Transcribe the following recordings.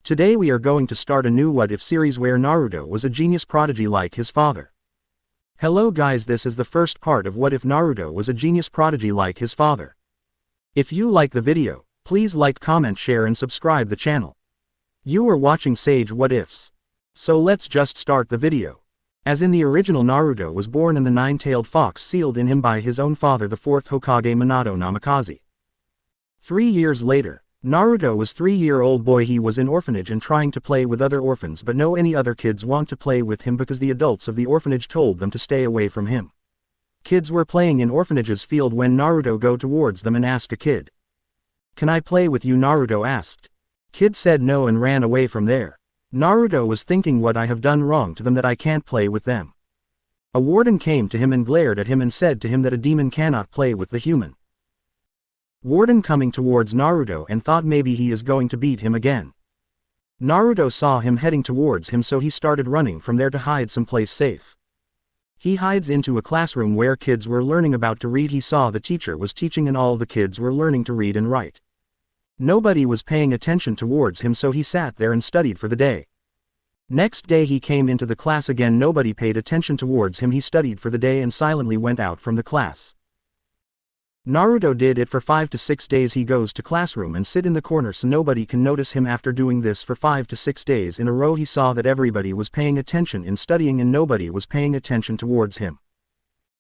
Today we are going to start a new What If series where Naruto was a genius prodigy like his father. Hello guys, this is the first part of What If Naruto was a genius prodigy like his father. If you like the video, please like, comment, share and subscribe the channel. You are watching Sage What Ifs. So let's just start the video. As in the original, Naruto was born in the nine-tailed fox sealed in him by his own father, the fourth Hokage Minato Namikaze. 3 years later, Naruto was 3-year-old boy. He was in orphanage and trying to play with other orphans, but no any other kids want to play with him because the adults of the orphanage told them to stay away from him. Kids were playing in orphanage's field when Naruto go towards them and ask a kid, "Can I play with you?" Naruto asked. Kid said no and ran away from there. Naruto was thinking, what I have done wrong to them that I can't play with them. A warden came to him and glared at him and said to him that a demon cannot play with the human. Warden coming towards Naruto and thought maybe he is going to beat him again. Naruto saw him heading towards him, so he started running from there to hide someplace safe. He hides into a classroom where kids were learning about to read. He saw the teacher was teaching and all the kids were learning to read and write. Nobody was paying attention towards him, so he sat there and studied for the day. Next day he came into the class again. Nobody paid attention towards him. He studied for the day and silently went out from the class. Naruto did it for 5 to 6 days. He goes to classroom and sit in the corner so nobody can notice him. After doing this for 5 to 6 days in a row, he saw that everybody was paying attention in studying and nobody was paying attention towards him.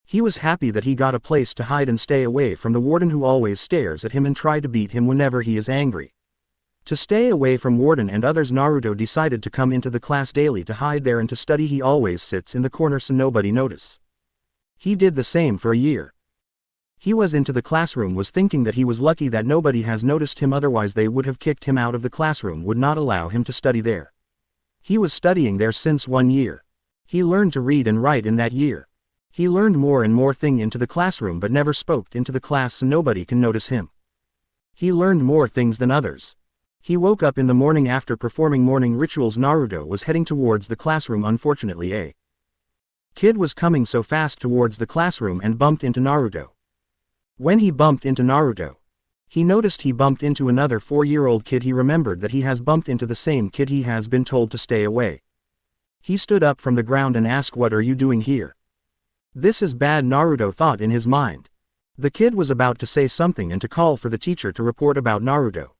He was happy that he got a place to hide and stay away from the warden who always stares at him and try to beat him whenever he is angry. To stay away from warden and others, Naruto decided to come into the class daily to hide there and to study. He always sits in the corner so nobody notice. He did the same for a year. He was into the classroom, was thinking that he was lucky that nobody has noticed him, otherwise they would have kicked him out of the classroom, would not allow him to study there. He was studying there since 1 year. He learned to read and write in that year. He learned more and more thing into the classroom but never spoke into the class so nobody can notice him. He learned more things than others. He woke up in the morning after performing morning rituals. Naruto was heading towards the classroom. Unfortunately, a kid was coming so fast towards the classroom and bumped into Naruto. When he bumped into Naruto, he noticed he bumped into another 4-year-old kid. He remembered that he has bumped into the same kid. He has been told to stay away. He stood up from the ground and asked, "What are you doing here? This is bad," Naruto thought in his mind. The kid was about to say something and to call for the teacher to report about Naruto.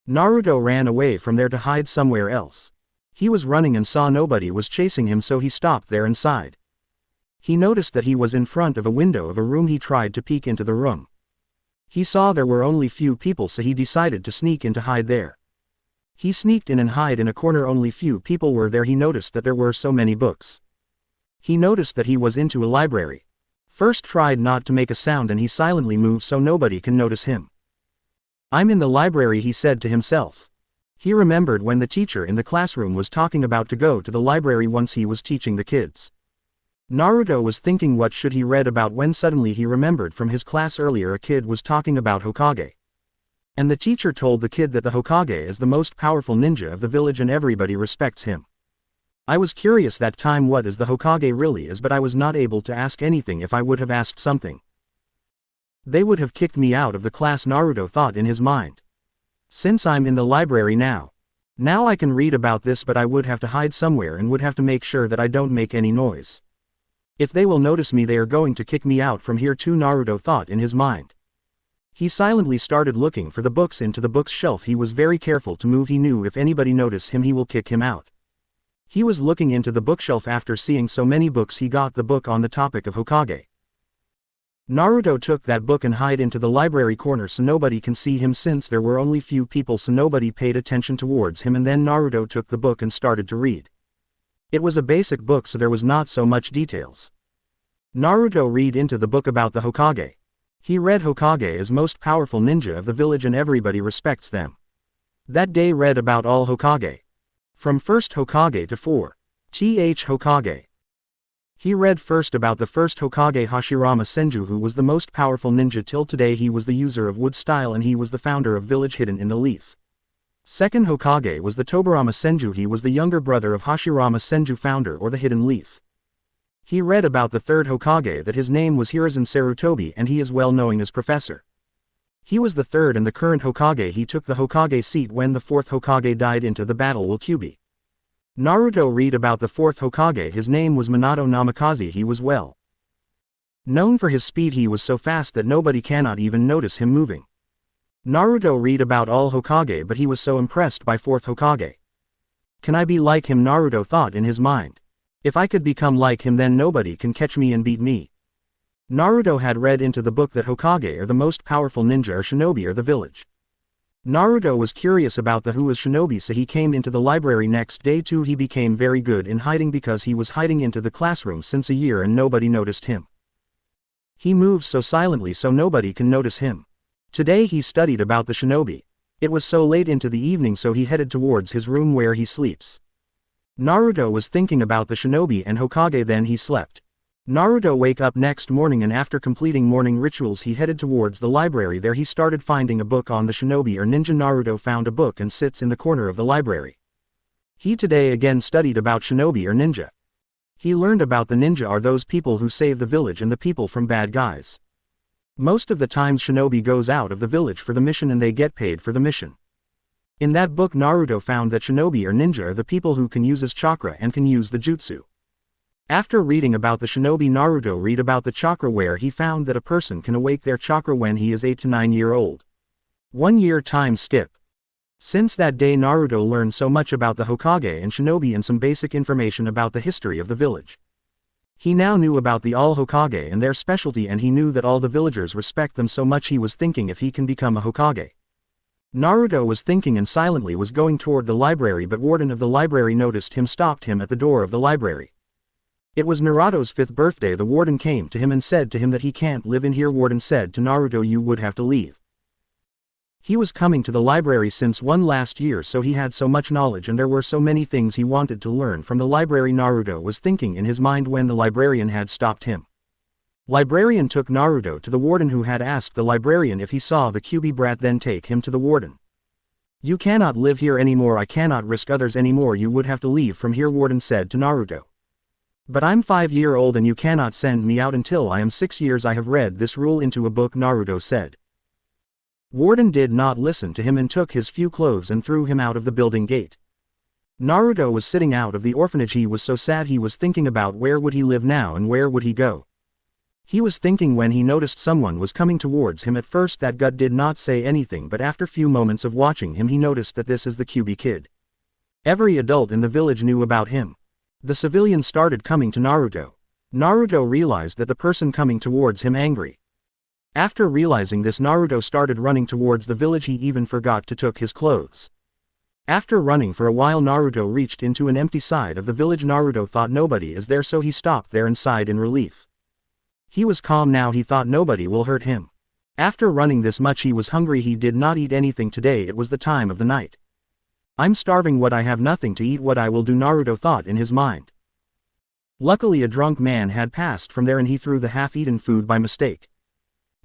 Naruto ran away from there to hide somewhere else. He was running and saw nobody was chasing him, so he stopped there inside. He noticed that he was in front of a window of a room. He tried to peek into the room. He saw there were only few people, so he decided to sneak in to hide there. He sneaked in and hid in a corner. Only few people were there. He noticed that there were so many books. He noticed that he was into a library. First tried not to make a sound and he silently moved so nobody can notice him. "I'm in the library," he said to himself. He remembered when the teacher in the classroom was talking about to go to the library once he was teaching the kids. Naruto was thinking what should he read about when suddenly he remembered from his class earlier a kid was talking about Hokage. And the teacher told the kid that the Hokage is the most powerful ninja of the village and everybody respects him. I was curious that time what is the Hokage really is, but I was not able to ask anything. If I would have asked something, they would have kicked me out of the class, Naruto thought in his mind. Since I'm in the library now I can read about this, but I would have to hide somewhere and would have to make sure that I don't make any noise. If they will notice me, they are going to kick me out from here too, Naruto thought in his mind. He silently started looking for the books into the bookshelf. He was very careful to move. He knew if anybody noticed him he will kick him out. He was looking into the bookshelf. After seeing so many books, he got the book on the topic of Hokage. Naruto took that book and hid into the library corner so nobody can see him, since there were only few people so nobody paid attention towards him. And then Naruto took the book and started to read. It was a basic book so there was not so much details. Naruto read into the book about the Hokage. He read Hokage is most powerful ninja of the village and everybody respects them. That day read about all Hokage. From first Hokage to 4th Hokage. He read first about the first Hokage, Hashirama Senju, who was the most powerful ninja till today. He was the user of wood style and he was the founder of village hidden in the leaf. Second Hokage was the Tobirama Senju. He was the younger brother of Hashirama Senju, founder or the hidden leaf. He read about the third Hokage, that his name was Hiruzen Sarutobi and he is well known as Professor. He was the third and the current Hokage. He took the Hokage seat when the fourth Hokage died into the battle with Kyuubi. Naruto read about the fourth Hokage. His name was Minato Namikaze. He was well known for his speed. He was so fast that nobody cannot even notice him moving. Naruto read about all Hokage, but he was so impressed by fourth Hokage. Can I be like him? Naruto thought in his mind. If I could become like him, then nobody can catch me and beat me. Naruto had read into the book that Hokage are the most powerful ninja or shinobi of the village. Naruto was curious about the who was shinobi, so he came into the library next day too. He became very good in hiding because he was hiding into the classroom since a year and nobody noticed him. He moves so silently so nobody can notice him. Today he studied about the shinobi. It was so late into the evening, so he headed towards his room where he sleeps. Naruto was thinking about the shinobi and Hokage, then he slept. Naruto wake up next morning and after completing morning rituals he headed towards the library. There he started finding a book on the shinobi or ninja. Naruto found a book and sits in the corner of the library. He today again studied about shinobi or ninja. He learned about the ninja are those people who save the village and the people from bad guys. Most of the times shinobi goes out of the village for the mission and they get paid for the mission. In that book Naruto found that shinobi or ninja are the people who can use his chakra and can use the jutsu. After reading about the shinobi, Naruto read about the chakra where he found that a person can awake their chakra when he is 8 to 9 years old. 1 year time skip. Since that day Naruto learned so much about the Hokage and shinobi and some basic information about the history of the village. He now knew about the all Hokage and their specialty, and he knew that all the villagers respect them so much. He was thinking if he can become a Hokage. Naruto was thinking and silently was going toward the library, but warden of the library noticed him, stopped him at the door of the library. It was Naruto's 5th birthday. The warden came to him and said to him that he can't live in here. Warden said to Naruto, you would have to leave. He was coming to the library since last year, so he had so much knowledge and there were so many things he wanted to learn from the library. Naruto was thinking in his mind when the librarian had stopped him. Librarian took Naruto to the warden, who had asked the librarian if he saw the Kyuubi brat, then take him to the warden. You cannot live here anymore. I cannot risk others anymore. You would have to leave from here, warden said to Naruto. But I'm 5 years old and you cannot send me out until I am 6 years. I have read this rule into a book, Naruto said. Warden did not listen to him and took his few clothes and threw him out of the building gate. Naruto was sitting out of the orphanage. He was so sad. He was thinking about where would he live now and where would he go. He was thinking when he noticed someone was coming towards him. At first that gut did not say anything, but after few moments of watching him he noticed that this is the Kyuubi kid. Every adult in the village knew about him. The civilians started coming to Naruto. Naruto realized that the person coming towards him angry. After realizing this, Naruto started running towards the village. He even forgot to took his clothes. After running for a while Naruto reached into an empty side of the village. Naruto thought nobody is there, so he stopped there and sighed in relief. He was calm now. He thought nobody will hurt him. After running this much he was hungry. He did not eat anything today. It was the time of the night. I'm starving. What? I have nothing to eat. What I will do? Naruto thought in his mind. Luckily a drunk man had passed from there and he threw the half-eaten food by mistake.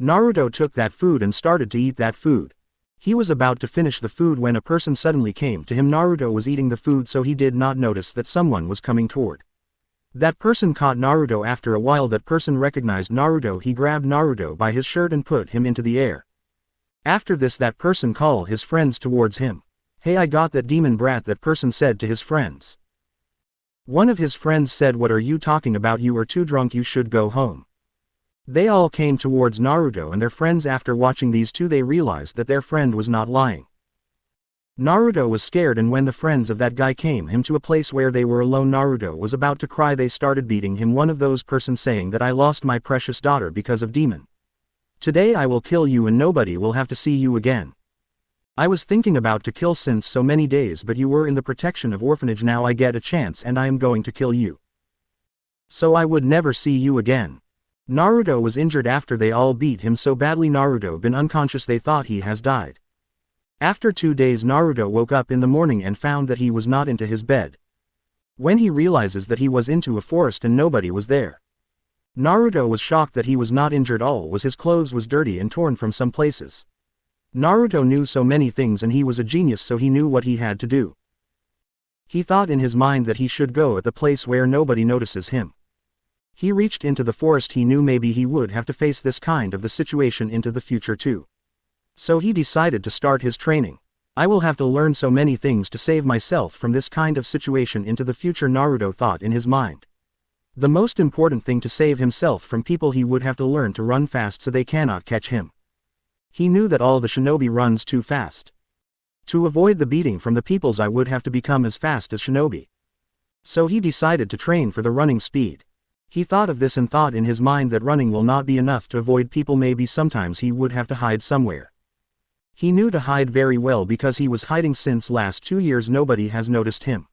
Naruto took that food and started to eat that food. He was about to finish the food when a person suddenly came to him. Naruto was eating the food, so he did not notice that someone was coming toward. That person caught Naruto. After a while that person recognized Naruto. He grabbed Naruto by his shirt and put him into the air. After this that person called his friends towards him. Hey, I got that demon brat, that person said to his friends. One of his friends said, what are you talking about? You are too drunk, you should go home. They all came towards Naruto and their friends. After watching these two they realized that their friend was not lying. Naruto was scared, and when the friends of that guy came him to a place where they were alone, Naruto was about to cry. They started beating him. One of those persons saying that I lost my precious daughter because of demon. Today I will kill you and nobody will have to see you again. I was thinking about to kill since so many days, but you were in the protection of orphanage. Now I get a chance and I am going to kill you. So I would never see you again. Naruto was injured after they all beat him so badly. Naruto been unconscious. They thought he has died. After 2 days Naruto woke up in the morning and found that he was not into his bed. When he realizes that he was into a forest and nobody was there. Naruto was shocked that he was not injured. All was his clothes was dirty and torn from some places. Naruto knew so many things and he was a genius, so he knew what he had to do. He thought in his mind that he should go at the place where nobody notices him. He reached into the forest. He knew maybe he would have to face this kind of the situation into the future too. So he decided to start his training. I will have to learn so many things to save myself from this kind of situation into the future, Naruto thought in his mind. The most important thing to save himself from people, he would have to learn to run fast so they cannot catch him. He knew that all the shinobi runs too fast. To avoid the beating from the peoples, I would have to become as fast as shinobi. So he decided to train for the running speed. He thought of this and thought in his mind that running will not be enough to avoid people, maybe sometimes he would have to hide somewhere. He knew to hide very well because he was hiding since last 2 years, nobody has noticed him.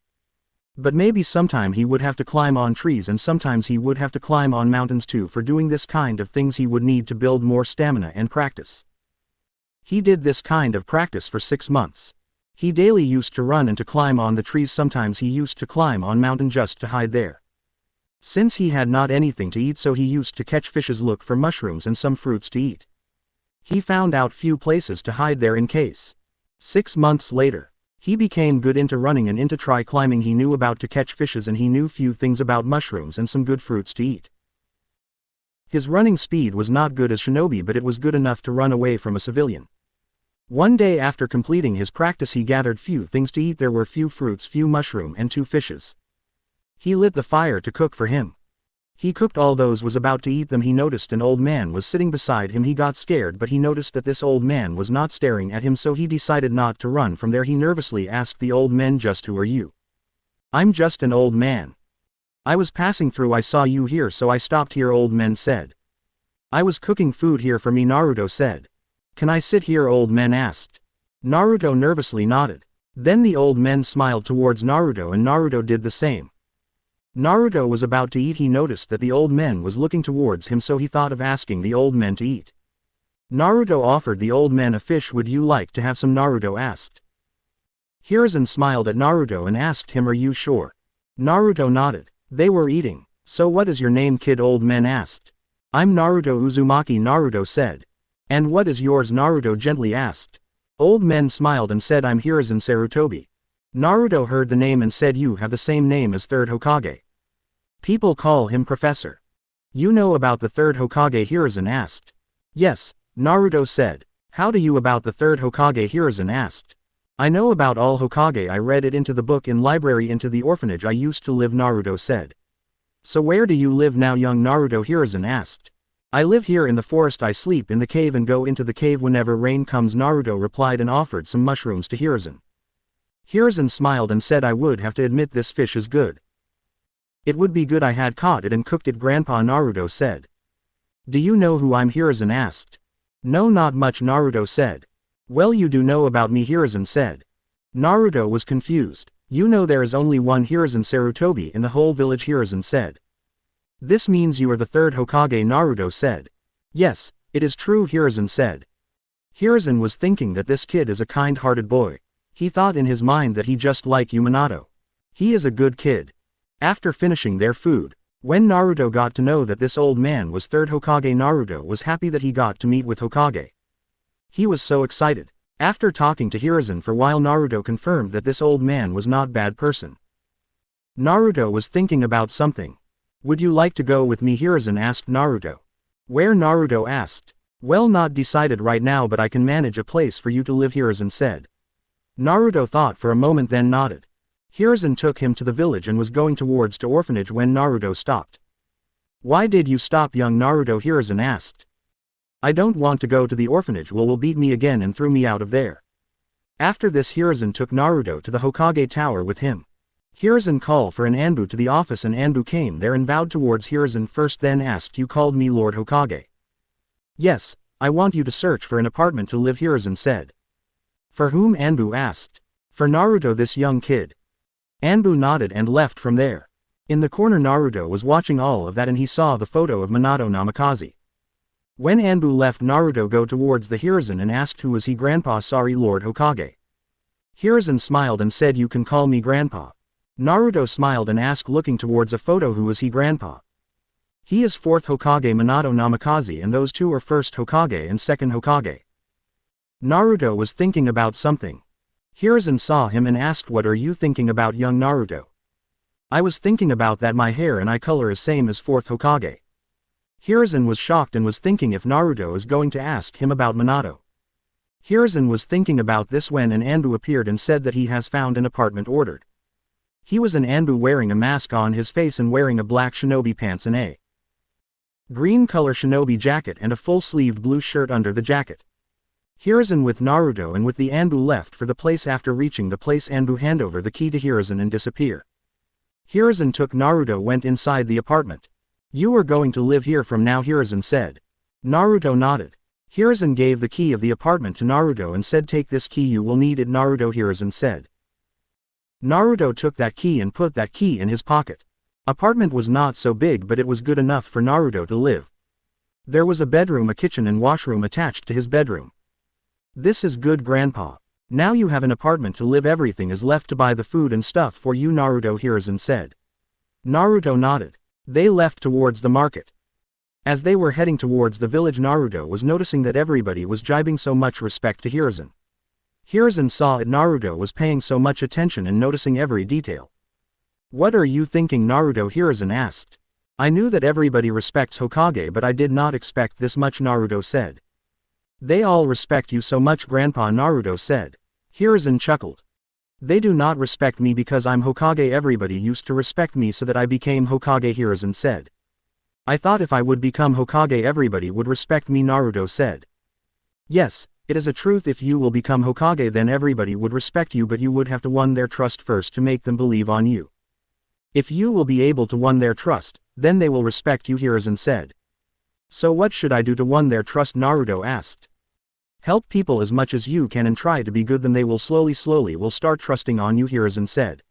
But maybe sometime he would have to climb on trees and sometimes he would have to climb on mountains too. For doing this kind of things he would need to build more stamina and practice. He did this kind of practice for 6 months. He daily used to run and to climb on the trees, sometimes he used to climb on mountain just to hide there. Since he had not anything to eat, so he used to catch fishes, look for mushrooms and some fruits to eat. He found out few places to hide there in case. 6 months later, he became good into running and into try climbing. He knew about to catch fishes and he knew few things about mushrooms and some good fruits to eat. His running speed was not good as shinobi, but it was good enough to run away from a civilian. One day after completing his practice, he gathered few things to eat. There were few fruits, few mushroom and 2 fishes. He lit the fire to cook for him. He cooked all those, was about to eat them. He noticed an old man was sitting beside him. He got scared, but he noticed that this old man was not staring at him, so he decided not to run from there. He nervously asked the old man, "Just who are you?" "I'm just an old man. I was passing through, I saw you here, so I stopped here," old man said. "I was cooking food here for me," Naruto said. "Can I sit here?" old man asked. Naruto nervously nodded. Then the old man smiled towards Naruto and Naruto did the same. Naruto was about to eat. He noticed that the old man was looking towards him, so he thought of asking the old man to eat. Naruto offered the old man a fish. "Would you like to have some?" Naruto asked. Hiruzen smiled at Naruto and asked him, "Are you sure?" Naruto nodded. They were eating. "So what is your name, kid?" old man asked. "I'm Naruto Uzumaki," Naruto said. "And what is yours?" Naruto gently asked. Old man smiled and said, "I'm Hiruzen Sarutobi." Naruto heard the name and said, "You have the same name as third Hokage. People call him Professor." "You know about the third Hokage?" Hiruzen asked. "Yes," Naruto said. "How do you about the third Hokage?" Hiruzen asked. "I know about all Hokage. I read it into the book in library into the orphanage I used to live," Naruto said. "So where do you live now, young Naruto?" Hiruzen asked. "I live here in the forest. I sleep in the cave and go into the cave whenever rain comes," Naruto replied and offered some mushrooms to Hiruzen. Hiruzen smiled and said, "I would have to admit this fish is good. It would be good I had caught it and cooked it, Grandpa," Naruto said. "Do you know who I'm?" Hiruzen asked. "No, not much," Naruto said. "Well, you do know about me," Hiruzen said. Naruto was confused. "You know there is only one Hiruzen Sarutobi in the whole village," Hiruzen said. "This means you are the third Hokage," Naruto said. "Yes, it is true," Hiruzen said. Hiruzen was thinking that this kid is a kind-hearted boy. He thought in his mind that he just like Minato. He is a good kid. After finishing their food, when Naruto got to know that this old man was third Hokage, Naruto was happy that he got to meet with Hokage. He was so excited. After talking to Hiruzen for a while, Naruto confirmed that this old man was not bad person. Naruto was thinking about something. "Would you like to go with me?" Hiruzen asked Naruto. "Where?" Naruto asked. "Well, not decided right now, but I can manage a place for you to live," Hiruzen said. Naruto thought for a moment then nodded. Hiruzen took him to the village and was going towards the orphanage when Naruto stopped. "Why did you stop, young Naruto?" Hiruzen asked. "I don't want to go to the orphanage. Will beat me again and threw me out of there." After this, Hiruzen took Naruto to the Hokage tower with him. Hiruzen called for an Anbu to the office and Anbu came there and bowed towards Hiruzen first, then asked, "You called me Lord Hokage?" "Yes, I want you to search for an apartment to live," Hiruzen said. "For whom?" Anbu asked. "For Naruto, this young kid." Anbu nodded and left from there. In the corner, Naruto was watching all of that and he saw the photo of Minato Namikaze. When Anbu left, Naruto go towards the Hiruzen and asked, "Who was he?" "Grandpa." "Sorry, Lord Hokage." Hiruzen smiled and said, "You can call me Grandpa." Naruto smiled and asked, looking towards a photo, "Who is he, Grandpa?" "He is fourth Hokage Minato Namikaze, and those two are first Hokage and second Hokage." Naruto was thinking about something. Hiruzen saw him and asked, "What are you thinking about, young Naruto?" "I was thinking about that my hair and eye color is same as fourth Hokage." Hiruzen was shocked and was thinking if Naruto is going to ask him about Minato. Hiruzen was thinking about this when an Anbu appeared and said that he has found an apartment ordered. He was an Anbu wearing a mask on his face and wearing a black shinobi pants and a green color shinobi jacket and a full-sleeved blue shirt under the jacket. Hiruzen with Naruto and with the Anbu left for the place. After reaching the place, Anbu hand over the key to Hiruzen and disappear. Hiruzen took Naruto went inside the apartment. You are going to live here from now, Hiruzen said. Naruto nodded. Hiruzen gave the key of the apartment to Naruto and said, take this key, you will need it. Naruto, Hiruzen said. Naruto took that key and put that key in his pocket. Apartment was not so big, but it was good enough for Naruto to live. There was a bedroom, a kitchen and washroom attached to his bedroom. This is good, Grandpa. Now you have an apartment to live, everything is left to buy the food and stuff for you, Naruto, Hiruzen said. Naruto nodded. They left towards the market. As they were heading towards the village, Naruto was noticing that everybody was jibing so much respect to Hiruzen. Hiruzen saw it, Naruto was paying so much attention and noticing every detail. What are you thinking, Naruto? Hiruzen asked. I knew that everybody respects Hokage, but I did not expect this much, Naruto said. They all respect you so much, Grandpa, Naruto said. Hiruzen chuckled. They do not respect me because I'm Hokage. Everybody used to respect me so that I became Hokage, Hiruzen said. I thought if I would become Hokage everybody would respect me, Naruto said. Yes, it is a truth. If you will become Hokage then everybody would respect you, but you would have to win their trust first to make them believe on you. If you will be able to win their trust, then they will respect you, Hiruzen said. So what should I do to win their trust? Naruto asked. Help people as much as you can and try to be good, then they will slowly will start trusting on you, Hiruzen said.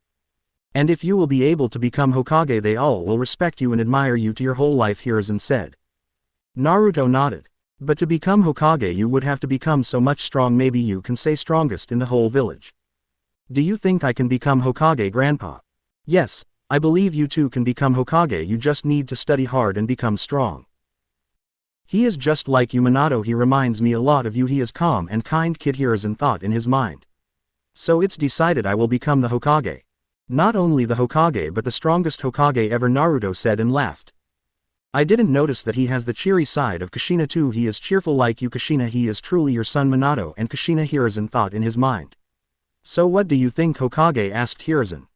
And if you will be able to become Hokage they all will respect you and admire you to your whole life, Hiruzen said. Naruto nodded. But to become Hokage you would have to become so much strong, maybe you can say strongest in the whole village. Do you think I can become Hokage, Grandpa? Yes, I believe you too can become Hokage, you just need to study hard and become strong. He is just like you, Minato, he reminds me a lot of you, he is calm and kind kid, Hiruzen thought in his mind. So it's decided, I will become the Hokage. Not only the Hokage but the strongest Hokage ever, Naruto said and laughed. I didn't notice that he has the cheery side of Kushina too, he is cheerful like you, Kushina, he is truly your son, Minato and Kushina, Hiruzen thought in his mind. So what do you think, Hokage? Asked Hiruzen.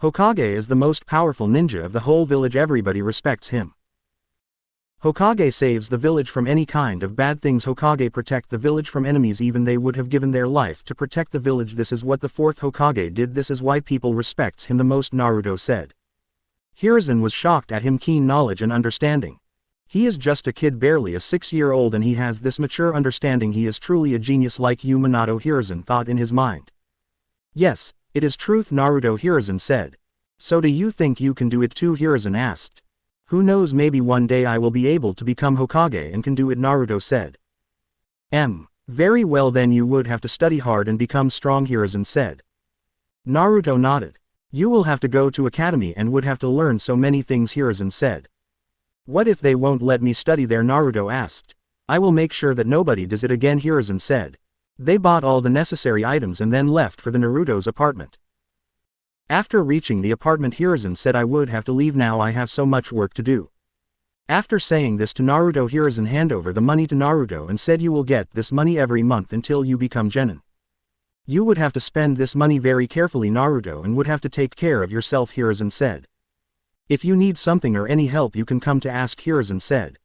Hokage is the most powerful ninja of the whole village, everybody respects him. Hokage saves the village from any kind of bad things. Hokage protect the village from enemies, even they would have given their life to protect the village. This is what the fourth Hokage did, this is why people respects him the most, Naruto said. Hiruzen was shocked at him keen knowledge and understanding. He is just a kid, barely a 6-year-old, and he has this mature understanding. He is truly a genius like you, Minato, Hiruzen thought in his mind. Yes, it is truth, Naruto, Hiruzen said. So do you think you can do it too? Hiruzen asked. Who knows, maybe one day I will be able to become Hokage and can do it, Naruto said. Very well, then you would have to study hard and become strong, Hiruzen said. Naruto nodded. You will have to go to academy and would have to learn so many things, Hiruzen said. What if they won't let me study there? Naruto asked. I will make sure that nobody does it again, Hiruzen said. They bought all the necessary items and then left for the Naruto's apartment. After reaching the apartment, Hiruzen said, I would have to leave now, I have so much work to do. After saying this to Naruto, Hiruzen handed over the money to Naruto and said, you will get this money every month until you become genin. You would have to spend this money very carefully, Naruto, and would have to take care of yourself, Hiruzen said. If you need something or any help you can come to ask, Hiruzen said.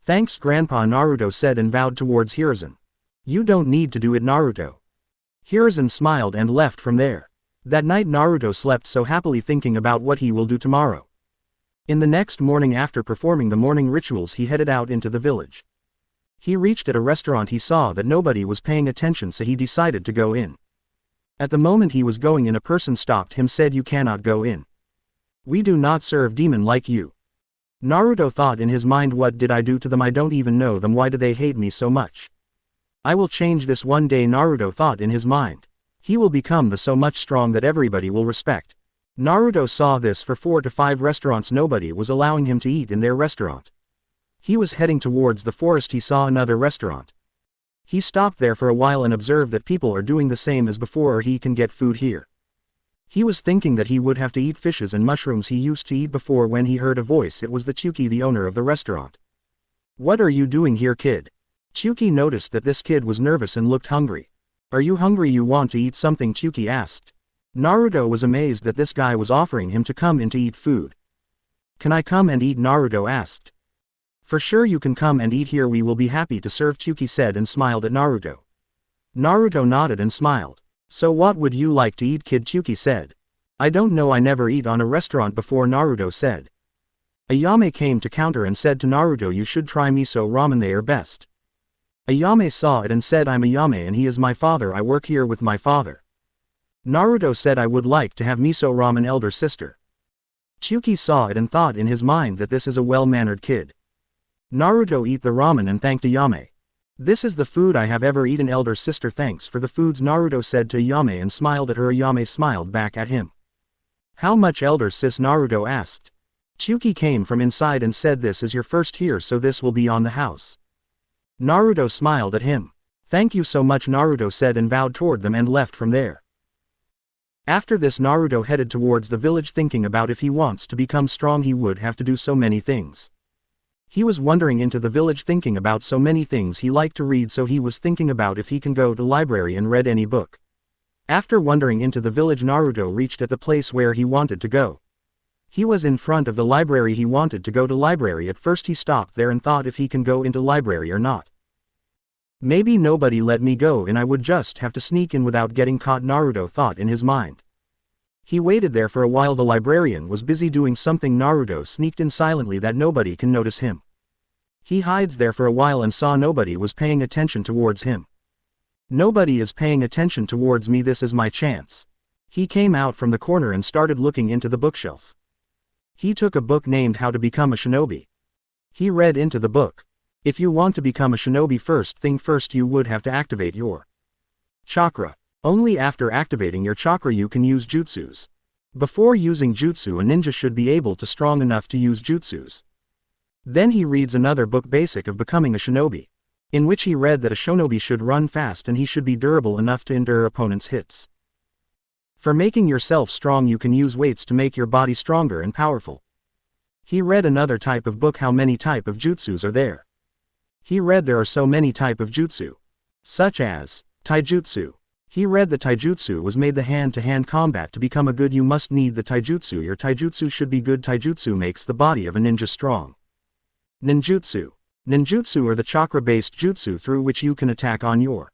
Thanks, Grandpa, Naruto said and bowed towards Hiruzen. You don't need to do it, Naruto. Hiruzen smiled and left from there. That night Naruto slept so happily, thinking about what he will do tomorrow. In the next morning, after performing the morning rituals, he headed out into the village. He reached at a restaurant. He saw that nobody was paying attention, so he decided to go in. At the moment he was going in, a person stopped him, said, you cannot go in. We do not serve demon like you. Naruto thought in his mind, what did I do to them? I don't even know them, why do they hate me so much? I will change this one day, Naruto thought in his mind. He will become the so much strong that everybody will respect. Naruto saw this. For 4 to 5 restaurants nobody was allowing him to eat in their restaurant. He was heading towards the forest. He saw another restaurant. He stopped there for a while and observed that people are doing the same as before, or he can get food here. He was thinking that he would have to eat fishes and mushrooms he used to eat before when he heard a voice. It was the Tsuki, the owner of the restaurant. What are you doing here, kid? Chuki noticed that this kid was nervous and looked hungry. Are you hungry? You want to eat something? Chuki asked. Naruto was amazed that this guy was offering him to come in to eat food. Can I come and eat? Naruto asked. For sure you can come and eat here, we will be happy to serve, Chuki said and smiled at Naruto. Naruto nodded and smiled. So what would you like to eat, kid? Chuki said. I don't know, I never eat on a restaurant before, Naruto said. Ayame came to counter and said to Naruto, you should try miso ramen, they are best. Ayame saw it and said, I'm Ayame and he is my father, I work here with my father. Naruto said, I would like to have miso ramen, elder sister. Chuki saw it and thought in his mind that this is a well-mannered kid. Naruto ate the ramen and thanked Ayame. This is the food I have ever eaten, elder sister, thanks for the foods, Naruto said to Ayame and smiled at her. Ayame smiled back at him. How much, elder sis? Naruto asked. Chuki came from inside and said, this is your first here, so this will be on the house. Naruto smiled at him. Thank you so much, Naruto said and bowed toward them and left from there. After this, Naruto headed towards the village, thinking about if he wants to become strong he would have to do so many things. He was wandering into the village thinking about so many things he liked to read, so he was thinking about if he can go to library and read any book. After wandering into the village, Naruto reached at the place where he wanted to go. He was in front of the library. He wanted to go to library. At first he stopped there and thought if he can go into library or not. Maybe nobody let me go in, I would just have to sneak in without getting caught, Naruto thought in his mind. He waited there for a while. The librarian was busy doing something. Naruto sneaked in silently that nobody can notice him. He hides there for a while and saw nobody was paying attention towards him. Nobody is paying attention towards me, this is my chance. He came out from the corner and started looking into the bookshelf. He took a book named How to Become a Shinobi. He read into the book. If you want to become a shinobi, first thing first you would have to activate your chakra. Only after activating your chakra you can use jutsus. Before using jutsu, a ninja should be able to strong enough to use jutsus. Then he reads another book, Basic of Becoming a Shinobi, in which he read that a shinobi should run fast and he should be durable enough to endure opponents' hits. For making yourself strong you can use weights to make your body stronger and powerful. He read another type of book, How Many Type of Jutsus Are There? He read there are so many type of jutsu, such as taijutsu. He read the taijutsu was made the hand-to-hand combat. To become a good you must need the taijutsu. Your taijutsu should be good. Taijutsu makes the body of a ninja strong. Ninjutsu. Ninjutsu are the chakra-based jutsu through which you can attack on your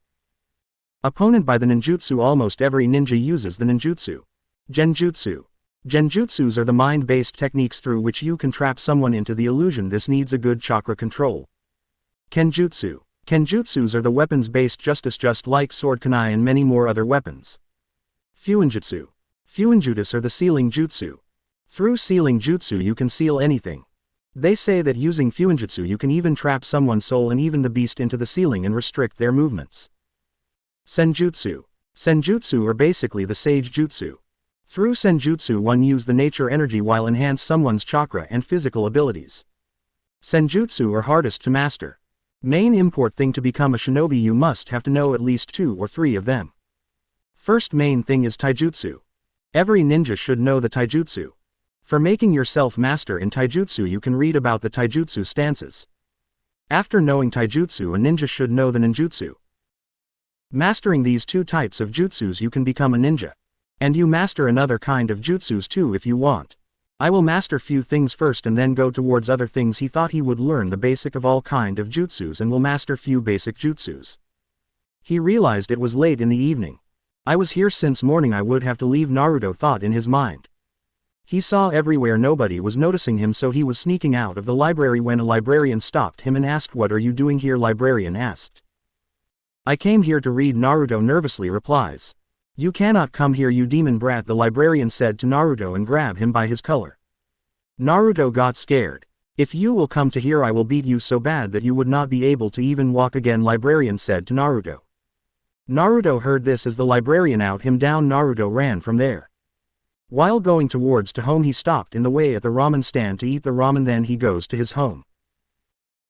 opponent by the ninjutsu. Almost every ninja uses the ninjutsu. Genjutsu. Genjutsus are the mind-based techniques through which you can trap someone into the illusion. This needs a good chakra control. Kenjutsu. Kenjutsus are the weapons-based justice, just like sword, kunai and many more other weapons. Fuinjutsu. Fuinjutus are the sealing jutsu. Through sealing jutsu you can seal anything. They say that using fuinjutsu you can even trap someone's soul and even the beast into the ceiling and restrict their movements. Senjutsu. Senjutsu are basically the sage jutsu. Through senjutsu one use the nature energy while enhance someone's chakra and physical abilities. Senjutsu are hardest to master. Main import thing to become a shinobi you must have to know at least 2 or 3 of them. First main thing is taijutsu. Every ninja should know the taijutsu. For making yourself master in taijutsu you can read about the taijutsu stances. After knowing taijutsu a ninja should know the ninjutsu. Mastering these 2 types of jutsus you can become a ninja. And you master another kind of jutsus too if you want. I will master few things first and then go towards other things. He thought he would learn the basic of all kind of jutsus and will master few basic jutsus. He realized it was late in the evening. I was here since morning, I would have to leave, Naruto thought in his mind. He saw everywhere nobody was noticing him, so he was sneaking out of the library when a librarian stopped him and asked, "What are you doing here?" Librarian asked. "I came here to read," Naruto nervously replies. "You cannot come here, you demon brat," the librarian said to Naruto and grabbed him by his collar. Naruto got scared. "If you will come to here I will beat you so bad that you would not be able to even walk again," librarian said to Naruto. Naruto heard this as the librarian out him down. Naruto ran from there. While going towards to home he stopped in the way at the ramen stand to eat the ramen, then he goes to his home.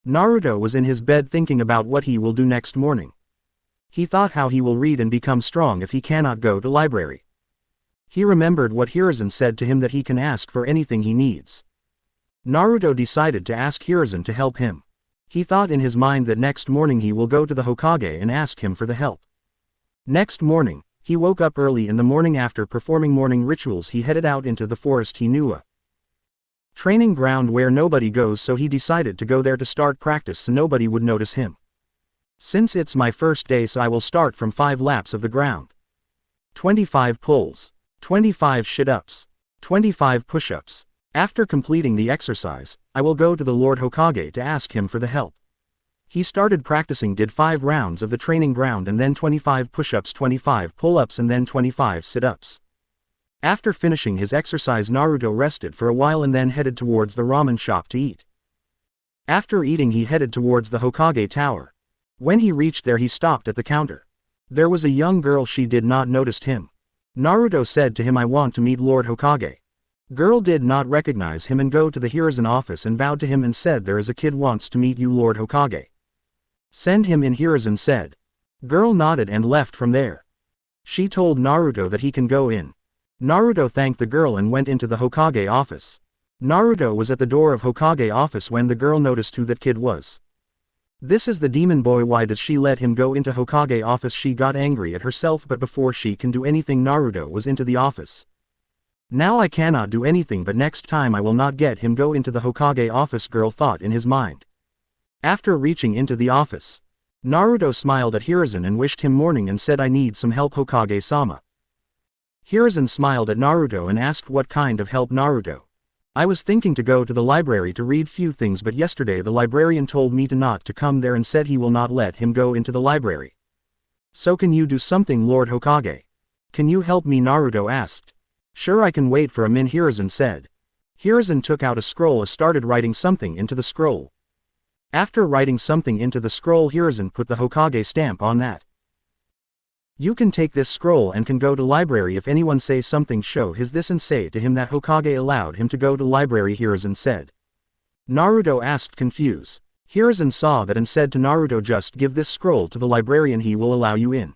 Naruto was in his bed thinking about what he will do next morning. He thought how he will read and become strong if he cannot go to library. He remembered what Hiruzen said to him that he can ask for anything he needs. Naruto decided to ask Hiruzen to help him. He thought in his mind that next morning he will go to the Hokage and ask him for the help. Next morning, he woke up early in the morning. After performing morning rituals, he headed out into the forest. He knew a training ground where nobody goes, so he decided to go there to start practice so nobody would notice him. Since it's my first day, so I will start from 5 laps of the ground. 25 pulls. 25 sit-ups. 25 push-ups. After completing the exercise, I will go to the Lord Hokage to ask him for the help. He started practicing, did 5 rounds of the training ground and then 25 push-ups, 25 pull-ups and then 25 sit-ups. After finishing his exercise, Naruto rested for a while and then headed towards the ramen shop to eat. After eating, he headed towards the Hokage tower. When he reached there, he stopped at the counter. There was a young girl. She did not notice him. Naruto said to him, I want to meet Lord Hokage. Girl did not recognize him and go to the Hiruzen office and bowed to him and said, there is a kid wants to meet you, Lord Hokage. Send him in. Hiruzen said. Girl nodded and left from there. She told Naruto that he can go in. Naruto thanked the girl and went into the Hokage office. Naruto was at the door of Hokage office when the girl noticed who that kid was. This is the demon boy. Why does she let him go into Hokage office? She got angry at herself, but before she can do anything, Naruto was into the office. Now I cannot do anything, but next time I will not get him go into the Hokage office, girl thought in his mind. After reaching into the office, Naruto smiled at Hiruzen and wished him morning and said, I need some help, Hokage-sama. Hiruzen smiled at Naruto and asked what kind of help. Naruto. I was thinking to go to the library to read few things, but yesterday the librarian told me not to come there and said he will not let him go into the library. So can you do something, Lord Hokage? Can you help me? Naruto asked. Sure, I can wait for a minute, Hiruzen said. Hiruzen took out a scroll and started writing something into the scroll. After writing something into the scroll, Hiruzen put the Hokage stamp on that. You can take this scroll and can go to library. If anyone say something, show his this and say to him that Hokage allowed him to go to library, Hiruzen said. Naruto asked confused. Hiruzen saw that and said to Naruto, just give this scroll to the librarian, he will allow you in.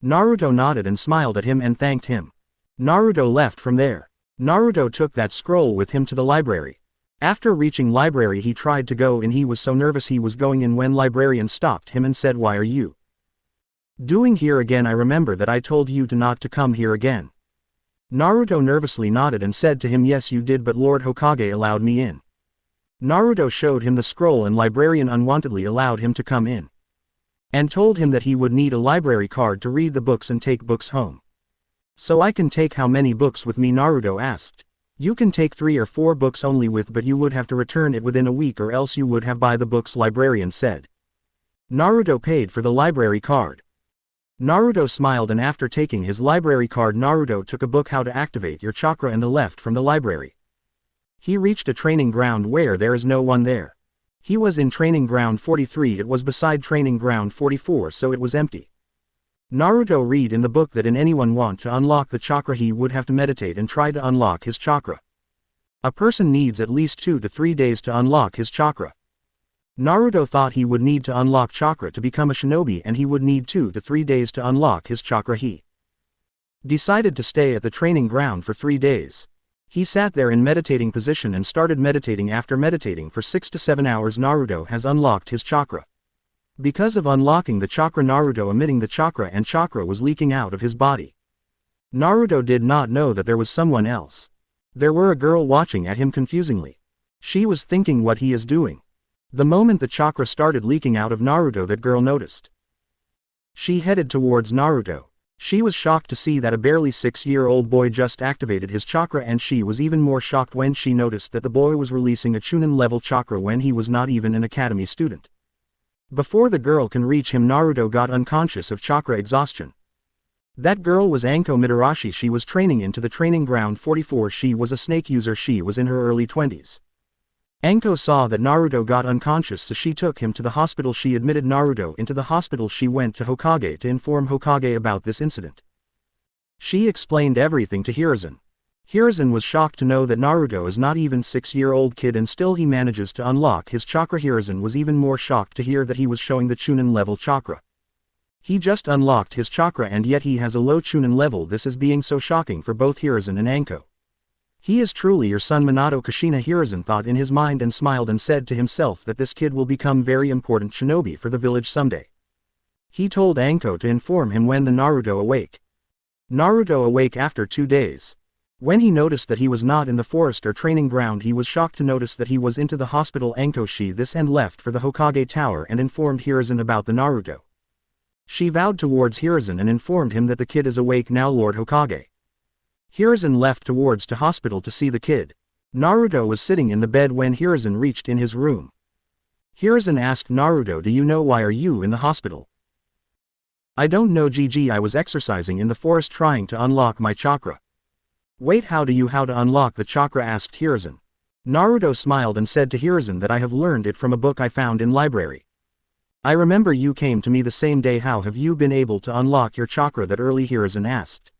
Naruto nodded and smiled at him and thanked him. Naruto left from there. Naruto took that scroll with him to the library. After reaching library, he tried to go in. He was so nervous he was going in when librarian stopped him and said, why are you doing here again? I remember that I told you to not to come here again. Naruto nervously nodded and said to him, yes you did, but Lord Hokage allowed me in. Naruto showed him the scroll and librarian unwantedly allowed him to come in. And told him that he would need a library card to read the books and take books home. So I can take how many books with me? Naruto asked. You can take 3 or 4 books only with, but you would have to return it within a week or else you would have buy the books, librarian said. Naruto paid for the library card. Naruto smiled and after taking his library card, Naruto took a book, How to Activate Your Chakra, and left from the library. He reached a training ground where there is no one there. He was in training ground 43, it was beside training ground 44, so it was empty. Naruto read in the book that in anyone want to unlock the chakra he would have to meditate and try to unlock his chakra. A person needs at least 2 to 3 days to unlock his chakra. Naruto thought he would need to unlock chakra to become a shinobi and he would need 2 to 3 days to unlock his chakra. He decided to stay at the training ground for 3 days. He sat there in meditating position and started meditating. After meditating for 6 to 7 hours, Naruto has unlocked his chakra. Because of unlocking the chakra, Naruto emitting the chakra and chakra was leaking out of his body. Naruto did not know that there was someone else. There were a girl watching at him confusingly. She was thinking what he is doing. The moment the chakra started leaking out of Naruto, that girl noticed. She headed towards Naruto. She was shocked to see that a barely 6-year-old boy just activated his chakra, and she was even more shocked when she noticed that the boy was releasing a Chunin level chakra when he was not even an academy student. Before the girl can reach him, Naruto got unconscious of chakra exhaustion. That girl was Anko Mitarashi. She was training into the training ground 44. She was a snake user. She was in her early 20s. Anko saw that Naruto got unconscious, so she took him to the hospital. She admitted Naruto into the hospital. She went to Hokage to inform Hokage about this incident. She explained everything to Hiruzen. Hiruzen was shocked to know that Naruto is not even 6-year-old kid and still he manages to unlock his chakra. Hiruzen was even more shocked to hear that he was showing the Chunin level chakra. He just unlocked his chakra and yet he has a low Chunin level. This is being so shocking for both Hiruzen and Anko. He is truly your son Minato. Kushina Hiruzen thought in his mind and smiled and said to himself that this kid will become very important shinobi for the village someday. He told Anko to inform him when the Naruto awake. Naruto awake after 2 days. When he noticed that he was not in the forest or training ground, he was shocked to notice that he was into the hospital. Anko she this and left for the Hokage tower and informed Hiruzen about the Naruto. She vowed towards Hiruzen and informed him that the kid is awake now. Lord Hokage. Hiruzen left towards to hospital to see the kid. Naruto was sitting in the bed when Hiruzen reached in his room. Hiruzen asked Naruto, do you know why are you in the hospital? I don't know GG, I was exercising in the forest trying to unlock my chakra. Wait, how to unlock the chakra, asked Hiruzen. Naruto smiled and said to Hiruzen that I have learned it from a book I found in library. I remember you came to me the same day, how have you been able to unlock your chakra that early? Hiruzen asked.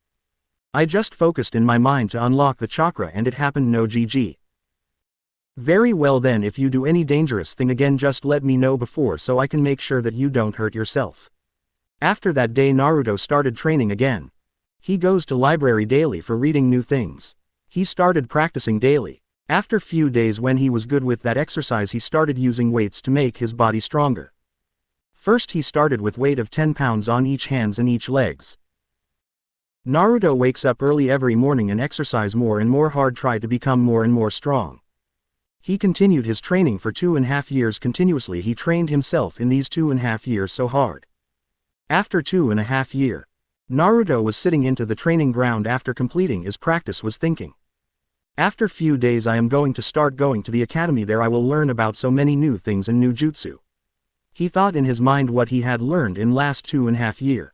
I just focused in my mind to unlock the chakra and it happened. No GG. Very well then, if you do any dangerous thing again just let me know before so I can make sure that you don't hurt yourself. After that day Naruto started training again. He goes to library daily for reading new things. He started practicing daily. After few days when he was good with that exercise he started using weights to make his body stronger. First he started with weight of 10 pounds on each hands and each legs. Naruto wakes up early every morning and exercise more and more hard, try to become more and more strong. He continued his training for 2.5 years continuously. He trained himself in these 2.5 years so hard. After 2.5 years, Naruto was sitting into the training ground after completing his practice, was thinking. After few days I am going to start going to the academy, there I will learn about so many new things and new jutsu. He thought in his mind what he had learned in last 2.5 years.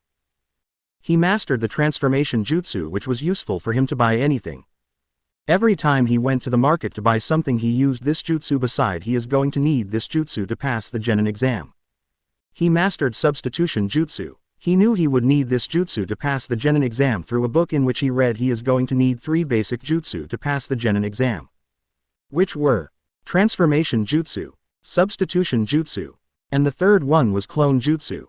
He mastered the transformation jutsu, which was useful for him to buy anything. Every time he went to the market to buy something he used this jutsu. Beside he is going to need this jutsu to pass the genin exam. He mastered substitution jutsu. He knew he would need this jutsu to pass the genin exam through a book in which he read he is going to need 3 basic jutsu to pass the genin exam. Which were transformation jutsu, substitution jutsu, and the third one was clone jutsu.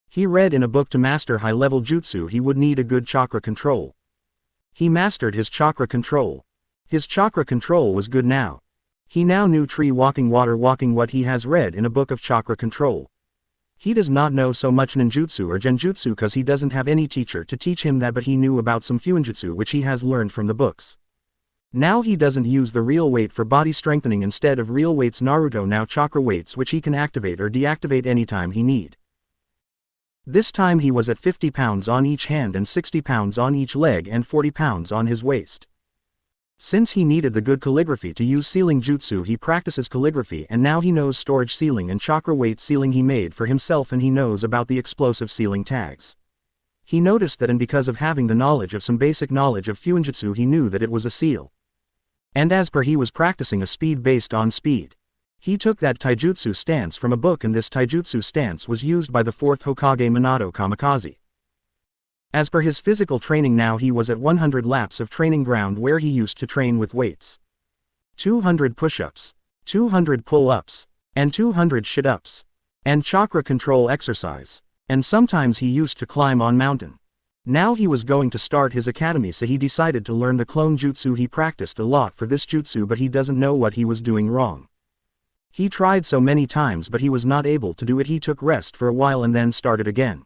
He read in a book to master high-level jutsu he would need a good chakra control. He mastered his chakra control. His chakra control was good now. He now knew tree walking, water walking, what he has read in a book of chakra control. He does not know so much ninjutsu or genjutsu because he doesn't have any teacher to teach him that, but he knew about some fuinjutsu which he has learned from the books. Now he doesn't use the real weight for body strengthening, instead of real weights Naruto now chakra weights which he can activate or deactivate anytime he need. This time he was at 50 pounds on each hand and 60 pounds on each leg and 40 pounds on his waist. Since he needed the good calligraphy to use sealing jutsu, he practices calligraphy, and now he knows storage sealing and chakra weight sealing he made for himself, and he knows about the explosive sealing tags. He noticed that, and because of having the knowledge of some basic knowledge of fuinjutsu, he knew that it was a seal. And as per he was practicing a speed based on speed. He took that taijutsu stance from a book, and this taijutsu stance was used by the 4th Hokage Minato Kamikaze. As per his physical training now he was at 100 laps of training ground where he used to train with weights. 200 push-ups, 200 pull-ups, and 200 sit-ups, and chakra control exercise, and sometimes he used to climb on mountain. Now he was going to start his academy, so he decided to learn the clone jutsu. He practiced a lot for this jutsu, but he doesn't know what he was doing wrong. He tried so many times but he was not able to do it. He took rest for a while and then started again.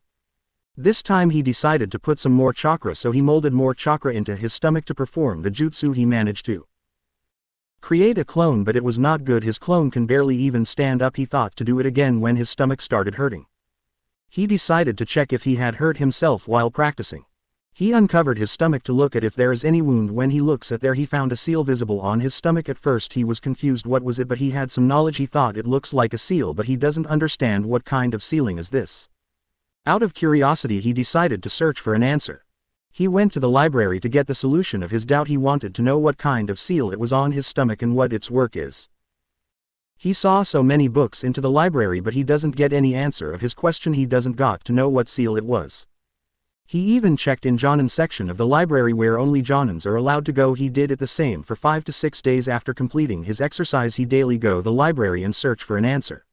This time he decided to put some more chakra, so he molded more chakra into his stomach to perform the jutsu. He managed to create a clone, but it was not good. His clone can barely even stand up. He thought to do it again when his stomach started hurting. He decided to check if he had hurt himself while practicing. He uncovered his stomach to look at if there is any wound. When he looks at there, he found a seal visible on his stomach. At first he was confused what was it, but he had some knowledge. He thought it looks like a seal, but he doesn't understand what kind of sealing is this. Out of curiosity he decided to search for an answer. He went to the library to get the solution of his doubt. He wanted to know what kind of seal it was on his stomach and what its work is. He saw so many books into the library, but he doesn't get any answer of his question. He doesn't got to know what seal it was. He even checked in Jonin section of the library where only Jonins are allowed to go. He did it the same for 5 to 6 days. After completing his exercise he daily go the library and search for an answer.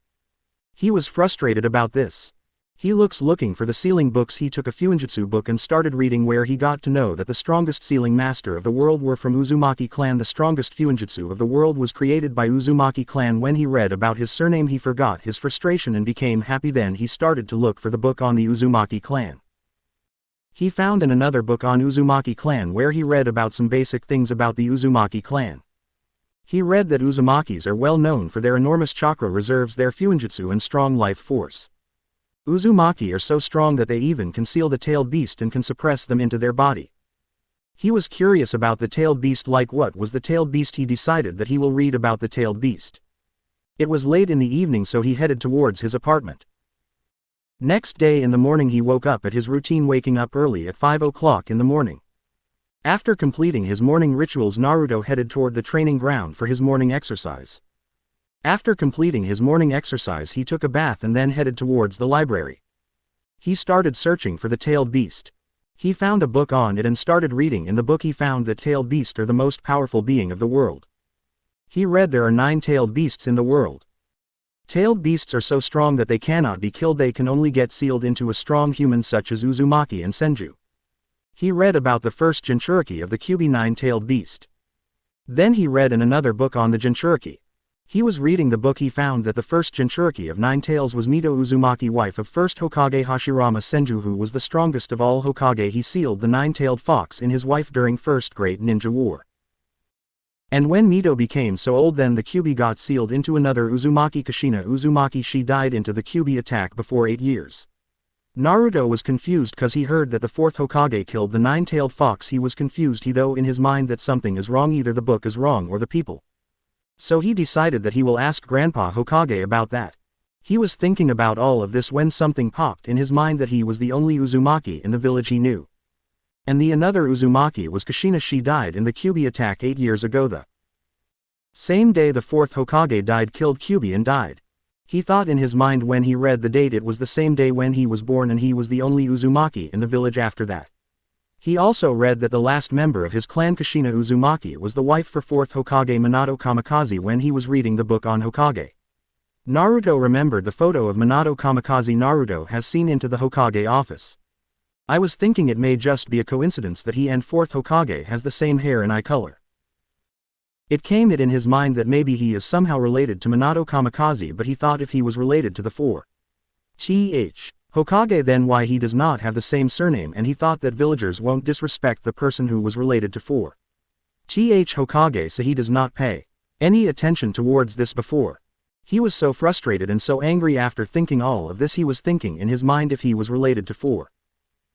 He was frustrated about this. He looking for the sealing books. He took a fuinjutsu book and started reading, where he got to know that the strongest sealing master of the world were from Uzumaki clan. The strongest fuinjutsu of the world was created by Uzumaki clan. When he read about his surname he forgot his frustration and became happy. Then he started to look for the book on the Uzumaki clan. He found another book on Uzumaki clan where he read about some basic things about the Uzumaki clan. He read that Uzumakis are well known for their enormous chakra reserves, their fuinjutsu and strong life force. Uzumaki are so strong that they even conceal the tailed beast and can suppress them into their body. He was curious about the tailed beast. Like what was the tailed beast? He decided that he will read about the tailed beast. It was late in the evening, so he headed towards his apartment. Next day in the morning he woke up at his routine, waking up early at 5 o'clock in the morning. After completing his morning rituals, Naruto headed toward the training ground for his morning exercise. After completing his morning exercise he took a bath and then headed towards the library. He started searching for the tailed beast. He found a book on it and started reading. In the book he found that tailed beasts are the most powerful being of the world. He read there are 9 tailed beasts in the world. Tailed beasts are so strong that they cannot be killed, they can only get sealed into a strong human such as Uzumaki and Senju. He read about the first Jinchuriki of the Kyuubi 9-tailed beast. Then he read in another book on the Jinchuriki. He was reading the book. He found that the first Jinchuriki of 9 tails was Mito Uzumaki, wife of first Hokage Hashirama Senju, who was the strongest of all Hokage. He sealed the 9-tailed fox in his wife during First Great Ninja War. And when Mito became so old, then the Kyuubi got sealed into another Uzumaki, Kushina Uzumaki. She died into the Kyuubi attack before 8 years. Naruto was confused cause he heard that the 4th Hokage killed the 9-tailed fox. He was confused, he though in his mind that something is wrong, either the book is wrong or the people. So he decided that he will ask Grandpa Hokage about that. He was thinking about all of this when something popped in his mind that he was the only Uzumaki in the village he knew. And the another Uzumaki was Kushina. She died in the Kyuubi attack 8 years ago. The same day the 4th Hokage died, killed Kyuubi and died. He thought in his mind when he read the date it was the same day when he was born, and he was the only Uzumaki in the village after that. He also read that the last member of his clan, Kushina Uzumaki, was the wife for 4th Hokage Minato Kamikaze when he was reading the book on Hokage. Naruto remembered the photo of Minato Kamikaze Naruto has seen into the Hokage office. I was thinking it may just be a coincidence that he and 4th Hokage has the same hair and eye color. It came in his mind that maybe he is somehow related to Minato Kamikaze, but he thought if he was related to the 4th Hokage, then why he does not have the same surname, and he thought that villagers won't disrespect the person who was related to 4th Hokage, so he does not pay any attention towards this before. He was so frustrated and so angry after thinking all of this. He was thinking in his mind if he was related to 4th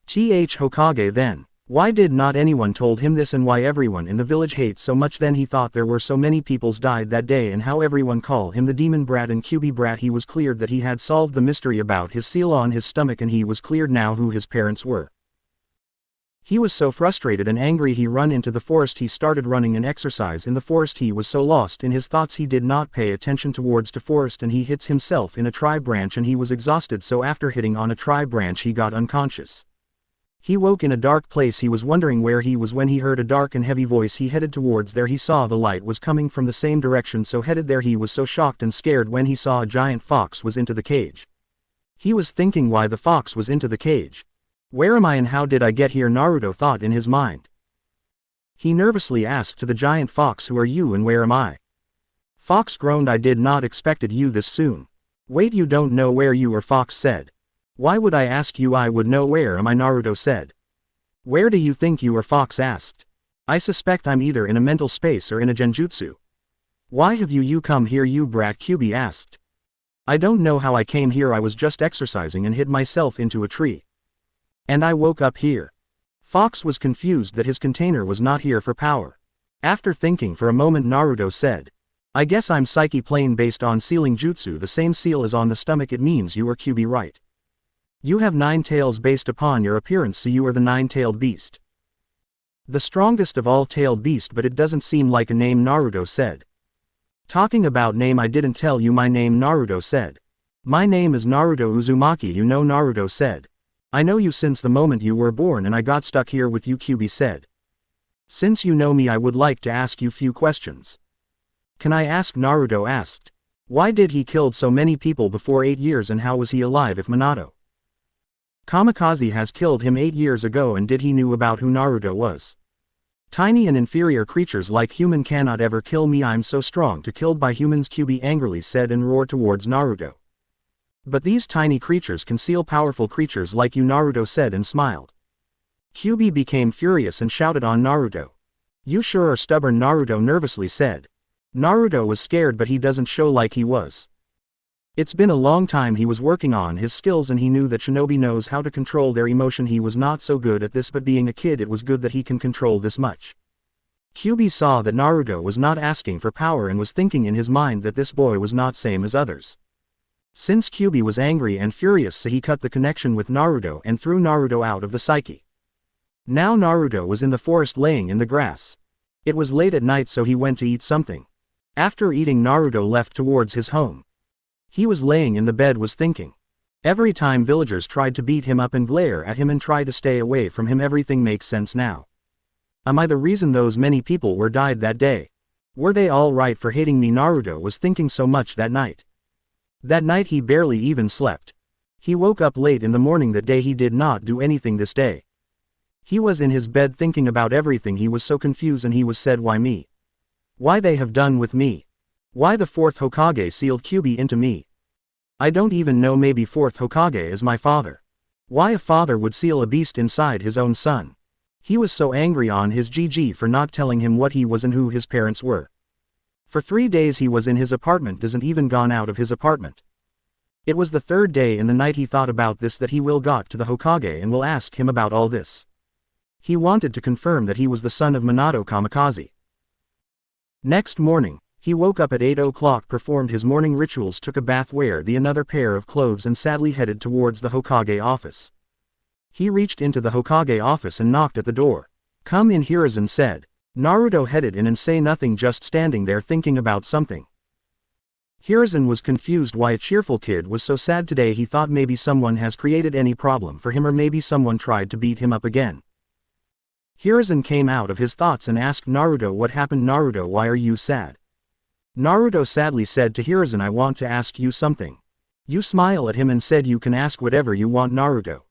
Hokage, then why did not anyone told him this, and why everyone in the village hates so much? Then he thought there were so many peoples died that day and how everyone call him the demon brat and Kyuubi brat. He was cleared that he had solved the mystery about his seal on his stomach, and he was cleared now who his parents were. He was so frustrated and angry he run into the forest. He started running and exercise in the forest. He was so lost in his thoughts he did not pay attention towards the forest, and he hits himself in a tree branch and he was exhausted, so after hitting on a tree branch he got unconscious. He woke in a dark place. He was wondering where he was when he heard a dark and heavy voice. He headed towards there. He saw the light was coming from the same direction, so headed there. He was so shocked and scared when he saw a giant fox was into the cage. He was thinking why the fox was into the cage. Where am I and how did I get here? Naruto thought in his mind. He nervously asked to the giant fox, who are you and where am I? Fox groaned, I did not expected you this soon. Wait, you don't know where you are? Fox said. Why would I ask you? I would know where am I? Naruto said. Where do you think you are? Fox asked. I suspect I'm either in a mental space or in a genjutsu. Why have you come here, you brat? Kyuubi asked. I don't know how I came here. I was just exercising and hid myself into a tree. And I woke up here. Fox was confused that his container was not here for power. After thinking for a moment, Naruto said. I guess I'm Psyche plane based on sealing jutsu, the same seal as on the stomach. It means you are Kyuubi, right? You have 9 tails based upon your appearance, so you are the 9-tailed beast. The strongest of all tailed beast, but it doesn't seem like a name, Naruto said. Talking about name, I didn't tell you my name, Naruto said. My name is Naruto Uzumaki, you know, Naruto said. I know you since the moment you were born and I got stuck here with you, Kyuubi said. Since you know me, I would like to ask you few questions. Can I ask? Naruto asked. Why did he killed so many people before 8 years, and how was he alive if Minato Kamikaze has killed him 8 years ago, and did he knew about who Naruto was. Tiny and inferior creatures like human cannot ever kill me, I'm so strong to killed by humans, Kyuubi angrily said and roared towards Naruto. But these tiny creatures conceal powerful creatures like you, Naruto said and smiled. Kyuubi became furious and shouted on Naruto. You sure are stubborn, Naruto nervously said. Naruto was scared, but he doesn't show like he was. It's been a long time he was working on his skills, and he knew that shinobi knows how to control their emotion. He was not so good at this, but being a kid it was good that he can control this much. Kyuubi saw that Naruto was not asking for power and was thinking in his mind that this boy was not same as others. Since Kyuubi was angry and furious, so he cut the connection with Naruto and threw Naruto out of the psyche. Now Naruto was in the forest laying in the grass. It was late at night, so he went to eat something. After eating, Naruto left towards his home. He was laying in the bed, was thinking. Every time villagers tried to beat him up and glare at him and try to stay away from him, everything makes sense now. Am I the reason those many people were died that day? Were they all right for hating me? Naruto was thinking so much that night. That night he barely even slept. He woke up late in the morning that day. He did not do anything this day. He was in his bed thinking about everything. He was so confused, and he was said, why me? Why they have done with me? Why the fourth Hokage sealed Kyuubi into me? I don't even know, maybe fourth Hokage is my father. Why a father would seal a beast inside his own son? He was so angry on his GG for not telling him what he was and who his parents were. For 3 days he was in his apartment, doesn't even gone out of his apartment. It was the 3rd day in the night he thought about this, that he will got to the Hokage and will ask him about all this. He wanted to confirm that he was the son of Minato Kamikaze. Next morning, he woke up at 8 o'clock, performed his morning rituals, took a bath, wear the another pair of clothes, and sadly headed towards the Hokage office. He reached into the Hokage office and knocked at the door. Come in, Hiruzen said. Naruto headed in and say nothing, just standing there thinking about something. Hiruzen was confused why a cheerful kid was so sad today. He thought maybe someone has created any problem for him, or maybe someone tried to beat him up again. Hiruzen came out of his thoughts and asked Naruto, what happened? Naruto, why are you sad? Naruto sadly said to Hiruzen, I want to ask you something. You smile at him and said, you can ask whatever you want, Naruto.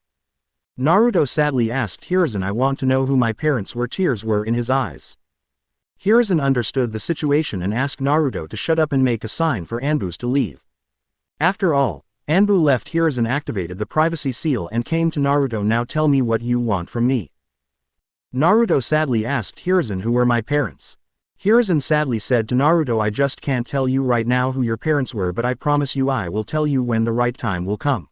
Naruto sadly asked Hiruzen, I want to know who my parents were. Tears were in his eyes. Hiruzen understood the situation and asked Naruto to shut up and make a sign for Anbus to leave. After all, Anbu left. Hiruzen activated the privacy seal and came to Naruto. Now tell me what you want from me. Naruto sadly asked Hiruzen, who were my parents? Hiruzen sadly said to Naruto, I just can't tell you right now who your parents were, but I promise you I will tell you when the right time will come.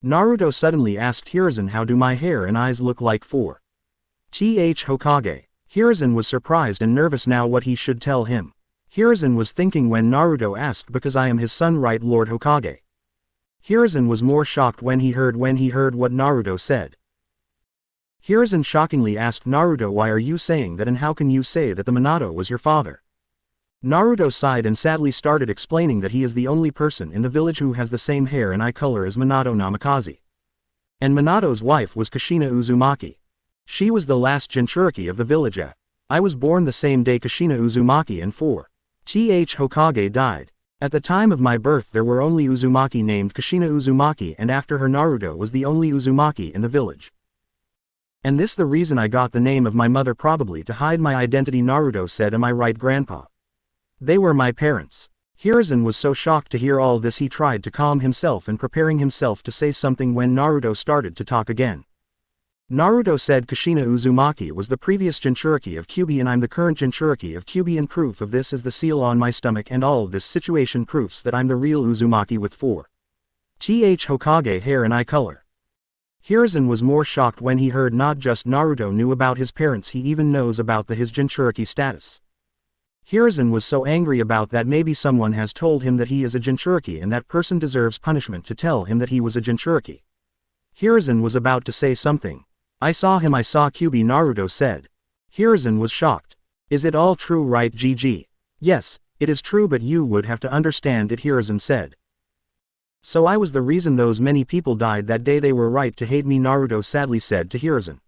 Naruto suddenly asked Hiruzen, how do my hair and eyes look like for Hokage? Hiruzen was surprised and nervous now what he should tell him. Hiruzen was thinking when Naruto asked, because I am his son, right, Lord Hokage? Hiruzen was more shocked when he heard what Naruto said. Hiruzen shockingly asked Naruto, why are you saying that, and how can you say that the Minato was your father? Naruto sighed and sadly started explaining that he is the only person in the village who has the same hair and eye color as Minato Namikaze. And Minato's wife was Kushina Uzumaki. She was the last Jinchuriki of the village. I was born the same day Kushina Uzumaki and 4th Hokage died. At the time of my birth there were only Uzumaki named Kushina Uzumaki, and after her Naruto was the only Uzumaki in the village. And this the reason I got the name of my mother, probably to hide my identity, Naruto said. Am I right, Grandpa? They were my parents. Hiruzen was so shocked to hear all this he tried to calm himself and preparing himself to say something when Naruto started to talk again. Naruto said, Kushina Uzumaki was the previous Jinchuriki of Kyuubi and I'm the current Jinchuriki of Kyuubi, and proof of this is the seal on my stomach, and all of this situation proofs that I'm the real Uzumaki with 4th Hokage hair and eye color. Hiruzen was more shocked when he heard not just Naruto knew about his parents, he even knows about his Jinchuriki status. Hiruzen was so angry about that maybe someone has told him that he is a Jinchuriki and that person deserves punishment to tell him that he was a Jinchuriki. Hiruzen was about to say something. I saw Kyuubi, Naruto said. Hiruzen was shocked. Is it all true, right, GG? Yes, it is true, but you would have to understand it, Hiruzen said. So I was the reason those many people died that day. They were right to hate me, Naruto sadly said to Hiruzen.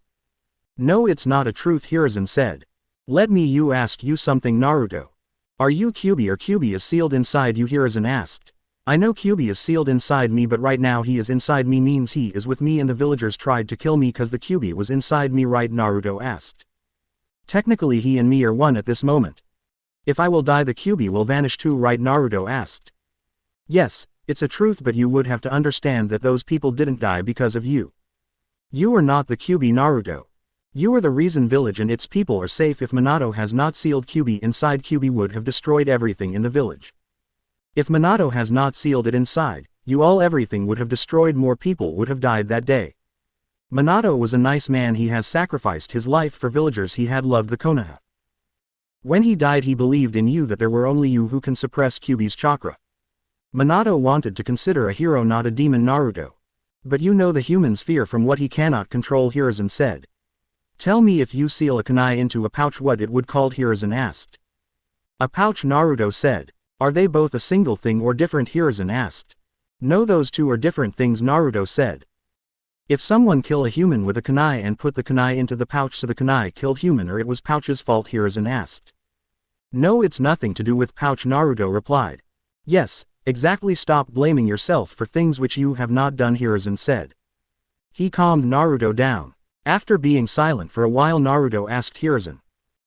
No, it's not a truth, Hiruzen said. Let me ask you something, Naruto. Are you Kyuubi or Kyuubi is sealed inside you? Hiruzen asked. I know Kyuubi is sealed inside me, but right now he is inside me means he is with me and the villagers tried to kill me cause the Kyuubi was inside me, right? Naruto asked. Technically he and me are one at this moment. If I will die the Kyuubi will vanish too, right? Naruto asked. Yes, it's a truth, but you would have to understand that those people didn't die because of you. You are not the Kyuubi, Naruto. You are the reason village and its people are safe. If Minato has not sealed Kyuubi inside, Kyuubi would have destroyed everything in the village. If Minato has not sealed it inside, everything would have destroyed, more people would have died that day. Minato was a nice man, he has sacrificed his life for villagers, he had loved the Konoha. When he died he believed in you, that there were only you who can suppress Kyuubi's chakra. Minato wanted to consider a hero, not a demon, Naruto. But you know the humans fear from what he cannot control, Hiruzen said. Tell me, if you seal a kunai into a pouch, what it would called? Hiruzen asked. A pouch, Naruto said. Are they both a single thing or different? Hiruzen asked. No, those two are different things, Naruto said. If someone kill a human with a kunai and put the kunai into the pouch, so the kunai killed human, or it was pouch's fault? Hiruzen asked. No, it's nothing to do with pouch, Naruto replied. Yes, exactly, stop blaming yourself for things which you have not done, Hiruzen said. He calmed Naruto down. After being silent for a while, Naruto asked Hiruzen.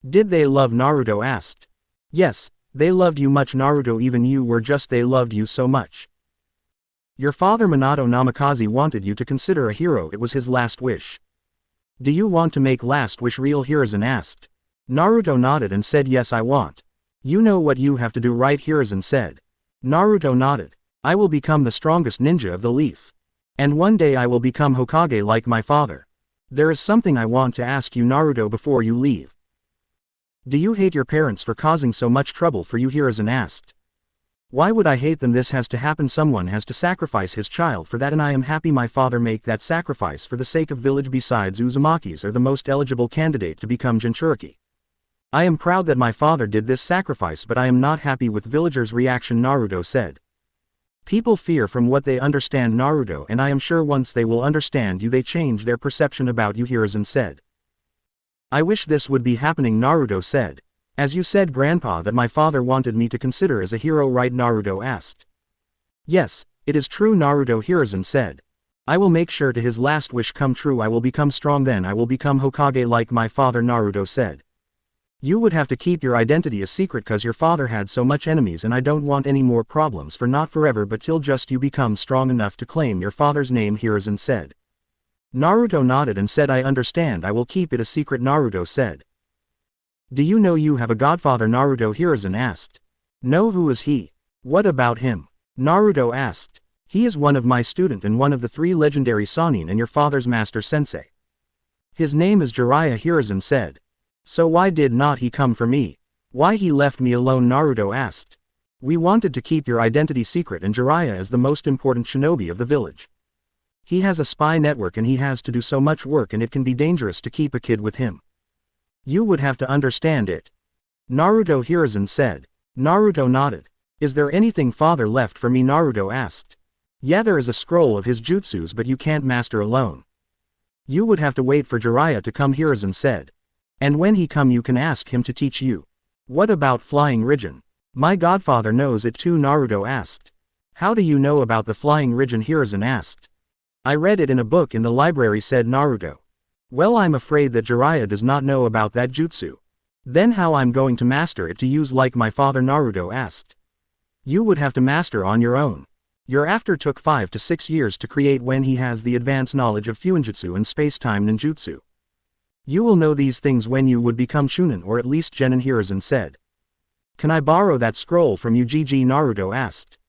Did they love? Naruto asked. Yes, they loved you much, Naruto, even you were just, they loved you so much. Your father Minato Namikaze wanted you to consider a hero, it was his last wish. Do you want to make last wish real? Hiruzen asked. Naruto nodded and said, yes, I want. You know what you have to do, right? Hiruzen said. Naruto nodded. I will become the strongest ninja of the leaf. And one day I will become Hokage like my father. There is something I want to ask you, Naruto, before you leave. Do you hate your parents for causing so much trouble for you? Hiruzen asked. Why would I hate them? This has to happen. Someone has to sacrifice his child for that, and I am happy my father make that sacrifice for the sake of village. Besides, Uzumakis are the most eligible candidate to become Jinchuriki. I am proud that my father did this sacrifice, but I am not happy with villagers' reaction, Naruto said. People fear from what they understand, Naruto, and I am sure once they will understand you they change their perception about you, Hiruzen said. I wish this would be happening, Naruto said. As you said, Grandpa, that my father wanted me to consider as a hero, right? Naruto asked. Yes, it is true, Naruto, Hiruzen said. I will make sure to his last wish come true. I will become strong, then I will become Hokage like my father, Naruto said. You would have to keep your identity a secret cause your father had so much enemies, and I don't want any more problems, for not forever but till just you become strong enough to claim your father's name, Hiruzen said. Naruto nodded and said, I understand, I will keep it a secret, Naruto said. Do you know you have a godfather, Naruto? Hiruzen asked. No, who is he? What about him? Naruto asked. He is one of my student and one of the 3 legendary Sannin and your father's master sensei. His name is Jiraiya, Hiruzen said. So why did not he come for me? Why he left me alone? Naruto asked. We wanted to keep your identity secret, and Jiraiya is the most important shinobi of the village. He has a spy network and he has to do so much work, and it can be dangerous to keep a kid with him. You would have to understand it. Naruto, Hiruzen said. Naruto nodded. Is there anything father left for me? Naruto asked. Yeah, there is a scroll of his jutsus, but you can't master alone. You would have to wait for Jiraiya to come, Hiruzen said. And when he come you can ask him to teach you. What about Flying Rijin? My godfather knows it too, Naruto asked. How do you know about the Flying Rijin? Hiruzen asked. I read it in a book in the library, said Naruto. Well, I'm afraid that Jiraiya does not know about that jutsu. Then how I'm going to master it to use like my father? Naruto asked. You would have to master on your own. Your after took 5 to 6 years to create when he has the advanced knowledge of Fuinjutsu and space-time ninjutsu. You will know these things when you would become Chunin, or at least Genin, Hiruzen said. Can I borrow that scroll from you, GG? Naruto asked.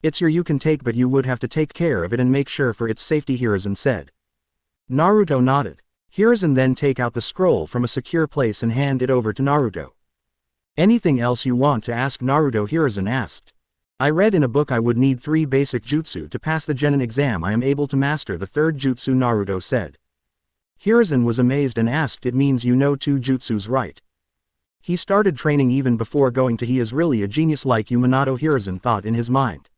It's your, you can take, but you would have to take care of it and make sure for its safety, Hiruzen said. Naruto nodded. Hiruzen then take out the scroll from a secure place and hand it over to Naruto. Anything else you want to ask? Naruto, Hiruzen asked. I read in a book I would need 3 basic jutsu to pass the Genin exam. I am able to master the 3rd jutsu, Naruto said. Hiruzen was amazed and asked, it means you know 2 jutsus, right? He started training even before going to, he is really a genius like you, Minato, Hiruzen thought in his mind.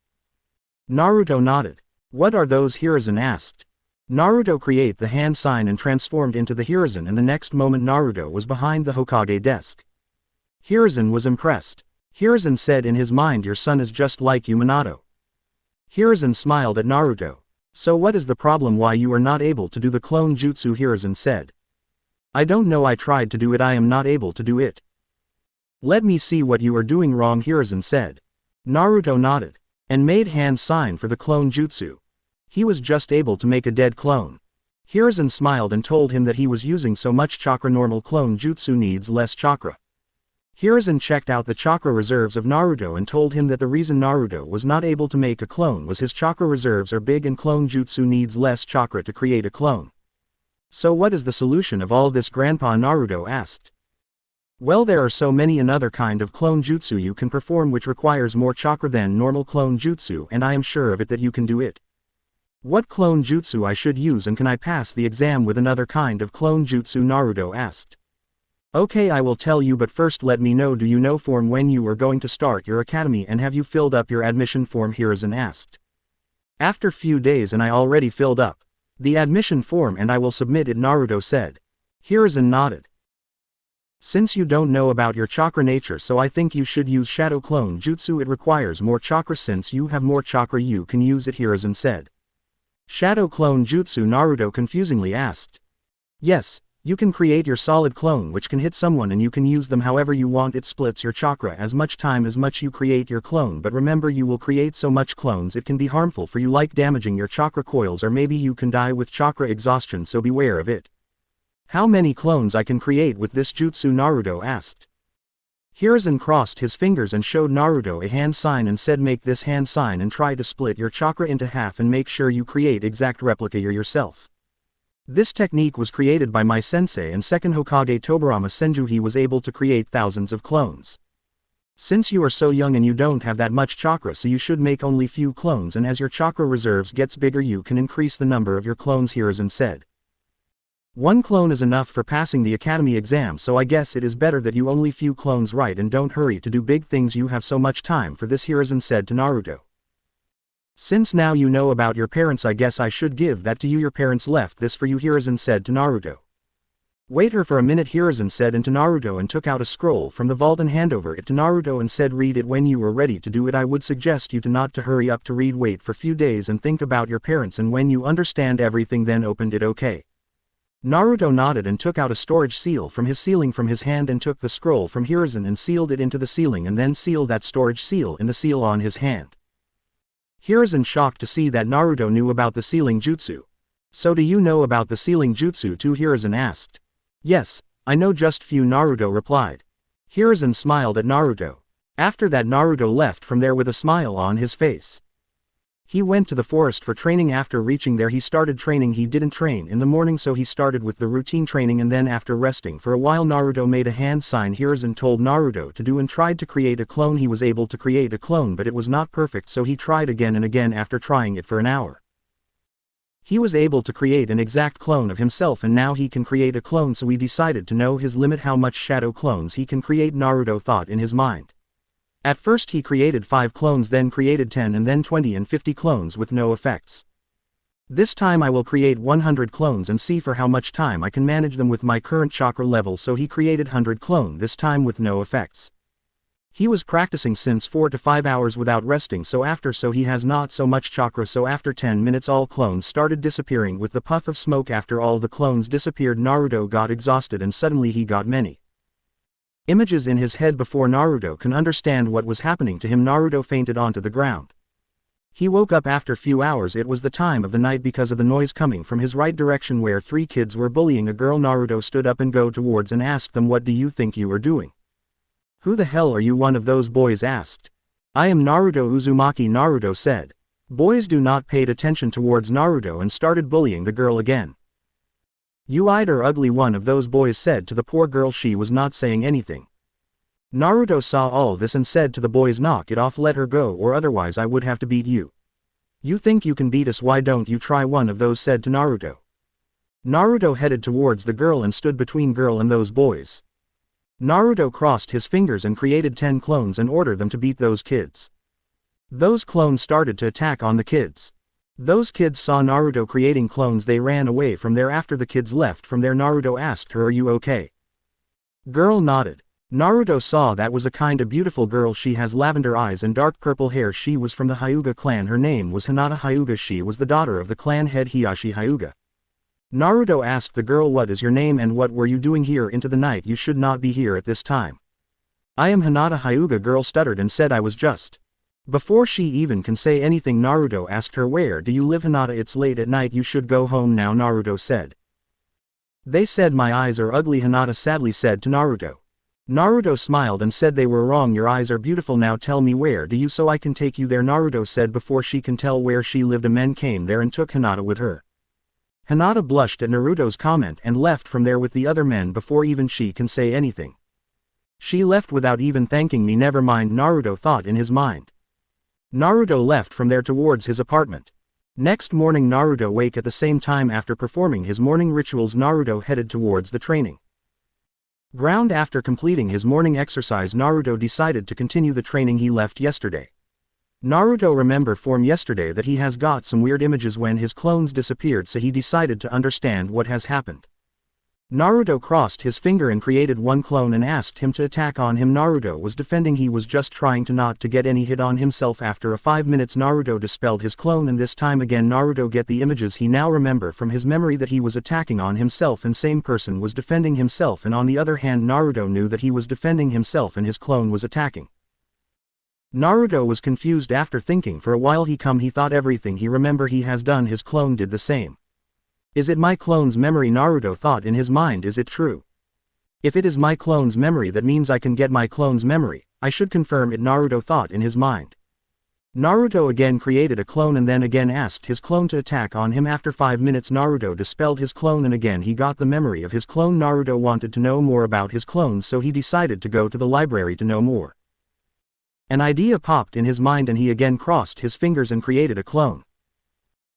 Naruto nodded. What are those? Hiruzen asked. Naruto create the hand sign and transformed into the Hiruzen, and the next moment Naruto was behind the Hokage desk. Hiruzen was impressed. Hiruzen said in his mind, your son is just like you, Minato. Hiruzen smiled at Naruto. So what is the problem why you are not able to do the clone jutsu? Hiruzen said. I don't know, I tried to do it, I am not able to do it. Let me see what you are doing wrong, Hiruzen said. Naruto nodded, and made hand sign for the clone jutsu. He was just able to make a dead clone. Hiruzen smiled and told him that he was using so much chakra, normal clone jutsu needs less chakra. Hiruzen checked out the chakra reserves of Naruto and told him that the reason Naruto was not able to make a clone was his chakra reserves are big and clone jutsu needs less chakra to create a clone. So what is the solution of all this, Grandpa? Naruto asked. Well, there are so many another kind of clone jutsu you can perform which requires more chakra than normal clone jutsu, and I am sure of it that you can do it. What clone jutsu I should use, and can I pass the exam with another kind of clone jutsu? Naruto asked. Okay, I will tell you, but first let me know, do you know form when you are going to start your academy, and have you filled up your admission form? Hiruzen asked. After few days, and I already filled up the admission form and I will submit it, Naruto said. Hiruzen nodded. Since you don't know about your chakra nature, so I think you should use shadow clone jutsu. It requires more chakra, since you have more chakra you can use it, Hiruzen said. Shadow clone jutsu? Naruto confusingly asked. Yes. You can create your solid clone which can hit someone and you can use them however you want. It splits your chakra as much time as much you create your clone, but remember you will create so much clones it can be harmful for you, like damaging your chakra coils, or maybe you can die with chakra exhaustion, so beware of it. How many clones I can create with this jutsu? Naruto asked. Hiruzen crossed his fingers and showed Naruto a hand sign and said, make this hand sign and try to split your chakra into half and make sure you create exact replica yourself. This technique was created by my sensei and second Hokage Tobirama Senju. He was able to create thousands of clones. Since you are so young and you don't have that much chakra, so you should make only few clones, and as your chakra reserves gets bigger you can increase the number of your clones, Hiruzen said. One clone is enough for passing the academy exam, so I guess it is better that you only few clones, right, and don't hurry to do big things, you have so much time for this, Hiruzen said to Naruto. Since now you know about your parents, I guess I should give that to you. Your parents left this for you, Hiruzen said to Naruto. Wait her for a minute, Hiruzen said into Naruto, and took out a scroll from the vault and handed over it to Naruto and said, read it when you are ready to do it. I would suggest you to not to hurry up to read, wait for few days and think about your parents, and when you understand everything then opened it, okay? Naruto nodded and took out a storage seal from his ceiling from his hand and took the scroll from Hiruzen and sealed it into the ceiling and then sealed that storage seal in the seal on his hand. Hiruzen shocked to see that Naruto knew about the sealing jutsu. So do you know about the sealing jutsu too? Hiruzen asked. Yes, I know just few, Naruto replied. Hiruzen smiled at Naruto. After that Naruto left from there with a smile on his face. He went to the forest for training. After reaching there he started training. He didn't train in the morning, so he started with the routine training, and then after resting for a while Naruto made a hand sign Hiruzen told Naruto to do and tried to create a clone. He was able to create a clone, but it was not perfect, so he tried again and again. After trying it for an hour, he was able to create an exact clone of himself, and now he can create a clone, so he decided to know his limit, how much shadow clones he can create. Naruto thought in his mind. At first he created 5 clones, then created 10, and then 20 and 50 clones with no effects. This time I will create 100 clones and see for how much time I can manage them with my current chakra level, so he created 100 clone this time with no effects. He was practicing since 4 to 5 hours without resting, so he has not so much chakra, so after 10 minutes all clones started disappearing with the puff of smoke. After all the clones disappeared Naruto got exhausted and suddenly he got many images in his head. Before Naruto can understand what was happening to him, Naruto fainted onto the ground. He woke up after few hours. It was the time of the night because of the noise coming from his right direction where 3 kids were bullying a girl. Naruto stood up and go towards and asked them, what do you think you are doing? Who the hell are you? One of those boys asked. I am Naruto Uzumaki, Naruto said. Boys do not paid attention towards Naruto and started bullying the girl again. You eyed her ugly, one of those boys said to the poor girl. She was not saying anything. Naruto saw all this and said to the boys, knock it off, let her go, or otherwise I would have to beat you. You think you can beat us? Why don't you try? One of those said to Naruto. Naruto headed towards the girl and stood between girl and those boys. Naruto crossed his fingers and created 10 clones and ordered them to beat those kids. Those clones started to attack on the kids. Those kids saw Naruto creating clones. They ran away from there. After the kids left from there, Naruto asked her, are you okay? Girl nodded. Naruto saw that was a kinda beautiful girl. She has lavender eyes and dark purple hair. She was from the Hyuga clan. Her name was Hinata Hyuga. She was the daughter of the clan head Hiyashi Hyuga. Naruto asked the girl, "What is your name and what were you doing here into the night? You should not be here at this time." "I am Hinata Hyuga." Girl stuttered and said, "I was just." Before she even can say anything, Naruto asked her, "Where do you live, Hinata? It's late at night. You should go home now," Naruto said. "They said my eyes are ugly," Hinata sadly said to Naruto. Naruto smiled and said, "They were wrong. Your eyes are beautiful. Now tell me, where do you so I can take you there," Naruto said. Before she can tell where she lived, a man came there and took Hinata with her. Hinata blushed at Naruto's comment and left from there with the other men before even she can say anything. "She left without even thanking me. Never mind," Naruto thought in his mind. Naruto left from there towards his apartment. Next morning, Naruto woke at the same time. After performing his morning rituals, Naruto headed towards the training ground. After completing his morning exercise, Naruto decided to continue the training he left yesterday. Naruto remembered from yesterday that he has got some weird images when his clones disappeared, so he decided to understand what has happened. Naruto crossed his finger and created one clone and asked him to attack on him. Naruto was defending. He was just trying to not to get any hit on himself. After 5 minutes, Naruto dispelled his clone, and this time again Naruto get the images. He now remember from his memory that he was attacking on himself and same person was defending himself, and on the other hand Naruto knew that he was defending himself and his clone was attacking. Naruto was confused. After thinking for a while, he thought everything he remember he has done, his clone did the same. Is it my clone's memory? Naruto thought in his mind. Is it true? If it is my clone's memory, that means I can get my clone's memory. I should confirm it, Naruto thought in his mind. Naruto again created a clone and then again asked his clone to attack on him. After 5 minutes, Naruto dispelled his clone and again he got the memory of his clone. Naruto wanted to know more about his clones, so he decided to go to the library to know more. An idea popped in his mind and he again crossed his fingers and created a clone.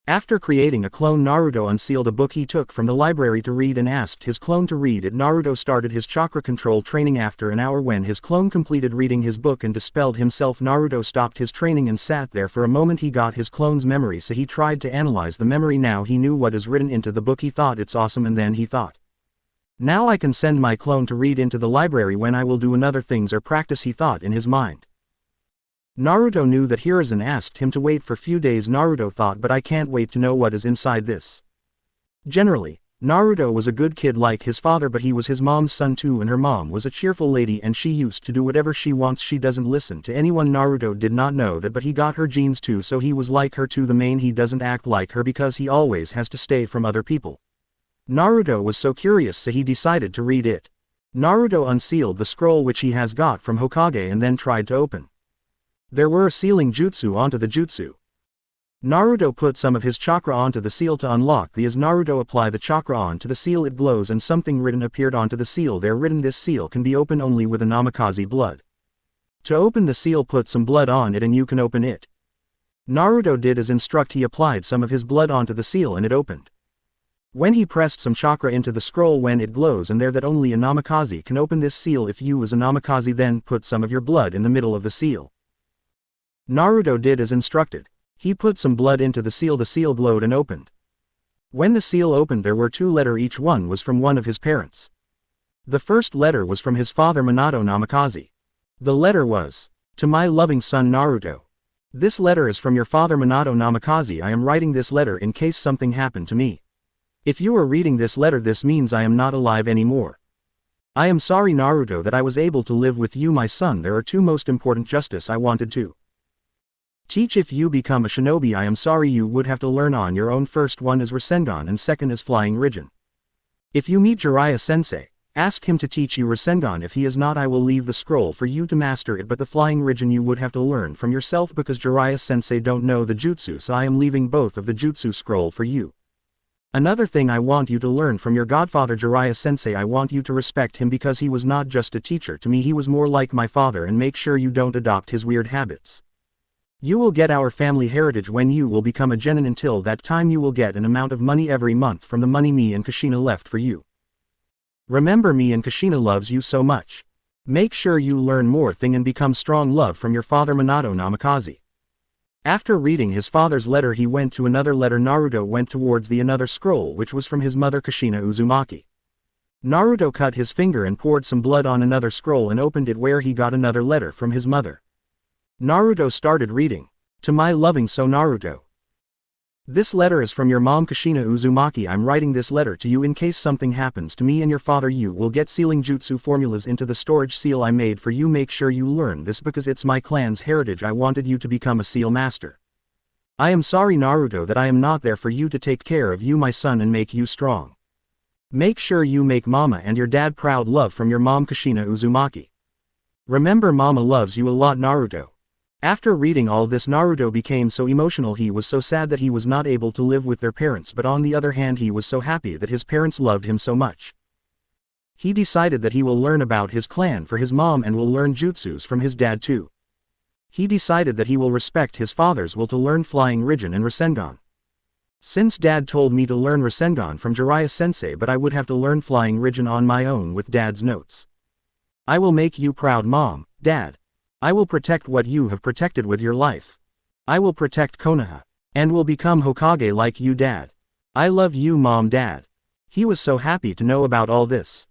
After creating a clone, Naruto unsealed a book he took from the library to read and asked his clone to read it. Naruto started his chakra control training. After an hour, when his clone completed reading his book and dispelled himself, Naruto stopped his training and sat there for a moment. He got his clone's memory, so he tried to analyze the memory. Now he knew what is written into the book. He thought it's awesome, and then he thought, now I can send my clone to read into the library when I will do another things or practice, he thought in his mind. Naruto knew that Hiruzen asked him to wait for few days. Naruto thought, but I can't wait to know what is inside this. Generally, Naruto was a good kid like his father, but he was his mom's son too, and her mom was a cheerful lady and she used to do whatever she wants. She doesn't listen to anyone. Naruto did not know that, but he got her genes too, so he was like her too. The main, he doesn't act like her because he always has to stay from other people. Naruto was so curious, so he decided to read it. Naruto unsealed the scroll which he has got from Hokage and then tried to open. There were a sealing jutsu onto the jutsu. Naruto put some of his chakra onto the seal to unlock the. As Naruto applied the chakra onto the seal, it glows and something written appeared onto the seal. There written, this seal can be opened only with a namikaze blood. To open the seal, put some blood on it and you can open it. Naruto did as instructed. He applied some of his blood onto the seal and it opened. When he pressed some chakra into the scroll, when it glows and there that only a namikaze can open this seal. If you as a namikaze, then put some of your blood in the middle of the seal. Naruto did as instructed. He put some blood into the seal glowed and opened. When the seal opened, there were 2 letters, each one was from one of his parents. The first letter was from his father Minato Namikaze. The letter was, "To my loving son Naruto. This letter is from your father Minato Namikaze. I am writing this letter in case something happened to me. If you are reading this letter, this means I am not alive anymore. I am sorry Naruto that I was able to live with you, my son. There are 2 most important justice I wanted to teach. If you become a shinobi, I am sorry you would have to learn on your own. First one is Rasengan and second is Flying Rijin. If you meet Jiraiya sensei, ask him to teach you Rasengan. If he is not, I will leave the scroll for you to master it, but the Flying Rijin you would have to learn from yourself because Jiraiya sensei don't know the jutsu, so I am leaving both of the jutsu scroll for you. Another thing I want you to learn from your godfather Jiraiya sensei. I want you to respect him because he was not just a teacher to me, he was more like my father, and make sure you don't adopt his weird habits. You will get our family heritage when you will become a genin. Until that time you will get an amount of money every month from the money me and Kushina left for you. Remember, me and Kushina loves you so much. Make sure you learn more thing and become strong. Love from your father Minato Namikaze." After reading his father's letter, he went to another letter. Naruto went towards the another scroll which was from his mother Kushina Uzumaki. Naruto cut his finger and poured some blood on another scroll and opened it where he got another letter from his mother. Naruto started reading. To my loving so Naruto. This letter is from your mom Kushina Uzumaki. I'm writing this letter to you in case something happens to me and your father. You will get sealing jutsu formulas into the storage seal I made for you. Make sure you learn this because it's my clan's heritage. I wanted you to become a seal master. I am sorry Naruto that I am not there for you to take care of you my son and make you strong. Make sure you make mama and your dad proud. Love from your mom Kushina Uzumaki. Remember mama loves you a lot Naruto. After reading all this Naruto became so emotional. He was so sad that he was not able to live with their parents, but on the other hand he was so happy that his parents loved him so much. He decided that he will learn about his clan for his mom and will learn jutsus from his dad too. He decided that he will respect his father's will to learn flying Rinnegan and Rasengan. Since dad told me to learn Rasengan from Jiraiya sensei, but I would have to learn flying Rinnegan on my own with dad's notes. I will make you proud mom, dad. I will protect what you have protected with your life. I will protect Konoha. And will become Hokage like you dad. I love you mom dad. He was so happy to know about all this.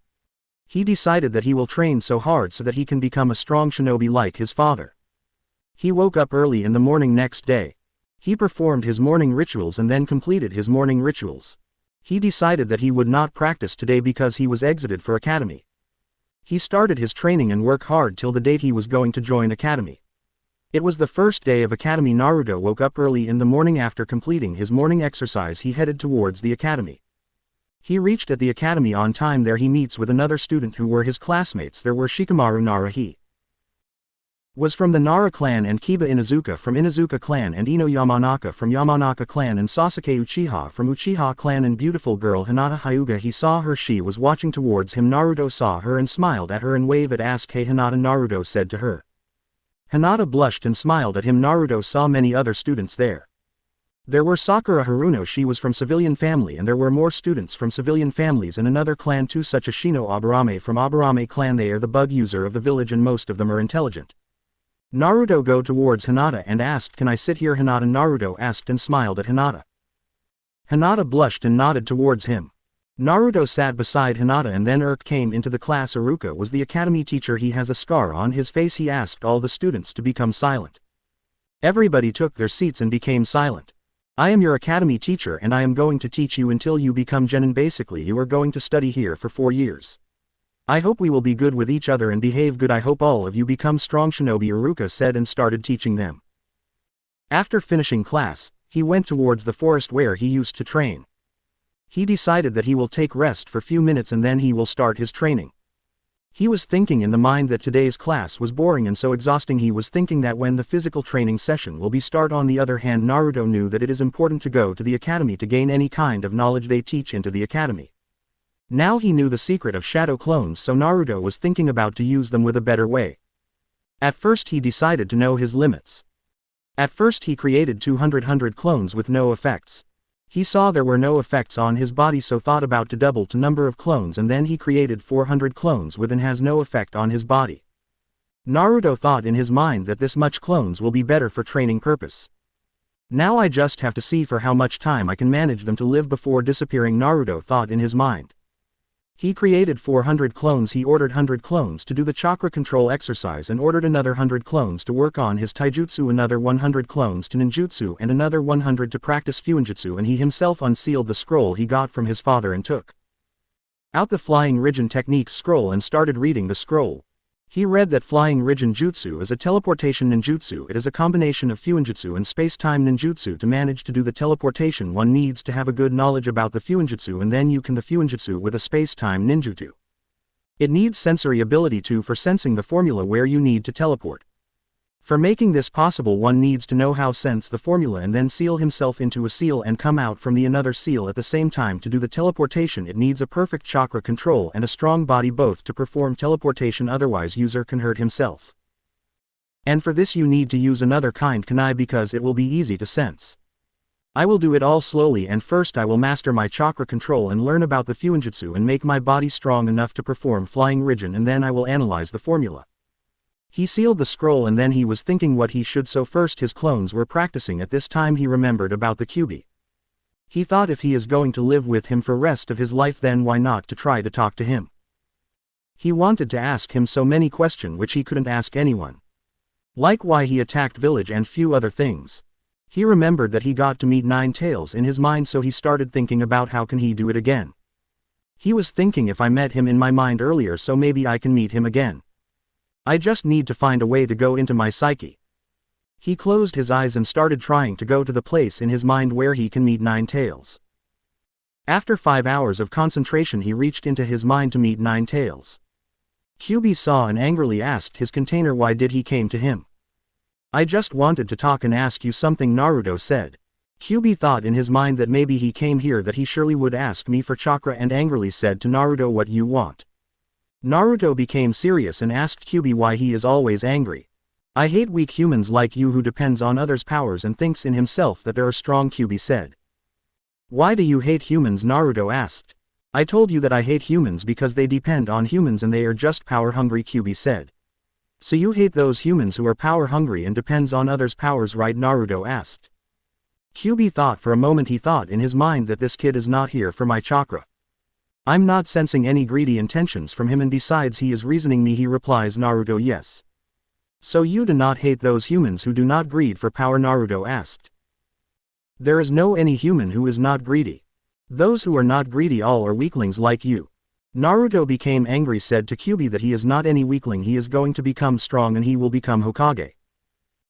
He decided that he will train so hard so that he can become a strong shinobi like his father. He woke up early in the morning next day. He performed his morning rituals and then completed his morning rituals. He decided that he would not practice today because he was exited for academy. He started his training and work hard till the date he was going to join academy. It was the first day of academy. Naruto woke up early in the morning. After completing his morning exercise he headed towards the academy. He reached at the academy on time. There he meets with another student who were his classmates. There were Shikamaru Nara. He was from the Nara clan and Kiba Inuzuka from Inuzuka clan and Ino Yamanaka from Yamanaka clan and Sasuke Uchiha from Uchiha clan and beautiful girl Hinata Hyuga. He saw her. She was watching towards him. Naruto saw her and smiled at her and waved at ask hey Hinata. Naruto said to her. Hinata blushed and smiled at him. Naruto saw many other students there. There were Sakura Haruno. She was from civilian family and there were more students from civilian families and another clan too such as Shino Aburame from Aburame clan. They are the bug user of the village and most of them are intelligent. Naruto go towards Hinata and asked can I sit here Hinata. Naruto asked and smiled at Hinata. Hinata blushed and nodded towards him. Naruto sat beside Hinata and then Urk came into the class. Iruka was the academy teacher. He has a scar on his face. He asked all the students to become silent. Everybody took their seats and became silent. I am your academy teacher and I am going to teach you until you become genin. Basically you are going to study here for 4 years. I hope we will be good with each other and behave good. I hope all of you become strong shinobi. Iruka said and started teaching them. After finishing class, he went towards the forest where he used to train. He decided that he will take rest for few minutes and then he will start his training. He was thinking in the mind that today's class was boring and so exhausting. He was thinking that when the physical training session will be start. On the other hand Naruto knew that it is important to go to the academy to gain any kind of knowledge they teach into the academy. Now he knew the secret of shadow clones, so Naruto was thinking about to use them with a better way. At first he decided to know his limits. At first he created 200 clones with no effects. He saw there were no effects on his body so thought about to double to number of clones and then he created 400 clones with and has no effect on his body. Naruto thought in his mind that this much clones will be better for training purpose. Now I just have to see for how much time I can manage them to live before disappearing. Naruto thought in his mind. He created 400 clones. He ordered 100 clones to do the chakra control exercise and ordered another 100 clones to work on his taijutsu, another 100 clones to ninjutsu and another 100 to practice fuinjutsu, and he himself unsealed the scroll he got from his father and took out the flying Rinnegan techniques scroll and started reading the scroll. He read that flying Rinnegan jutsu is a teleportation ninjutsu. It is a combination of fuinjutsu and space-time ninjutsu. To manage to do the teleportation one needs to have a good knowledge about the fuinjutsu and then you can the fuinjutsu with a space-time ninjutsu. It needs sensory ability too for sensing the formula where you need to teleport. For making this possible one needs to know how sense the formula and then seal himself into a seal and come out from the another seal at the same time. To do the teleportation it needs a perfect chakra control and a strong body both to perform teleportation, otherwise user can hurt himself. And for this you need to use another kind kunai because it will be easy to sense. I will do it all slowly and first I will master my chakra control and learn about the fuinjutsu and make my body strong enough to perform flying Rinnegan and then I will analyze the formula. He sealed the scroll and then he was thinking what he should, so first his clones were practicing. At this time he remembered about the Kyuubi. He thought if he is going to live with him for rest of his life, then why not to try to talk to him? He wanted to ask him so many questions which he couldn't ask anyone. Like why he attacked village and few other things. He remembered that he got to meet Nine Tails in his mind, so he started thinking about how can he do it again. He was thinking, if I met him in my mind earlier, so maybe I can meet him again. I just need to find a way to go into my psyche. He closed his eyes and started trying to go to the place in his mind where he can meet Nine Tails. After 5 hours of concentration, he reached into his mind to meet Nine Tails. Kyuubi saw and angrily asked his container why did he came to him. I just wanted to talk and ask you something, Naruto said. Kyuubi thought in his mind that maybe he came here that he surely would ask me for chakra, and angrily said to Naruto, what you want? Naruto became serious and asked Kyuubi why he is always angry. I hate weak humans like you who depends on others' powers and thinks in himself that they are strong, Kyuubi said. Why do you hate humans? Naruto asked. I told you that I hate humans because they depend on humans and they are just power hungry, Kyuubi said. So you hate those humans who are power hungry and depends on others' powers, right? Naruto asked. Kyuubi thought for a moment. He thought in his mind that this kid is not here for my chakra. I'm not sensing any greedy intentions from him, and besides he is reasoning me. He replies, Naruto, yes. So you do not hate those humans who do not greed for power? Naruto asked. There is no any human who is not greedy. Those who are not greedy all are weaklings like you. Naruto became angry, said to Kyuubi that he is not any weakling, he is going to become strong and he will become Hokage.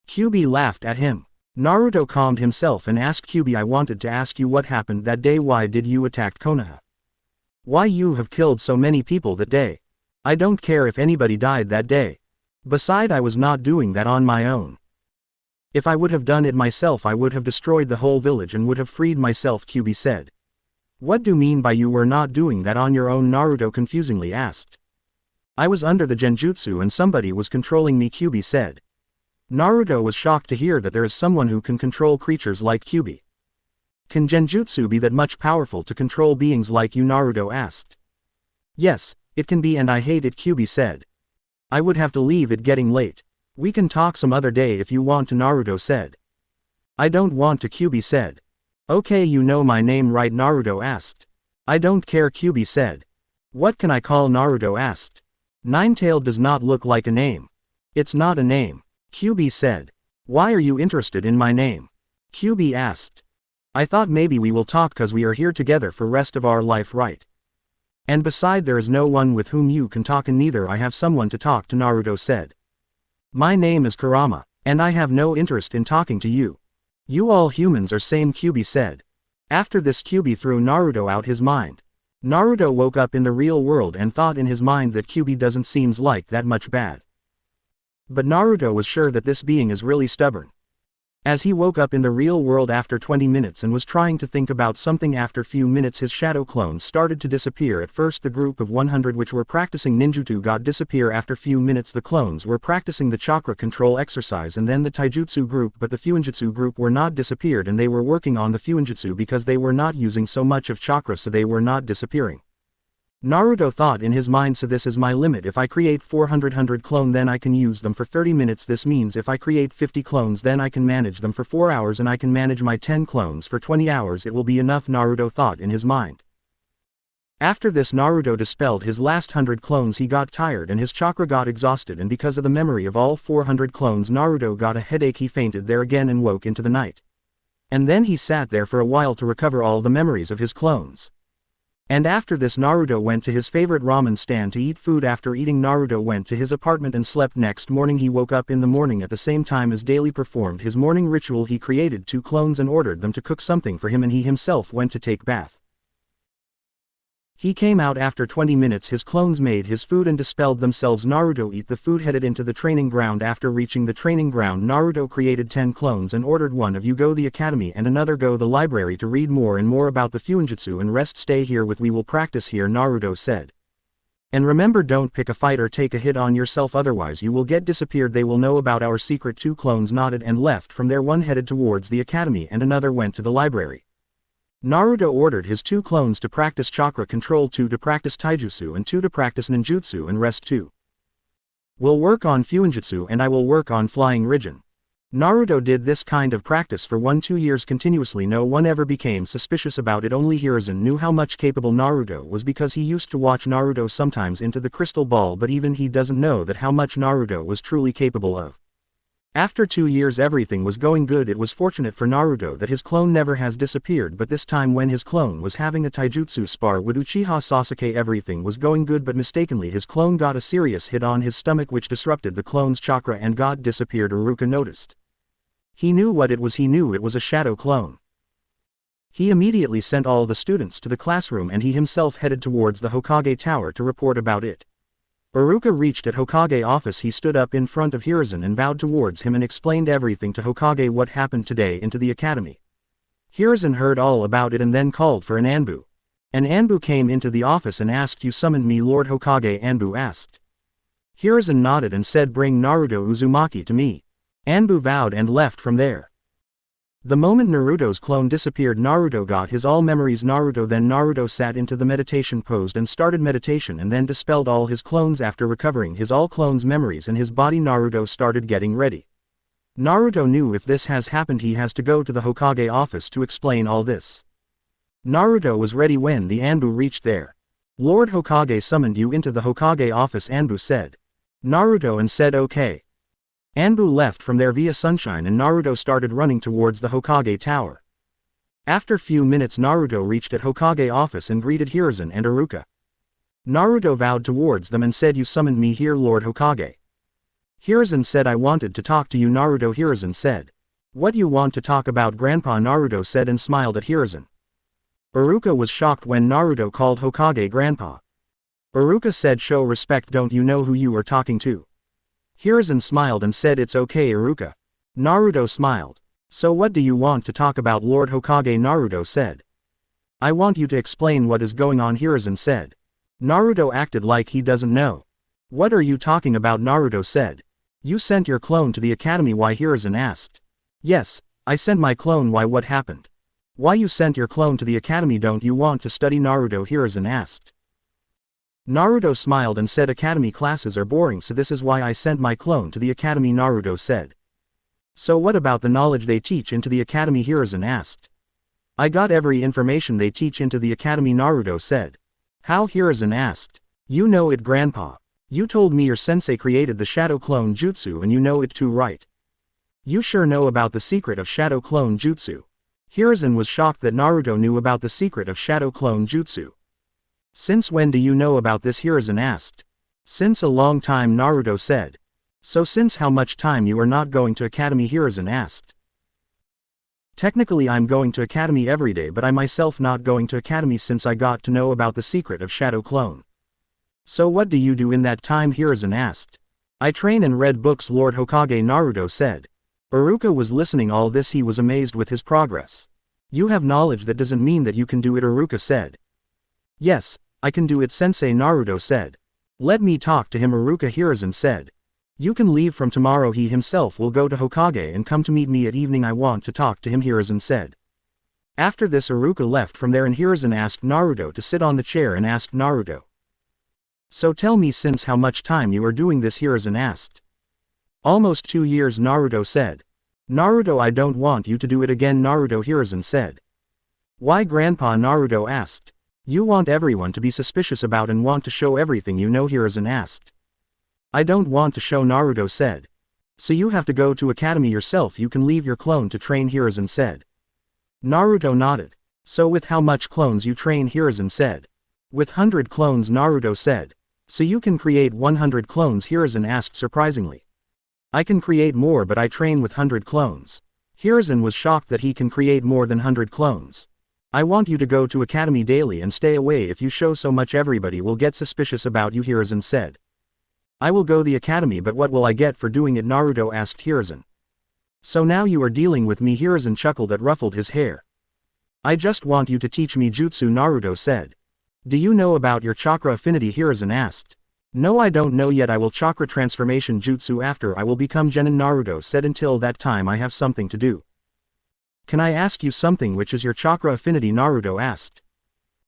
Kyuubi laughed at him. Naruto calmed himself and asked Kyuubi, I wanted to ask you what happened that day. Why did you attack Konoha? Why you have killed so many people that day? I don't care if anybody died that day. Beside, I was not doing that on my own. If I would have done it myself, I would have destroyed the whole village and would have freed myself, Kyuubi said. What do you mean by you were not doing that on your own? Naruto confusingly asked. I was under the genjutsu and somebody was controlling me, Kyuubi said. Naruto was shocked to hear that there is someone who can control creatures like Kyuubi. Can genjutsu be that much powerful to control beings like you? Naruto asked. Yes, it can be, and I hate it, Kyuubi said. I would have to leave, it getting late. We can talk some other day if you want to, Naruto said. I don't want to, Kyuubi said. Okay, you know my name, right? Naruto asked. I don't care, Kyuubi said. What can I call? Naruto asked. Nine-tailed does not look like a name. It's not a name, Kyuubi said. Why are you interested in my name? Kyuubi asked. I thought maybe we will talk cause we are here together for rest of our life, right? And beside there is no one with whom you can talk, and neither I have someone to talk to, Naruto said. My name is Kurama, and I have no interest in talking to you. You all humans are same, Kyuubi said. After this, Kyuubi threw Naruto out his mind. Naruto woke up in the real world and thought in his mind that Kyuubi doesn't seems like that much bad. But Naruto was sure that this being is really stubborn. As he woke up in the real world after 20 minutes and was trying to think about something, after few minutes his shadow clones started to disappear. At first the group of 100 which were practicing ninjutsu got disappear. After few minutes the clones were practicing the chakra control exercise, and then the taijutsu group, but the fuinjutsu group were not disappeared, and they were working on the fuinjutsu because they were not using so much of chakra, so they were not disappearing. Naruto thought in his mind, so this is my limit. If I create 400 clone, then I can use them for 30 minutes. This means if I create 50 clones, then I can manage them for 4 hours, and I can manage my 10 clones for 20 hours. It will be enough, Naruto thought in his mind. After this, Naruto dispelled his last 100 clones. He got tired and his chakra got exhausted, and because of the memory of all 400 clones, Naruto got a headache. He fainted there again and woke into the night. And then he sat there for a while to recover all the memories of his clones. And after this, Naruto went to his favorite ramen stand to eat food. After eating, Naruto went to his apartment and slept. Next morning he woke up in the morning at the same time as daily, performed his morning ritual. He created 2 clones and ordered them to cook something for him, and he himself went to take bath. He came out after 20 minutes. His clones made his food and dispelled themselves. Naruto ate the food, headed into the training ground. After reaching the training ground, Naruto created 10 clones and ordered one of you go the academy and another go the library to read more and more about the fuinjutsu and rest. Stay here with we will practice here, Naruto said. And remember, don't pick a fight or take a hit on yourself, otherwise you will get disappeared. They will know about our secret. 2 clones nodded and left from there. One headed towards the academy and another went to the library. Naruto ordered his 2 clones to practice chakra control, 2 to practice taijutsu and 2 to practice ninjutsu, and rest 2 will work on fuinjutsu and I will work on flying Rijin. Naruto did this kind of practice for 1-2 years continuously. No one ever became suspicious about it. Only Hiruzen knew how much capable Naruto was because he used to watch Naruto sometimes into the crystal ball, but even he doesn't know that how much Naruto was truly capable of. After 2 years everything was going good. It was fortunate for Naruto that his clone never has disappeared, but this time when his clone was having a taijutsu spar with Uchiha Sasuke everything was going good, but mistakenly his clone got a serious hit on his stomach which disrupted the clone's chakra and got disappeared. Iruka noticed. He knew what it was. He knew it was a shadow clone. He immediately sent all the students to the classroom and he himself headed towards the Hokage tower to report about it. Iruka reached at Hokage office. He stood up in front of Hiruzen and bowed towards him and explained everything to Hokage what happened today into the academy. Hiruzen heard all about it and then called for an Anbu. An Anbu came into the office and asked, "You summoned me, Lord Hokage?" Anbu asked. Hiruzen nodded and said, "Bring Naruto Uzumaki to me." Anbu bowed and left from there. The moment Naruto's clone disappeared, Naruto got his all memories. Then Naruto sat into the meditation pose and started meditation and then dispelled all his clones. After recovering his all clones memories in his body, Naruto started getting ready. Naruto knew if this has happened he has to go to the Hokage office to explain all this. Naruto was ready when the Anbu reached there. "Lord Hokage summoned you into the Hokage office," Anbu said. Naruto and said okay. Anbu left from there via sunshine and Naruto started running towards the Hokage tower. After few minutes Naruto reached at Hokage office and greeted Hiruzen and Iruka. Naruto bowed towards them and said, "You summoned me here, Lord Hokage." Hiruzen said, "I wanted to talk to you." Hiruzen said, "What you want to talk about, Grandpa?" Naruto said and smiled at Hiruzen. Iruka was shocked when Naruto called Hokage Grandpa. Iruka said, "Show respect, don't you know who you are talking to?" Hiruzen smiled and said, "It's okay, Iruka." Naruto smiled. "So what do you want to talk about, Lord Hokage?" Naruto said. "I want you to explain what is going on," Hiruzen said. Naruto acted like he doesn't know. "What are you talking about?" Naruto said. "You sent your clone to the academy." Why? Hiruzen asked. "Yes, I sent my clone." Why? What happened? "Why you sent your clone to the academy? Don't you want to study?" Naruto Hiruzen asked. Naruto smiled and said, "Academy classes are boring, so this is why I sent my clone to the academy." Naruto said. "So what about the knowledge they teach into the academy?" Hiruzen asked. "I got every information they teach into the academy," Naruto said. "How?" Hiruzen asked. "You know it, Grandpa. You told me your sensei created the shadow clone jutsu and you know it too, right? You sure know about the secret of shadow clone jutsu." Hiruzen was shocked that Naruto knew about the secret of shadow clone jutsu. "Since when do you know about this?" Hiruzen asked. "Since a long time," Naruto said. "So since how much time you are not going to academy?" Hiruzen asked. "Technically I'm going to academy every day, but I myself not going to academy since I got to know about the secret of shadow clone." "So what do you do in that time?" Hiruzen asked. "I train and read books, Lord Hokage," Naruto said. Iruka was listening all this. He was amazed with his progress. "You have knowledge, that doesn't mean that you can do it," Iruka said. "Yes, I can do it, Sensei," Naruto said. "Let me talk to him," Iruka Hiruzen said. "You can leave from tomorrow. He himself will go to Hokage and come to meet me at evening. I want to talk to him," Hiruzen said. After this Iruka left from there and Hiruzen asked Naruto to sit on the chair and asked Naruto. "So tell me, since how much time you are doing this?" Hiruzen asked. "Almost 2 years," Naruto said. "Naruto, I don't want you to do it again," Naruto Hiruzen said. "Why, Grandpa?" Naruto asked. "You want everyone to be suspicious about and want to show everything you know?" Hiruzen asked. "I don't want to show," Naruto said. "So you have to go to academy yourself. You can leave your clone to train," Hiruzen said. Naruto nodded. "So with how much clones you train?" Hiruzen said. "With 100 clones," Naruto said. "So you can create 100 clones?" Hiruzen asked surprisingly. "I can create more, but I train with 100 clones." Hiruzen was shocked that he can create more than 100 clones. "I want you to go to academy daily and stay away. If you show so much, everybody will get suspicious about you," Hiruzen said. "I will go the academy, but what will I get for doing it?" Naruto asked Hiruzen. "So now you are dealing with me?" Hiruzen chuckled that ruffled his hair. "I just want you to teach me jutsu," Naruto said. "Do you know about your chakra affinity?" Hiruzen asked. "No, I don't know yet. I will chakra transformation jutsu after I will become Genin," Naruto said. "Until that time I have something to do." "Can I ask you something? Which is your chakra affinity?" Naruto asked.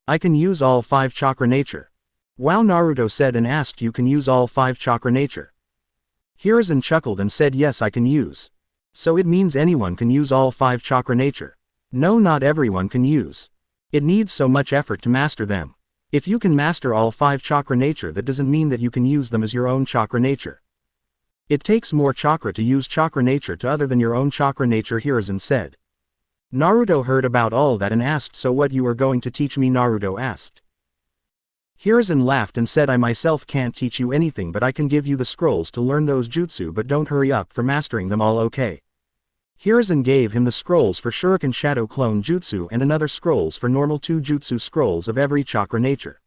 "I can use all 5 chakra nature." "Wow," Naruto said and asked, "You can use all 5 chakra nature?" Hiruzen chuckled and said, "Yes, I can use." So it means anyone can use all 5 chakra nature. No, not everyone can use. It needs so much effort to master them. If you can master all 5 chakra nature, that doesn't mean that you can use them as your own chakra nature. It takes more chakra to use chakra nature to other than your own chakra nature, Hiruzen said. Naruto heard about all that and asked, so what you are going to teach me? Naruto asked. Hiruzen laughed and said, I myself can't teach you anything, but I can give you the scrolls to learn those jutsu, but don't hurry up for mastering them all, okay? Hiruzen gave him the scrolls for Shuriken Shadow Clone Jutsu and another scrolls for normal 2 jutsu scrolls of every chakra nature.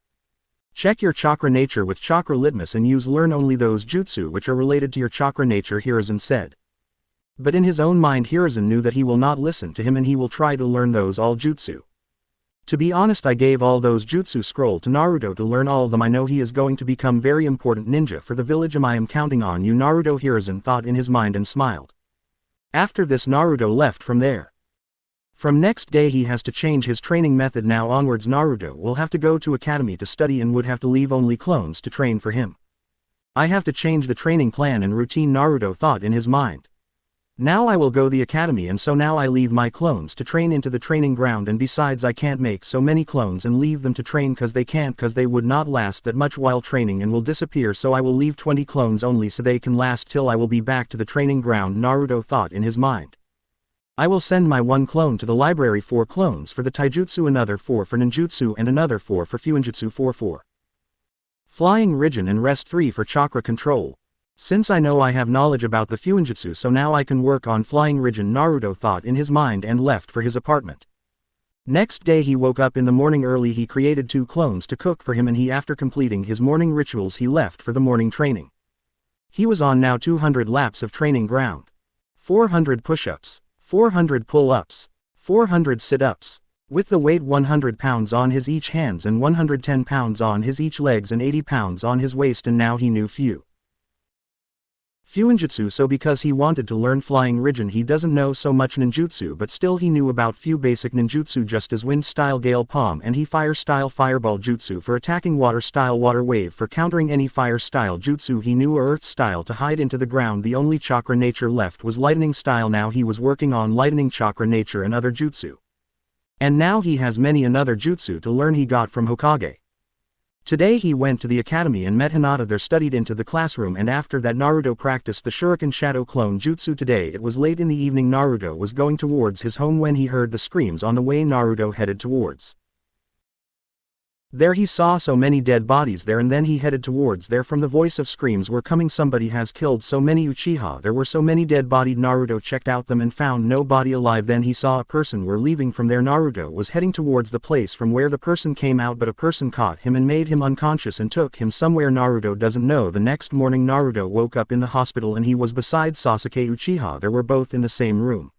Check your chakra nature with chakra litmus and learn only those jutsu which are related to your chakra nature, Hiruzen said. But in his own mind Hiruzen knew that he will not listen to him and he will try to learn those all jutsu. To be honest, I gave all those jutsu scroll to Naruto to learn all of them. I know he is going to become very important ninja for the village. I am counting on you, Naruto, Hiruzen thought in his mind and smiled. After this Naruto left from there. From next day he has to change his training method. Now onwards Naruto will have to go to academy to study and would have to leave only clones to train for him. I have to change the training plan and routine, Naruto thought in his mind. Now I will go the academy, and so now I leave my clones to train into the training ground, and besides I can't make so many clones and leave them to train cause they would not last that much while training and will disappear, so I will leave 20 clones only so they can last till I will be back to the training ground, Naruto thought in his mind. I will send my 1 clone to the library, 4 clones for the taijutsu, another 4 for ninjutsu and another 4 for fuinjutsu, 4 for flying region and rest 3 for chakra control. Since I know I have knowledge about the fuinjutsu, so now I can work on flying region, Naruto thought in his mind and left for his apartment. Next day he woke up in the morning early. He created 2 clones to cook for him, and after completing his morning rituals he left for the morning training. He was on now 200 laps of training ground. 400 push-ups, 400 pull-ups, 400 sit-ups, with the weight 100 pounds on his each hands and 110 pounds on his each legs and 80 pounds on his waist, and now he knew fuinjutsu, so because he wanted to learn flying region he doesn't know so much ninjutsu, but still he knew about few basic ninjutsu, just as wind style gale palm, and he fire style fireball jutsu for attacking, water style water wave for countering any fire style jutsu he knew, or earth style to hide into the ground. The only chakra nature left was lightning style. Now he was working on lightning chakra nature and other jutsu. And now he has many another jutsu to learn he got from Hokage. Today he went to the academy and met Hinata there, studied into the classroom, and after that Naruto practiced the Shuriken Shadow Clone Jutsu. Today it was late in the evening. Naruto was going towards his home when he heard the screams on the way. Naruto headed towards there. He saw so many dead bodies there, and then he headed towards there. From the voice of screams were coming, somebody has killed so many Uchiha. There were so many dead bodies. Naruto checked out them and found no body alive. Then he saw a person were leaving from there. Naruto was heading towards the place from where the person came out, but a person caught him and made him unconscious and took him somewhere Naruto doesn't know. The next morning Naruto woke up in the hospital and he was beside Sasuke Uchiha. They were both in the same room.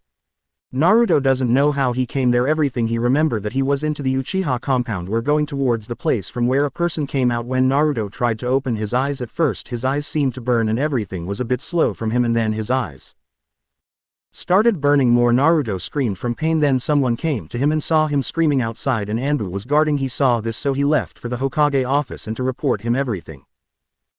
Naruto doesn't know how he came there. Everything he remembered that he was into the Uchiha compound, were going towards the place from where a person came out. When Naruto tried to open his eyes, at first his eyes seemed to burn and everything was a bit slow from him, and then his eyes started burning more. Naruto screamed from pain. Then someone came to him and saw him screaming outside, and Anbu was guarding. He saw this, so he left for the Hokage office and to report him everything.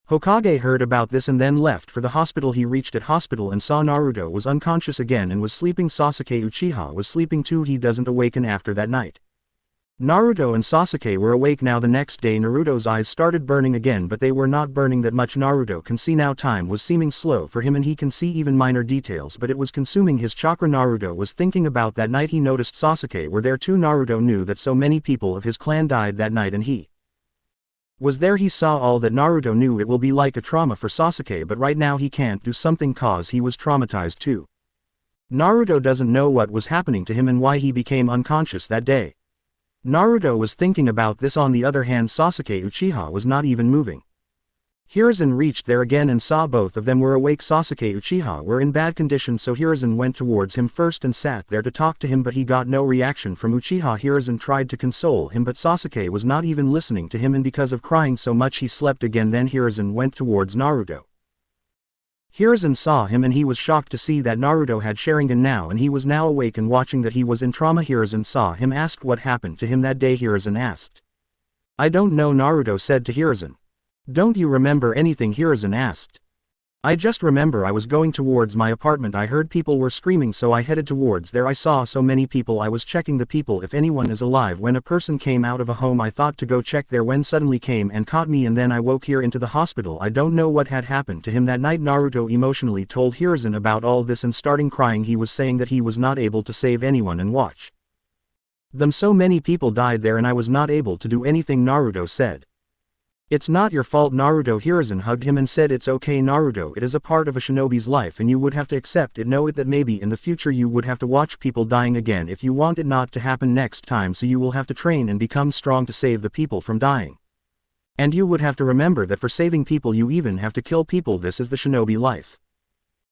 Hokage heard about this and then left for the hospital. He reached at hospital and saw Naruto was unconscious again and was sleeping. Sasuke Uchiha was sleeping too. He doesn't awaken after that night. Naruto and Sasuke were awake now. The next day Naruto's eyes started burning again, but they were not burning that much. Naruto can see now. Time was seeming slow for him and he can see even minor details, but it was consuming his chakra. Naruto was thinking about that night. He noticed Sasuke were there too. Naruto knew that so many people of his clan died that night and he was there. He saw all that. Naruto knew it will be like a trauma for Sasuke, but right now he can't do something cause he was traumatized too. Naruto doesn't know what was happening to him and why he became unconscious that day. Naruto was thinking about this. On the other hand, Sasuke Uchiha was not even moving. Hiruzen reached there again and saw both of them were awake. Sasuke Uchiha were in bad condition, so Hiruzen went towards him first and sat there to talk to him, but he got no reaction from Uchiha. Hiruzen tried to console him, but Sasuke was not even listening to him, and because of crying so much he slept again. Then Hiruzen went towards Naruto. Hiruzen saw him and he was shocked to see that Naruto had Sharingan now, and he was now awake and watching that he was in trauma. Hiruzen saw him, asked what happened to him that day. Hiruzen asked. I don't know, Naruto said to Hiruzen. Don't you remember anything? Hiruzen asked. I just remember I was going towards my apartment. I heard people were screaming, so I headed towards there. I saw so many people. I was checking the people if anyone is alive. When a person came out of a home, I thought to go check there when suddenly came and caught me, and then I woke here into the hospital. I don't know what had happened to him that night. Naruto emotionally told Hiruzen about all this and starting crying. He was saying that he was not able to save anyone and watch them. So many people died there and I was not able to do anything. Naruto said, "It's not your fault." Naruto Hiruzen hugged him and said, "It's okay Naruto, it is a part of a shinobi's life and you would have to accept it. Know it that maybe in the future you would have to watch people dying again if you want it not to happen next time, so you will have to train and become strong to save the people from dying. And you would have to remember that for saving people you even have to kill people. This is the shinobi life.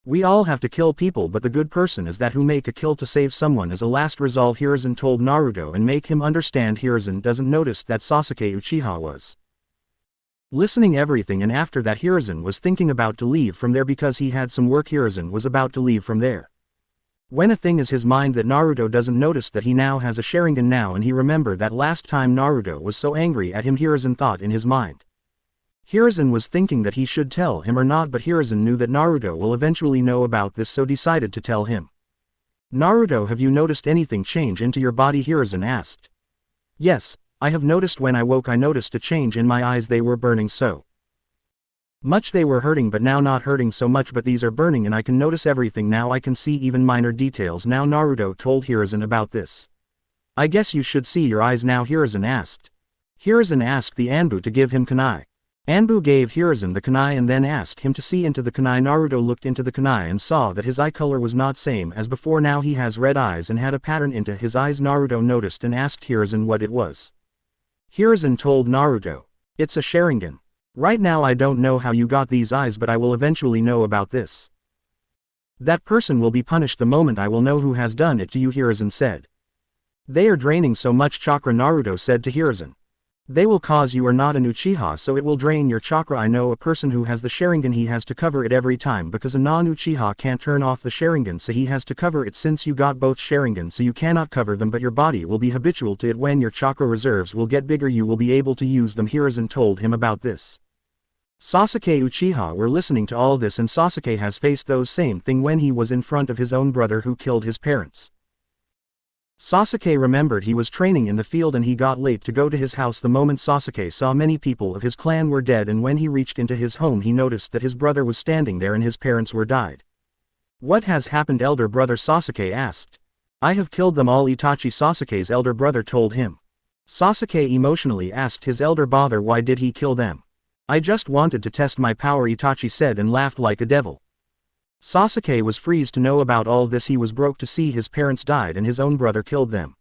We all have to kill people, but the good person is that who make a kill to save someone as a last result." Hiruzen told Naruto and make him understand. Hiruzen doesn't notice that Sasuke Uchiha was listening everything, and after that Hiruzen was thinking about to leave from there because he had some work. Hiruzen was about to leave from there when a thing is his mind that Naruto doesn't notice that he now has a Sharingan now, and he remembered that last time Naruto was so angry at him. Hiruzen thought in his mind. Hiruzen was thinking that he should tell him or not, but Hiruzen knew that Naruto will eventually know about this, so decided to tell him. "Naruto, have you noticed anything change into your body?" Hiruzen asked. "Yes, I have noticed. When I woke I noticed a change in my eyes. They were burning so much. They were hurting but now not hurting so much, but these are burning and I can notice everything now. I can see even minor details now." Naruto told Hiruzen about this. "I guess you should see your eyes now?" Hiruzen asked. Hiruzen asked the Anbu to give him kunai. Anbu gave Hiruzen the kunai and then asked him to see into the kunai. Naruto looked into the kunai and saw that his eye color was not same as before. Now he has red eyes and had a pattern into his eyes. Naruto noticed and asked Hiruzen what it was. Hiruzen told Naruto, "It's a Sharingan. Right now I don't know how you got these eyes, but I will eventually know about this. That person will be punished the moment I will know who has done it to you," Hiruzen said. "They are draining so much chakra," Naruto said to Hiruzen. "They will cause you are not an Uchiha, so it will drain your chakra. I know a person who has the Sharingan. He has to cover it every time because a non-Uchiha can't turn off the Sharingan, so he has to cover it. Since you got both Sharingan, so you cannot cover them, but your body will be habitual to it. When your chakra reserves will get bigger you will be able to use them." Hiruzen told him about this. Sasuke Uchiha were listening to all this, and Sasuke has faced those same thing when he was in front of his own brother who killed his parents. Sasuke remembered he was training in the field and he got late to go to his house. The moment Sasuke saw many people of his clan were dead, and when he reached into his home he noticed that his brother was standing there and his parents were died. "What has happened, elder brother?" Sasuke asked. "I have killed them all," Itachi, Sasuke's elder brother, told him. Sasuke emotionally asked his elder brother why did he kill them. "I just wanted to test my power," Itachi said and laughed like a devil. Sasuke was freezed to know about all this. He was broke to see his parents died and his own brother killed them.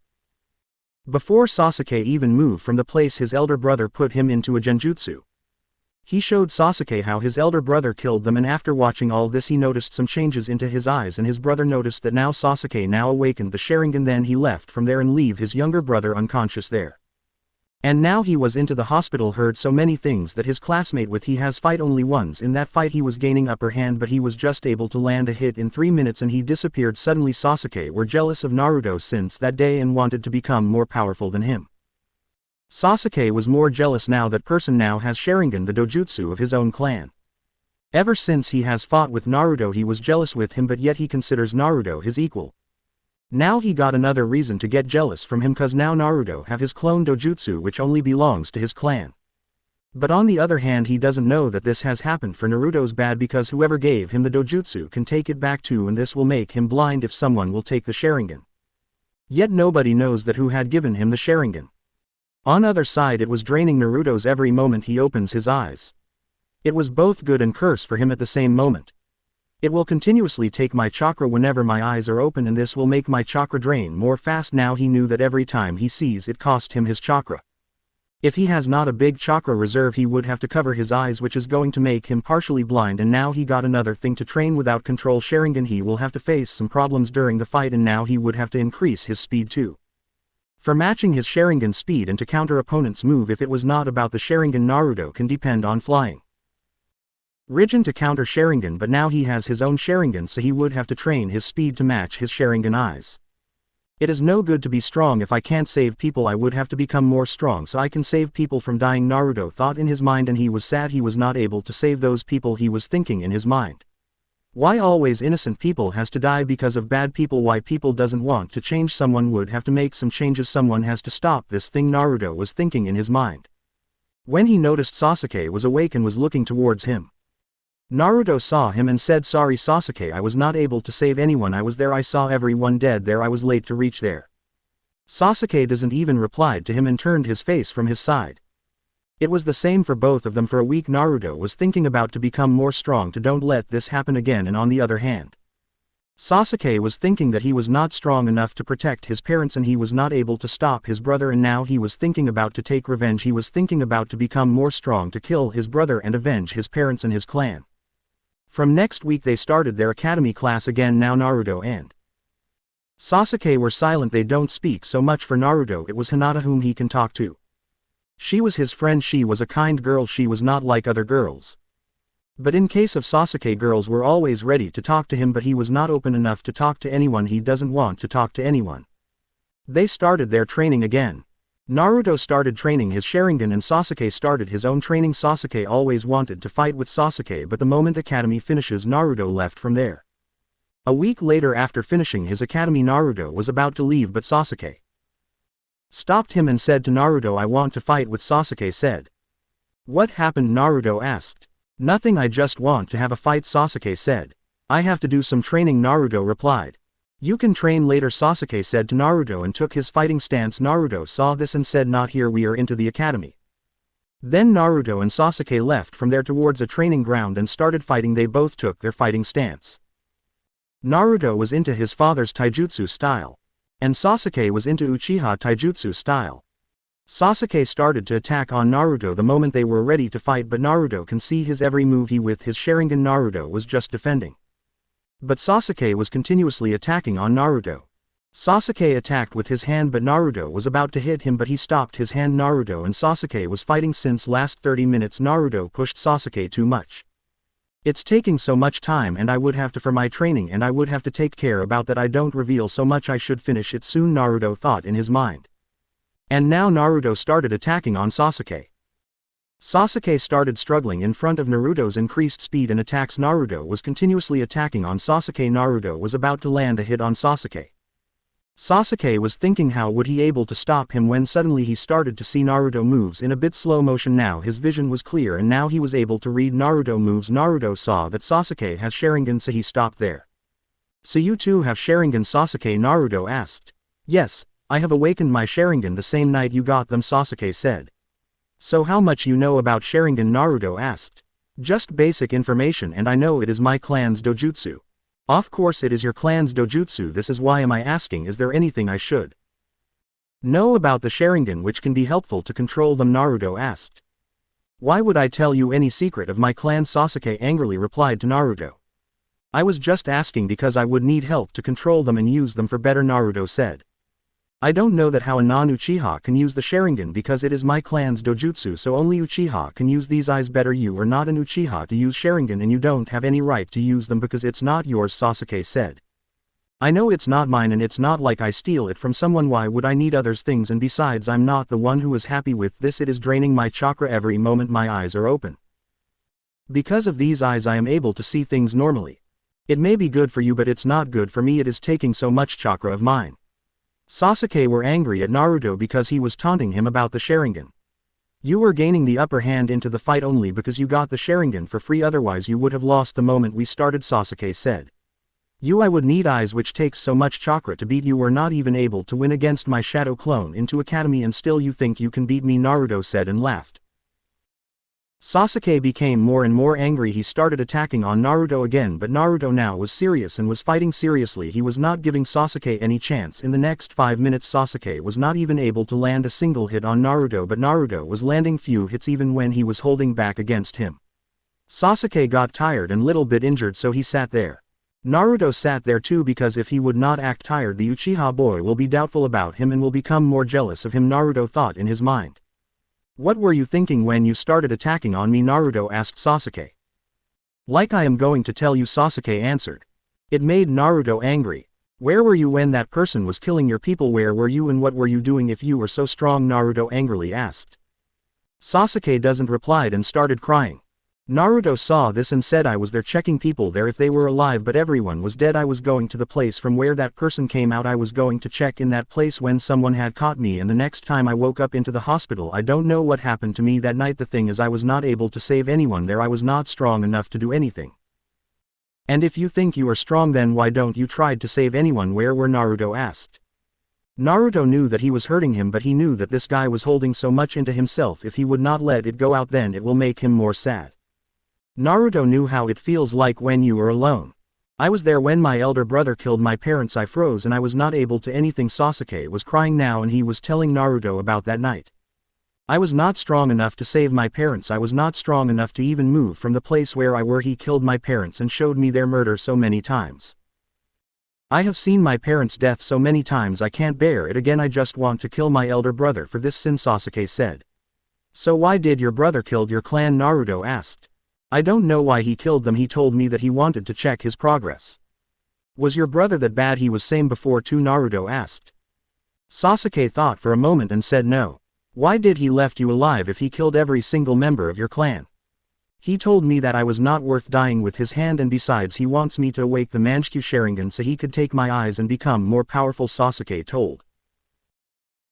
Before Sasuke even moved from the place, his elder brother put him into a genjutsu. He showed Sasuke how his elder brother killed them, and after watching all this he noticed some changes into his eyes, and his brother noticed that now Sasuke now awakened the Sharingan. Then he left from there and leave his younger brother unconscious there. And now he was into the hospital, heard so many things that his classmate with he has fight only once. In that fight he was gaining upper hand, but he was just able to land a hit in 3 minutes and he disappeared. Suddenly Sasuke were jealous of Naruto since that day and wanted to become more powerful than him. Sasuke was more jealous now that person now has Sharingan, the dojutsu of his own clan. Ever since he has fought with Naruto he was jealous with him, but yet he considers Naruto his equal. Now he got another reason to get jealous from him, cause now Naruto have his clone dojutsu which only belongs to his clan. But on the other hand he doesn't know that this has happened for Naruto's bad, because whoever gave him the dojutsu can take it back too, and this will make him blind if someone will take the Sharingan. Yet nobody knows that who had given him the Sharingan. On other side it was draining Naruto's every moment he opens his eyes. It was both good and curse for him at the same moment. It will continuously take my chakra whenever my eyes are open, and this will make my chakra drain more fast. Now he knew that every time he sees it cost him his chakra. If he has not a big chakra reserve he would have to cover his eyes, which is going to make him partially blind, and now he got another thing to train without control Sharingan. He will have to face some problems during the fight, and now he would have to increase his speed too. For matching his Sharingan speed and to counter opponent's move. If it was not about the Sharingan, Naruto can depend on flying Raijin to counter Sharingan, but now he has his own Sharingan, so he would have to train his speed to match his Sharingan eyes. It is no good to be strong if I can't save people. I would have to become more strong so I can save people from dying, Naruto thought in his mind, and he was sad he was not able to save those people. He was thinking in his mind. Why always innocent people has to die because of bad people? Why people doesn't want to change? Someone would have to make some changes. Someone has to stop this thing, Naruto was thinking in his mind. When he noticed Sasuke was awake and was looking towards him. Naruto saw him and said, "Sorry Sasuke, I was not able to save anyone. I was there, I saw everyone dead there, I was late to reach there." Sasuke doesn't even replied to him and turned his face from his side. It was the same for both of them. For a week Naruto was thinking about to become more strong to don't let this happen again, and on the other hand, Sasuke was thinking that he was not strong enough to protect his parents and he was not able to stop his brother, and now he was thinking about to take revenge. He was thinking about to become more strong to kill his brother and avenge his parents and his clan. From next week they started their academy class again. Now Naruto and Sasuke were silent. They don't speak so much. For Naruto it was Hinata whom he can talk to. She was his friend. She was a kind girl. She was not like other girls. But in case of Sasuke, girls were always ready to talk to him, but he was not open enough to talk to anyone. He doesn't want to talk to anyone. They started their training again. Naruto started training his Sharingan and Sasuke started his own training. Sasuke always wanted to fight with Sasuke, but the moment academy finishes Naruto left from there. A week later, after finishing his academy, Naruto was about to leave, but Sasuke stopped him and said to Naruto, "I want to fight with." Sasuke said. "What happened?" Naruto asked. "Nothing, I just want to have a fight," Sasuke said. "I have to do some training," Naruto replied. "You can train later," Sasuke said to Naruto and took his fighting stance. Naruto saw this and said, "Not here, we are into the academy." Then Naruto and Sasuke left from there towards a training ground and started fighting. They both took their fighting stance. Naruto was into his father's taijutsu style, and Sasuke was into Uchiha taijutsu style. Sasuke started to attack on Naruto the moment they were ready to fight, but Naruto can see his every move. He with his Sharingan, Naruto was just defending. But Sasuke was continuously attacking on Naruto. Sasuke attacked with his hand, but Naruto was about to hit him, but he stopped his hand. Naruto and Sasuke was fighting since last 30 minutes. Naruto pushed Sasuke too much. "It's taking so much time and I would have to for my training, and I would have to take care about that. I don't reveal so much. I should finish it soon," Naruto thought in his mind. And now Naruto started attacking on Sasuke. Sasuke started struggling in front of Naruto's increased speed and attacks. Naruto was continuously attacking on Sasuke. Naruto was about to land a hit on Sasuke. Sasuke was thinking how would he able to stop him when suddenly he started to see Naruto moves in a bit slow motion. Now his vision was clear and now he was able to read Naruto moves. Naruto saw that Sasuke has Sharingan, so he stopped there. "So you too have Sharingan?" Sasuke Naruto asked. "Yes, I have awakened my Sharingan the same night you got them," Sasuke said. "So how much you know about Sharingan?" Naruto asked. "Just basic information, and I know it is my clan's dojutsu." "Of course it is your clan's dojutsu. This is why am I asking, is there anything I should know about the Sharingan which can be helpful to control them?" Naruto asked. "Why would I tell you any secret of my clan?" Sasuke angrily replied to Naruto. "I was just asking because I would need help to control them and use them for better," Naruto said. "I don't know that how a non-Uchiha can use the Sharingan because it is my clan's dojutsu, so only Uchiha can use these eyes better. You are not an Uchiha to use Sharingan and you don't have any right to use them because it's not yours," Sasuke said. "I know it's not mine and it's not like I steal it from someone. Why would I need others' things, and besides I'm not the one who is happy with this. It is draining my chakra every moment my eyes are open. Because of these eyes I am able to see things normally. It may be good for you but it's not good for me. It is taking so much chakra of mine." Sasuke were angry at Naruto because he was taunting him about the Sharingan. "You were gaining the upper hand into the fight only because you got the Sharingan for free, otherwise you would have lost the moment we started," Sasuke said. "I would need eyes which takes so much chakra to beat you. Were not even able to win against my shadow clone into academy and still you think you can beat me," Naruto said and laughed. Sasuke became more and more angry. He started attacking on Naruto again, but Naruto now was serious and was fighting seriously. He was not giving Sasuke any chance. In the next 5 minutes Sasuke was not even able to land a single hit on Naruto, but Naruto was landing few hits even when he was holding back against him. Sasuke got tired and little bit injured, so he sat there. Naruto sat there too because if he would not act tired the Uchiha boy will be doubtful about him and will become more jealous of him, Naruto thought in his mind. "What were you thinking when you started attacking on me?" Naruto asked Sasuke. "Like I am going to tell you," Sasuke answered. It made Naruto angry. Where were you when that person was killing your people? Where were you and what were you doing if you were so strong? Naruto angrily asked. Sasuke doesn't replied and started crying. Naruto saw this and said, I was there checking people there if they were alive, but everyone was dead. I was going to the place from where that person came out. I was going to check in that place when someone had caught me, and the next time I woke up into the hospital. I don't know what happened to me that night. The thing is, I was not able to save anyone there. I was not strong enough to do anything. And if you think you are strong, then why don't you try to save anyone? Where were Naruto asked. Naruto knew that he was hurting him, but he knew that this guy was holding so much into himself. If he would not let it go out, then it will make him more sad. Naruto knew how it feels like when you are alone. I was there when my elder brother killed my parents. I froze and I was not able to anything. Sasuke was crying now and he was telling Naruto about that night. I was not strong enough to save my parents. I was not strong enough to even move from the place where I were. He killed my parents and showed me their murder so many times. I have seen my parents' death so many times. I can't bear it again. I just want to kill my elder brother for this sin, Sasuke said. So why did your brother kill your clan? Naruto asked. I don't know why he killed them. He told me that he wanted to check his progress. Was your brother that bad? He was same before too, Naruto asked. Sasuke thought for a moment and said no. Why did he left you alive if he killed every single member of your clan? He told me that I was not worth dying with his hand, and besides he wants me to awake the Manchikyu Sharingan so he could take my eyes and become more powerful, Sasuke told.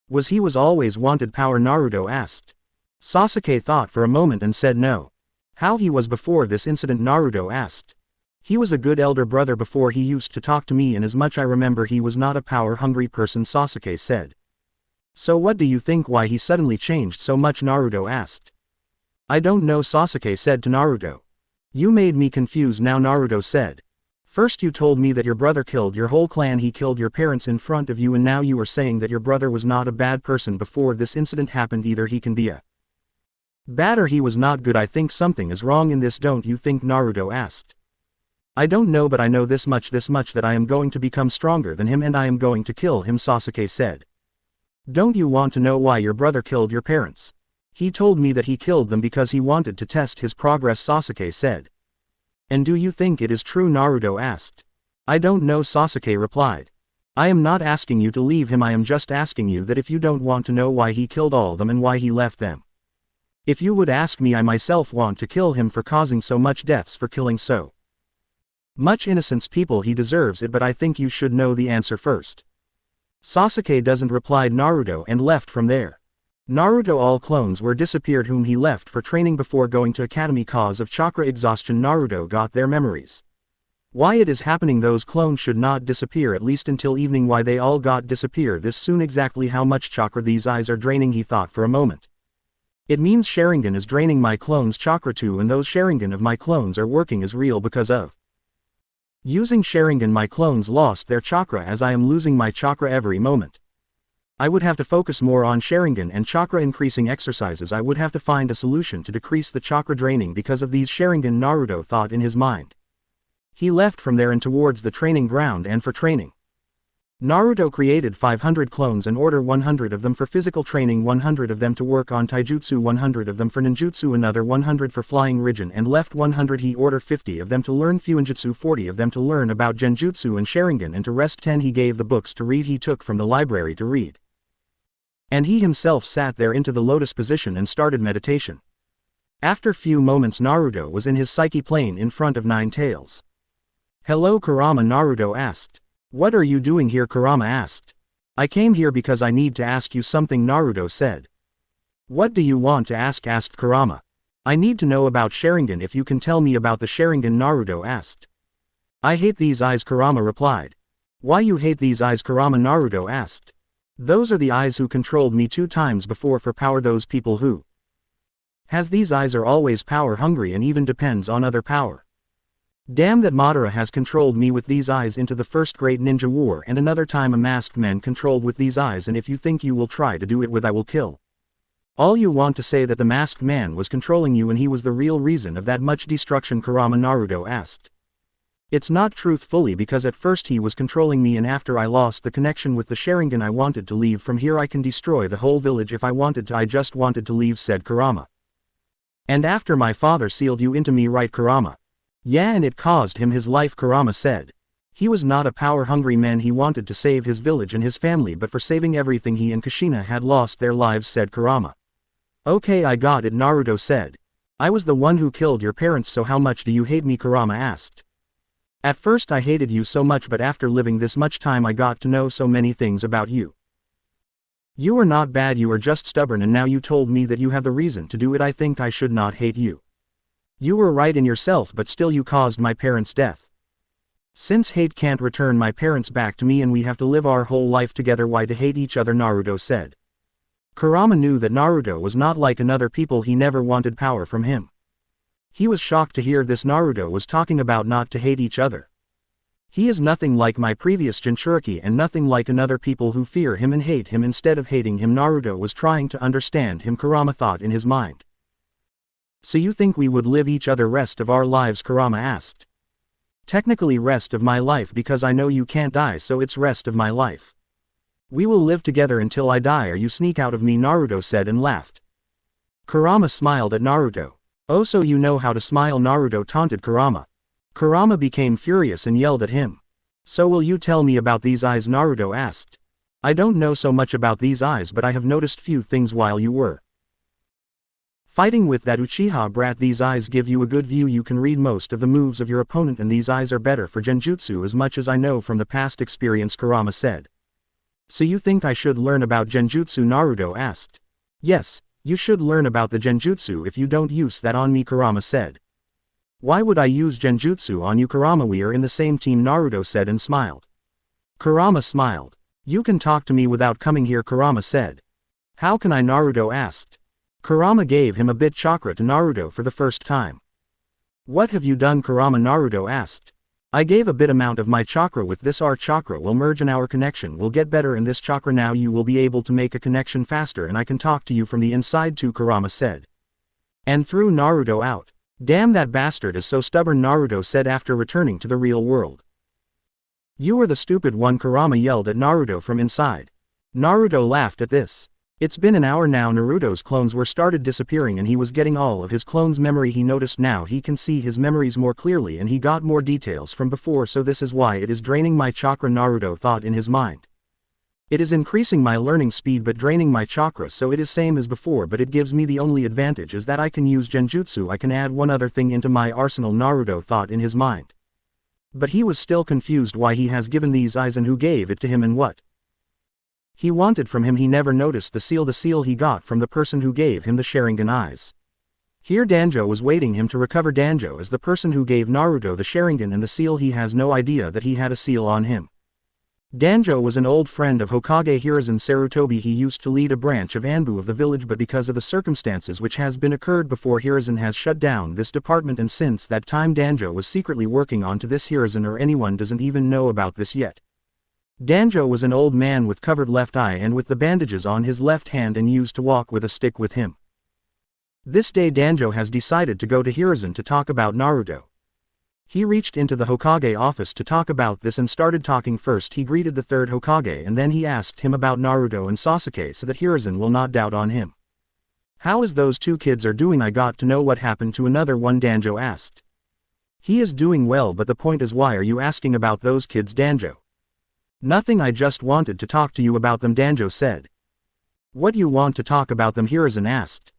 Was he always wanted power? Naruto asked. Sasuke thought for a moment and said no. How he was before this incident? Naruto asked. He was a good elder brother before. He used to talk to me, and as much I remember he was not a power-hungry person, Sasuke said. So what do you think why he suddenly changed so much? Naruto asked. I don't know, Sasuke said to Naruto. You made me confused now, Naruto said. First you told me that your brother killed your whole clan. He killed your parents in front of you, and now you are saying that your brother was not a bad person before this incident happened. Either he can be a bad or he was not good. I think something is wrong in this, don't you think? Naruto asked. I don't know, but I know this much that I am going to become stronger than him and I am going to kill him, Sasuke said. Don't you want to know why your brother killed your parents? He told me that he killed them because he wanted to test his progress, Sasuke said. And do you think it is true? Naruto asked. I don't know, Sasuke replied. I am not asking you to leave him. I am just asking you that if you don't want to know why he killed all of them and why he left them. If you would ask me, I myself want to kill him for causing so much deaths, for killing so much innocent people. He deserves it, but I think you should know the answer first. Sasuke doesn't, replied Naruto and left from there. Naruto all clones were disappeared whom he left for training before going to academy cause of chakra exhaustion. Naruto got their memories. Why it is happening? Those clones should not disappear at least until evening. Why they all got disappear this soon? Exactly how much chakra these eyes are draining? He thought for a moment. It means Sharingan is draining my clones' chakra too, and those Sharingan of my clones are working as real because of using Sharingan. My clones lost their chakra as I am losing my chakra every moment. I would have to focus more on Sharingan and chakra increasing exercises. I would have to find a solution to decrease the chakra draining because of these Sharingan, Naruto thought in his mind. He left from there and towards the training ground, and for training Naruto created 500 clones and ordered 100 of them for physical training, 100 of them to work on taijutsu, 100 of them for ninjutsu, another 100 for flying Rijin, and left 100. He ordered 50 of them to learn fuinjutsu, 40 of them to learn about genjutsu and Sharingan, and to rest 10 he gave the books to read he took from the library to read. And he himself sat there into the lotus position and started meditation. After few moments Naruto was in his psyche plane in front of Nine Tails. Hello Kurama, Naruto asked. What are you doing here? Kurama asked. I came here because I need to ask you something, Naruto said. What do you want to ask? Asked Kurama. I need to know about Sharingan. If you can tell me about the Sharingan, Naruto asked. I hate these eyes, Kurama replied. Why you hate these eyes? Kurama, Naruto asked. Those are the eyes who controlled me 2 times before for power. Those people who has these eyes are always power hungry and even depends on other power. Damn, that Madara has controlled me with these eyes into the first great ninja war, and another time a masked man controlled with these eyes, and if you think you will try to do it with, I will kill all you want to say that the masked man was controlling you and he was the real reason of that much destruction, Kurama, Naruto asked. It's not truthfully, because at first he was controlling me and after I lost the connection with the Sharingan I wanted to leave from here. I can destroy the whole village if I wanted to. I just wanted to leave, said Kurama. And after my father sealed you into me, right Kurama? Yeah, and it caused him his life, Kurama said. He was not a power-hungry man, he wanted to save his village and his family, but for saving everything he and Kushina had lost their lives, said Kurama. Okay, I got it, Naruto said. I was the one who killed your parents, so how much do you hate me? Kurama asked. At first I hated you so much, but after living this much time I got to know so many things about you. You are not bad, you are just stubborn, and now you told me that you have the reason to do it. I think I should not hate you. You were right in yourself, but still you caused my parents' death. Since hate can't return my parents back to me and we have to live our whole life together, why to hate each other? Naruto said. Kurama knew that Naruto was not like another people, he never wanted power from him. He was shocked to hear this. Naruto was talking about not to hate each other. He is nothing like my previous Jinchuriki and nothing like another people who fear him and hate him instead of hating him. Naruto was trying to understand him. Kurama thought in his mind. So you think we would live each other rest of our lives? Kurama asked. Technically rest of my life, because I know you can't die, so it's rest of my life. We will live together until I die or you sneak out of me, Naruto said and laughed. Kurama smiled at Naruto. Oh, so you know how to smile? Naruto taunted Kurama. Kurama became furious and yelled at him. So will you tell me about these eyes? Naruto asked. I don't know so much about these eyes, but I have noticed few things while you were fighting with that Uchiha brat. These eyes give you a good view, you can read most of the moves of your opponent, and these eyes are better for Genjutsu as much as I know from the past experience, Kurama said. So you think I should learn about Genjutsu? Naruto asked. Yes, you should learn about the Genjutsu if you don't use that on me, Kurama said. Why would I use Genjutsu on you, Kurama? We are in the same team, Naruto said and smiled. Kurama smiled. You can talk to me without coming here, Kurama said. How can I? Naruto asked. Kurama gave him a bit chakra to Naruto for the first time. What have you done, Kurama? Naruto asked. I gave a bit amount of my chakra. With this, our chakra will merge and our connection will get better in this chakra. Now you will be able to make a connection faster and I can talk to you from the inside too, Kurama said. And threw Naruto out. Damn, that bastard is so stubborn, Naruto said after returning to the real world. You are the stupid one, Kurama yelled at Naruto from inside. Naruto laughed at this. It's been an hour now. Naruto's clones were started disappearing and he was getting all of his clones' memory. He noticed now he can see his memories more clearly and he got more details from before, so this is why it is draining my chakra, Naruto thought in his mind. It is increasing my learning speed but draining my chakra, so it is same as before, but it gives me the only advantage is that I can use Genjutsu. I can add one other thing into my arsenal, Naruto thought in his mind. But he was still confused why he has given these eyes and who gave it to him and what he wanted from him. He never noticed the seal he got from the person who gave him the Sharingan eyes. Here Danjo was waiting him to recover. Danjo is the person who gave Naruto the Sharingan and the seal. He has no idea that he had a seal on him. Danjo was an old friend of Hokage Hiruzen Sarutobi. He used to lead a branch of Anbu of the village, but because of the circumstances which has been occurred before, Hiruzen has shut down this department, and since that time Danjo was secretly working on to this. Hiruzen or anyone doesn't even know about this yet. Danjo was an old man with covered left eye and with the bandages on his left hand and used to walk with a stick with him. This day Danjo has decided to go to Hiruzen to talk about Naruto. He reached into the Hokage office to talk about this and started talking. First he greeted the third Hokage and then he asked him about Naruto and Sasuke so that Hiruzen will not doubt on him. How is those two kids are doing? I got to know what happened to another one, Danjo asked. He is doing well, but the point is, why are you asking about those kids, Danjo? Nothing, I just wanted to talk to you about them, Danjo said. What do you want to talk about them? Hiruzen asked.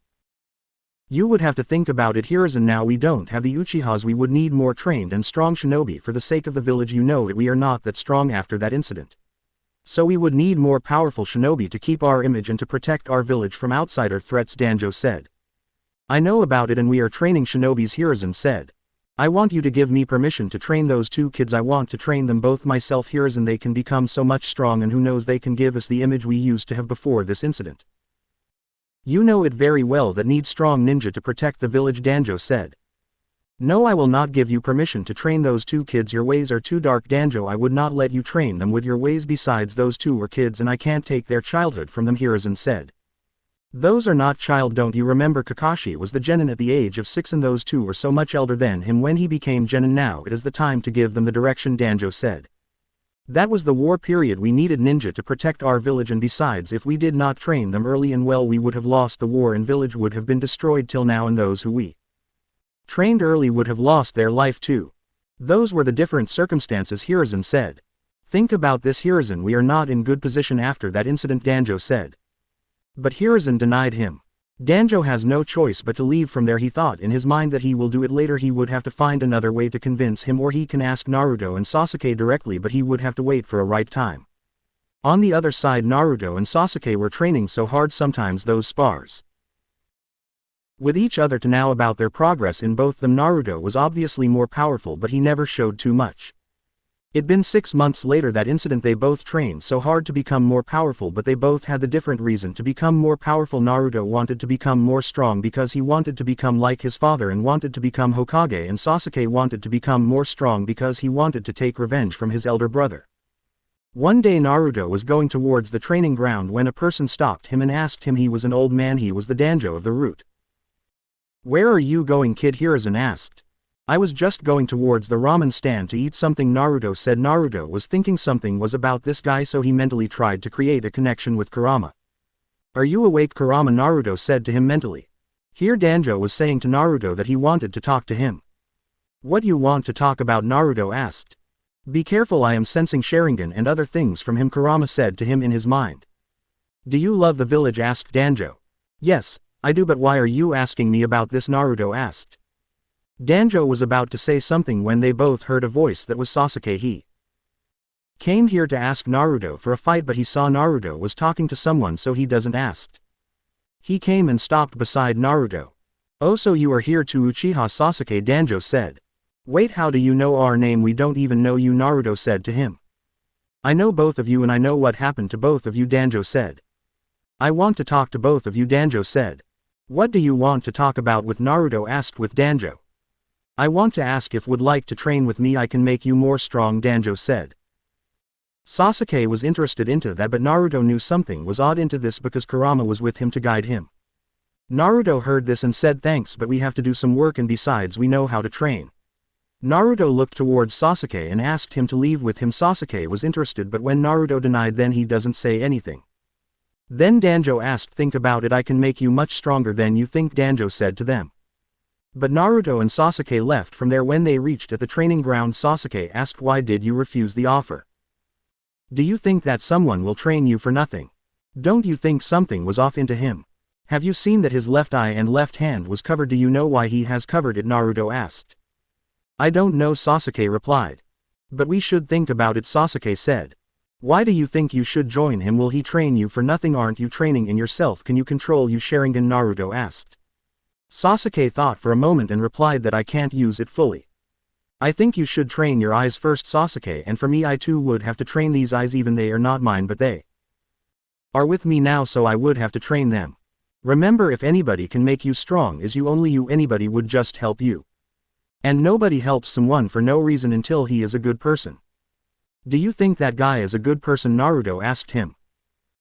You would have to think about it, Hiruzen. Now we don't have the Uchihas. We would need more trained and strong shinobi for the sake of the village. You know it, we are not that strong after that incident. So we would need more powerful shinobi to keep our image and to protect our village from outsider threats, Danjo said. I know about it and we are training shinobis, Hiruzen said. I want you to give me permission to train those two kids. I want to train them both myself, Hiruzen. They can become so much strong and who knows, they can give us the image we used to have before this incident. You know it very well that need strong ninja to protect the village, Danjo said. No, I will not give you permission to train those two kids. Your ways are too dark, Danjo. I would not let you train them with your ways. Besides, those two were kids and I can't take their childhood from them, Hiruzen said. Those are not child. Don't you remember Kakashi was the genin at the age of 6 and those two were so much elder than him when he became genin. Now it is the time to give them the direction, Danjo said. That was the war period. We needed ninja to protect our village, and besides, if we did not train them early and well, we would have lost the war and village would have been destroyed till now, and those who we trained early would have lost their life too. Those were the different circumstances, Hiruzen said. Think about this, Hiruzen, we are not in good position after that incident, Danjo said. But Hiruzen denied him. Danjo has no choice but to leave from there. He thought in his mind that he will do it later. He would have to find another way to convince him, or he can ask Naruto and Sasuke directly, but he would have to wait for a right time. On the other side, Naruto and Sasuke were training so hard, sometimes those spars with each other to now about their progress in both them. Naruto was obviously more powerful, but he never showed too much. It'd been 6 months later that incident. They both trained so hard to become more powerful, but they both had the different reason to become more powerful. Naruto wanted to become more strong because he wanted to become like his father and wanted to become Hokage, and Sasuke wanted to become more strong because he wanted to take revenge from his elder brother. One day Naruto was going towards the training ground when a person stopped him and asked him. He was an old man. He was the Danjo of the route. "Where are you going, kid?" Hiruzen asked. "I was just going towards the ramen stand to eat something," Naruto said. Naruto was thinking something was about this guy, so he mentally tried to create a connection with Kurama. "Are you awake, Kurama?" Naruto said to him mentally. Here Danjo was saying to Naruto that he wanted to talk to him. "What do you want to talk about?" Naruto asked. "Be careful, I am sensing Sharingan and other things from him," Kurama said to him in his mind. "Do you love the village?" asked Danjo. "Yes, I do, but why are you asking me about this?" Naruto asked. Danjo was about to say something when they both heard a voice that was Sasuke. He came here to ask Naruto for a fight, but he saw Naruto was talking to someone, so he doesn't ask. He came and stopped beside Naruto. "Oh, so you are here too, Uchiha Sasuke?" Danjo said. "Wait, how do you know our name? We don't even know you," Naruto said to him. "I know both of you and I know what happened to both of you," Danjo said. "I want to talk to both of you," Danjo said. "What do you want to talk about with?" Naruto asked with Danjo. "I want to ask if would like to train with me. I can make you more strong," Danjo said. Sasuke was interested into that, but Naruto knew something was odd into this because Kurama was with him to guide him. Naruto heard this and said, "Thanks, but we have to do some work, and besides we know how to train." Naruto looked towards Sasuke and asked him to leave with him. Sasuke was interested, but when Naruto denied, then he doesn't say anything. Then Danjo asked, "Think about it, I can make you much stronger than you think," Danjo said to them. But Naruto and Sasuke left from there. When they reached at the training ground, Sasuke asked, "Why did you refuse the offer? Do you think that someone will train you for nothing? Don't you think something was off into him? Have you seen that his left eye and left hand was covered? Do you know why he has covered it?" Naruto asked. "I don't know," Sasuke replied. "But we should think about it," Sasuke said. "Why do you think you should join him? Will he train you for nothing? Aren't you training in yourself? Can you control your Sharingan?" Naruto asked. Sasuke thought for a moment and replied that I can't use it fully. "I think you should train your eyes first, Sasuke, and for me I too would have to train these eyes. Even they are not mine, but they are with me now, so I would have to train them. Remember, if anybody can make you strong is you, only you. Anybody would just help you. And nobody helps someone for no reason until he is a good person." "Do you think that guy is a good person?" Naruto asked him.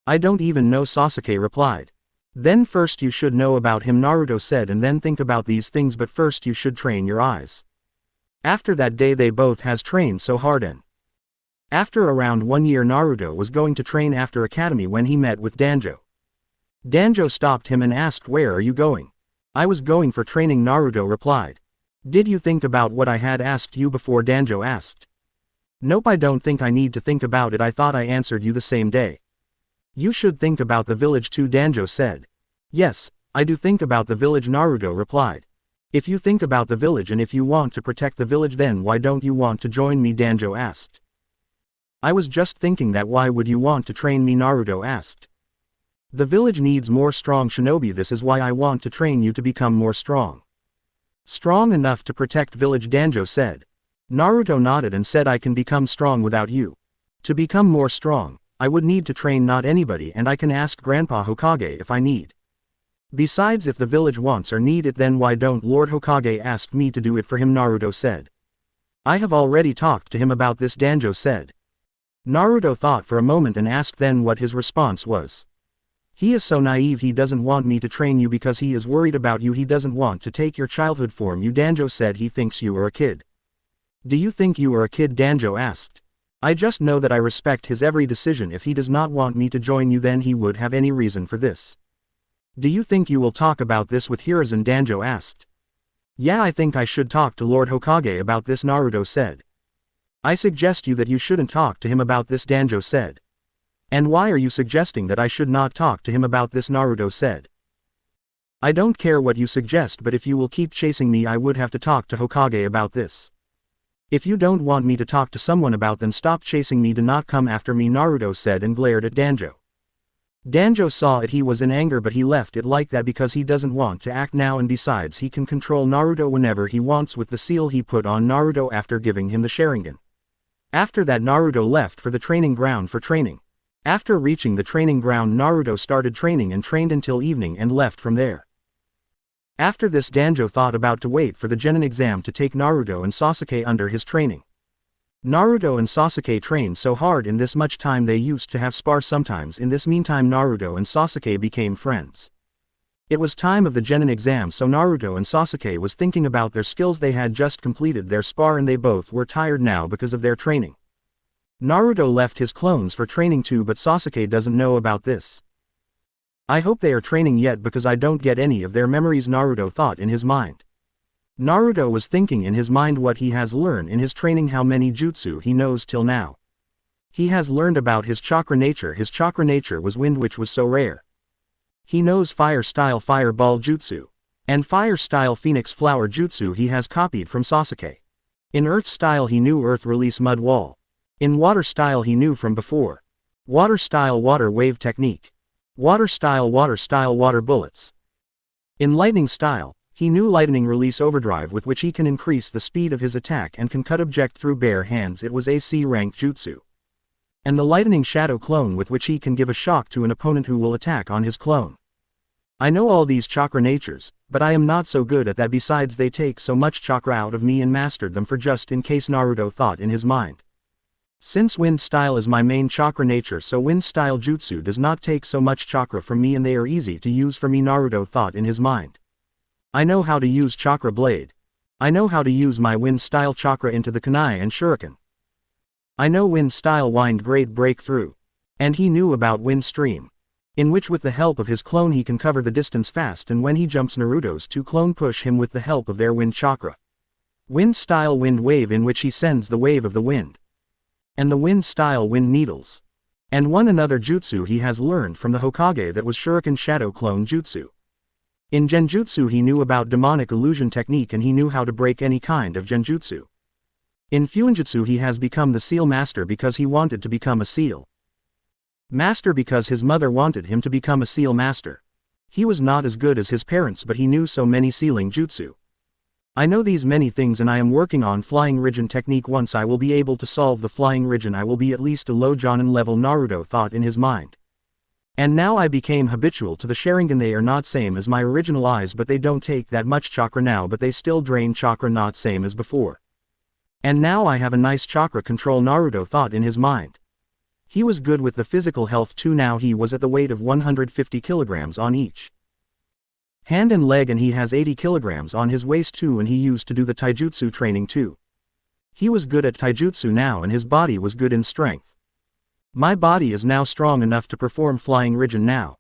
"I don't even know," Sasuke replied. "Then first you should know about him," Naruto said, "and then think about these things, but first you should train your eyes." After that day they both has trained so hard, and after around 1 year Naruto was going to train after academy when he met with Danjo. Danjo stopped him and asked, "Where are you going?" "I was going for training," Naruto replied. "Did you think about what I had asked you before?" Danjo asked. "Nope, I don't think I need to think about it. I thought I answered you the same day." "You should think about the village too," Danjo said. "Yes, I do think about the village," Naruto replied. "If you think about the village and if you want to protect the village, then why don't you want to join me?" Danjo asked. "I was just thinking that. Why would you want to train me?" Naruto asked. "The village needs more strong shinobi. This is why I want to train you to become more strong. Strong enough to protect village," Danjo said. Naruto nodded and said, "I can become strong without you. To become more strong, I would need to train not anybody, and I can ask Grandpa Hokage if I need. Besides, if the village wants or need it, then why don't Lord Hokage ask me to do it for him?" Naruto said. "I have already talked to him about this," Danjo said. Naruto thought for a moment and asked then what his response was. "He is so naive. He doesn't want me to train you because he is worried about you. He doesn't want to take your childhood from you." Danjo said. "He thinks you are a kid." "Do you think you are a kid?" Danjo asked. "I just know that I respect his every decision. If he does not want me to join you, then he would have any reason for this." "Do you think you will talk about this with Hiruzen?" Danjo asked. Yeah, I think I should talk to Lord Hokage about this, Naruto said. I suggest you that you shouldn't talk to him about this, Danjo said. And why are you suggesting that I should not talk to him about this, Naruto said. I don't care what you suggest, but if you will keep chasing me, I would have to talk to Hokage about this. If you don't want me to talk to someone about, then stop chasing me, do not come after me, Naruto said and glared at Danjo. Danjo saw it, he was in anger, but he left it like that because he doesn't want to act now, and besides he can control Naruto whenever he wants with the seal he put on Naruto after giving him the Sharingan. After that, Naruto left for the training ground for training. After reaching the training ground, Naruto started training and trained until evening and left from there. After this, Danjo thought about to wait for the Genin exam to take Naruto and Sasuke under his training. Naruto and Sasuke trained so hard in this much time they used to have spar sometimes. In this meantime, Naruto and Sasuke became friends. It was time of the Genin exam, so Naruto and Sasuke was thinking about their skills. They had just completed their spar and they both were tired now because of their training. Naruto left his clones for training too, but Sasuke doesn't know about this. I hope they are training yet because I don't get any of their memories, Naruto thought in his mind. Naruto was thinking in his mind what he has learned in his training, how many jutsu he knows till now. He has learned about his chakra nature. His chakra nature was wind, which was so rare. He knows fire style fireball jutsu. And fire style phoenix flower jutsu he has copied from Sasuke. In earth style he knew earth release mud wall. In water style he knew from before. Water style water wave technique. Water style water bullets. In lightning style, he knew lightning release overdrive, with which he can increase the speed of his attack and can cut object through bare hands. It was AC rank jutsu. And the lightning shadow clone, with which he can give a shock to an opponent who will attack on his clone. I know all these chakra natures, but I am not so good at that. Besides, they take so much chakra out of me and mastered them for just in case, Naruto thought in his mind. Since wind style is my main chakra nature, so wind style jutsu does not take so much chakra from me and they are easy to use for me, Naruto thought in his mind. I know how to use chakra blade. I know how to use my wind style chakra into the kunai and shuriken. I know wind style wind grade breakthrough. And he knew about wind stream, in which with the help of his clone he can cover the distance fast, and when he jumps Naruto's two clone push him with the help of their wind chakra. Wind style wind wave, in which he sends the wave of the wind. And the wind style wind needles. And one another jutsu he has learned from the Hokage, that was shuriken shadow clone jutsu. In genjutsu he knew about demonic illusion technique and he knew how to break any kind of genjutsu. In fuinjutsu he has become the seal master because he wanted to become a seal master because his mother wanted him to become a seal master. He was not as good as his parents, but he knew so many sealing jutsu. I know these many things and I am working on flying Rijin technique. Once I will be able to solve the flying Rijin, I will be at least a low Jonin level, Naruto thought in his mind. And now I became habitual to the Sharingan. They are not same as my original eyes, but they don't take that much chakra now, but they still drain chakra, not same as before. And now I have a nice chakra control, Naruto thought in his mind. He was good with the physical health too. Now he was at the weight of 150 kilograms on each hand and leg, and he has 80 kilograms on his waist too, and he used to do the taijutsu training too. He was good at taijutsu now and his body was good in strength. My body is now strong enough to perform flying Rijin now.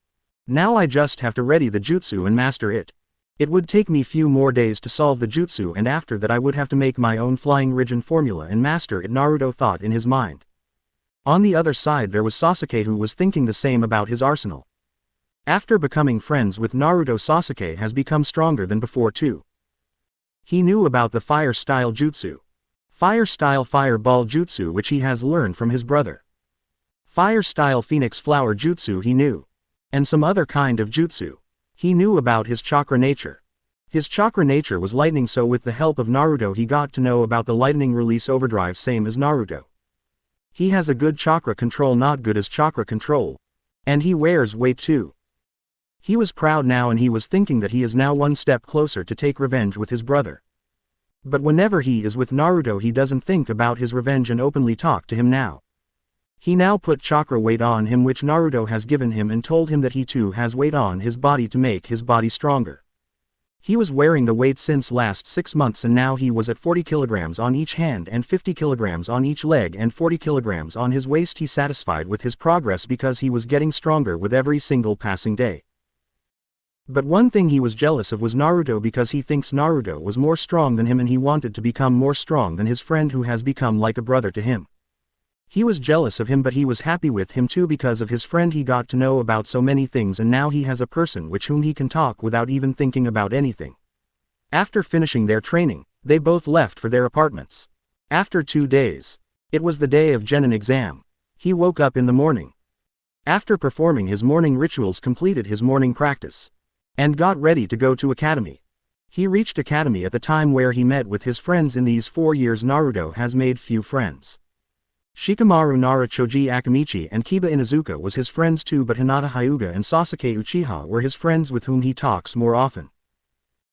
Now I just have to ready the jutsu and master it. It would take me few more days to solve the jutsu, and after that I would have to make my own flying Rijin formula and master it, Naruto thought in his mind. On the other side there was Sasuke, who was thinking the same about his arsenal. After becoming friends with Naruto, Sasuke has become stronger than before too. He knew about the fire style jutsu. Fire style fireball jutsu, which he has learned from his brother. Fire style phoenix flower jutsu he knew. And some other kind of jutsu. He knew about his chakra nature. His chakra nature was lightning, so with the help of Naruto he got to know about the lightning release overdrive, same as Naruto. He has a good chakra control, not good as chakra control. And he wears weight too. He was proud now and he was thinking that he is now one step closer to take revenge with his brother. But whenever he is with Naruto he doesn't think about his revenge and openly talk to him now. He now put chakra weight on him, which Naruto has given him, and told him that he too has weight on his body to make his body stronger. He was wearing the weight since last 6 months and now he was at 40 kilograms on each hand and 50 kilograms on each leg and 40 kilograms on his waist. He satisfied with his progress because he was getting stronger with every single passing day. But one thing he was jealous of was Naruto because he thinks Naruto was more strong than him and he wanted to become more strong than his friend who has become like a brother to him. He was jealous of him but he was happy with him too because of his friend he got to know about so many things and now he has a person with whom he can talk without even thinking about anything. After finishing their training, they both left for their apartments. After 2 days. It was the day of Genin exam. He woke up in the morning. After performing his morning rituals completed his morning practice. And got ready to go to academy. He reached academy at the time where he met with his friends. In these 4 years Naruto has made few friends. Shikamaru Nara Choji Akamichi and Kiba Inuzuka was his friends too but Hinata Hyuga and Sasuke Uchiha were his friends with whom he talks more often.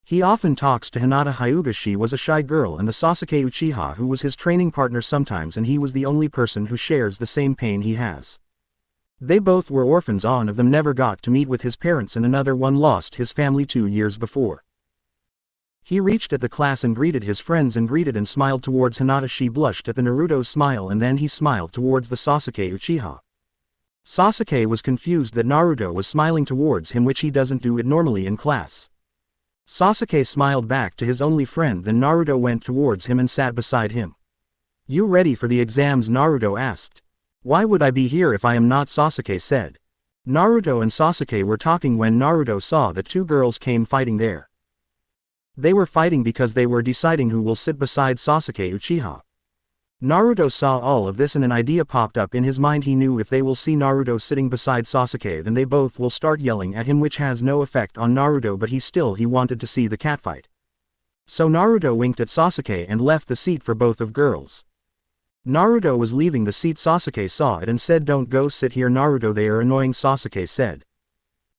He often talks to Hinata Hyuga. She was a shy girl and the Sasuke Uchiha who was his training partner sometimes and he was the only person who shares the same pain he has. They both were orphans. One of them never got to meet with his parents and another one lost his family 2 years before. He reached at the class and greeted his friends and greeted and smiled towards Hinata. She blushed at the Naruto's smile and then he smiled towards the Sasuke Uchiha. Sasuke was confused that Naruto was smiling towards him which he doesn't do it normally in class. Sasuke smiled back to his only friend then Naruto went towards him and sat beside him. "You ready for the exams?" Naruto asked. "Why would I be here if I am not?" Sasuke said. Naruto and Sasuke were talking when Naruto saw that 2 girls came fighting there. They were fighting because they were deciding who will sit beside Sasuke Uchiha. Naruto saw all of this and an idea popped up in his mind. He knew if they will see Naruto sitting beside Sasuke then they both will start yelling at him which has no effect on Naruto but he wanted to see the catfight. So Naruto winked at Sasuke and left the seat for both of girls. Naruto was leaving the seat. Sasuke saw it and said, "Don't go sit here Naruto, they are annoying." Sasuke said.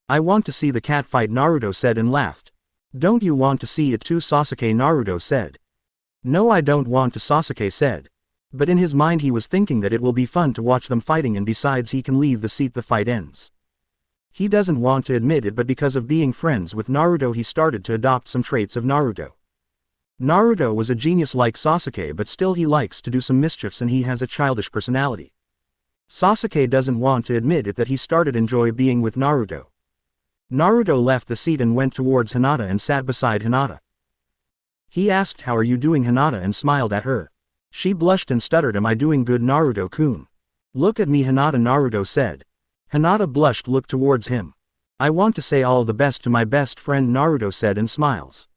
"I want to see the catfight," Naruto said and laughed. "Don't you want to see it too?" Sasuke Naruto said. "No, I don't want to," Sasuke said. But in his mind he was thinking that it will be fun to watch them fighting and besides he can leave the seat the fight ends. He doesn't want to admit it but because of being friends with Naruto he started to adopt some traits of Naruto. Naruto was a genius like Sasuke but still he likes to do some mischiefs and he has a childish personality. Sasuke doesn't want to admit it that he started enjoy being with Naruto. Naruto left the seat and went towards Hinata and sat beside Hinata. He asked, "How are you doing?" Hinata and smiled at her. She blushed and stuttered, "Am I doing good Naruto-kun?" "Look at me Hinata," Naruto said. Hinata blushed, looked towards him. "I want to say all the best to my best friend," Naruto said and smiles.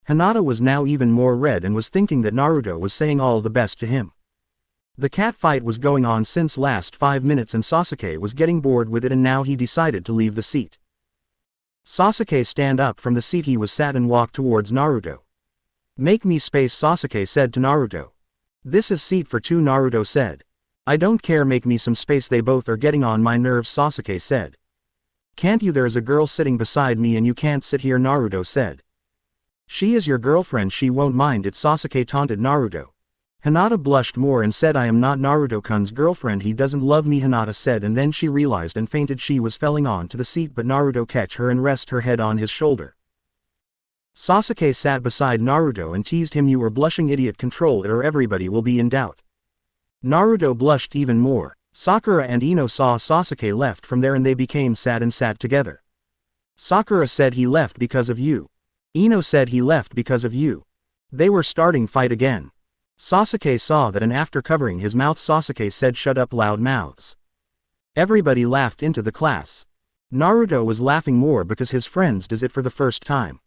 Hinata was now even more red and was thinking that Naruto was saying all the best to him. The cat fight was going on since last 5 minutes and Sasuke was getting bored with it and now he decided to leave the seat. Sasuke stand up from the seat he was sat and walked towards Naruto. "Make me space," Sasuke said to Naruto. "This is seat for 2," Naruto said. "I don't care, make me some space, they both are getting on my nerves," Sasuke said. "Can't you? There is a girl sitting beside me and you can't sit here," Naruto said. "She is your girlfriend, she won't mind it," Sasuke taunted Naruto. Hinata blushed more and said, "I am not Naruto-kun's girlfriend, he doesn't love me," Hinata said, and then she realized and fainted. She was falling on to the seat but Naruto catch her and rest her head on his shoulder. Sasuke sat beside Naruto and teased him, "You are blushing, idiot, control it or everybody will be in doubt." Naruto blushed even more. Sakura and Ino saw Sasuke left from there and they became sad and sat together. Sakura said, "He left because of you." Ino said, "He left because of you." They were starting fight again. Sasuke saw that and after covering his mouth Sasuke said, "Shut up, loud mouths." Everybody laughed into the class. Naruto was laughing more because his friends does it for the first time.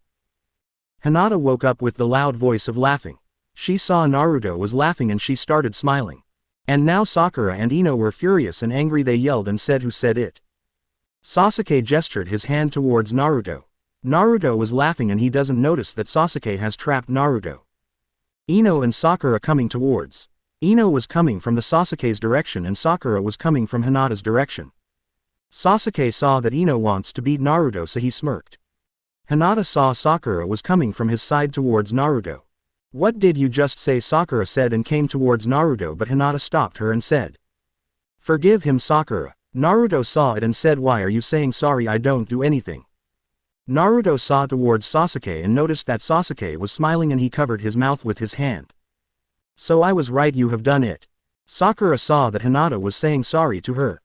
Hinata woke up with the loud voice of laughing. She saw Naruto was laughing and she started smiling. And now Sakura and Ino were furious and angry. They yelled and said, "Who said it?" Sasuke gestured his hand towards Naruto. Naruto was laughing and he doesn't notice that Sasuke has trapped Naruto. Ino and Sakura coming towards. Ino was coming from the Sasuke's direction and Sakura was coming from Hinata's direction. Sasuke saw that Ino wants to beat Naruto so he smirked. Hinata saw Sakura was coming from his side towards Naruto. "What did you just say?" Sakura said and came towards Naruto but Hinata stopped her and said, "Forgive him, Sakura." Naruto saw it and said, "Why are you saying sorry? I don't do anything." Naruto saw towards Sasuke and noticed that Sasuke was smiling and he covered his mouth with his hand. "So I was right, you have done it." Sakura saw that Hinata was saying sorry to her.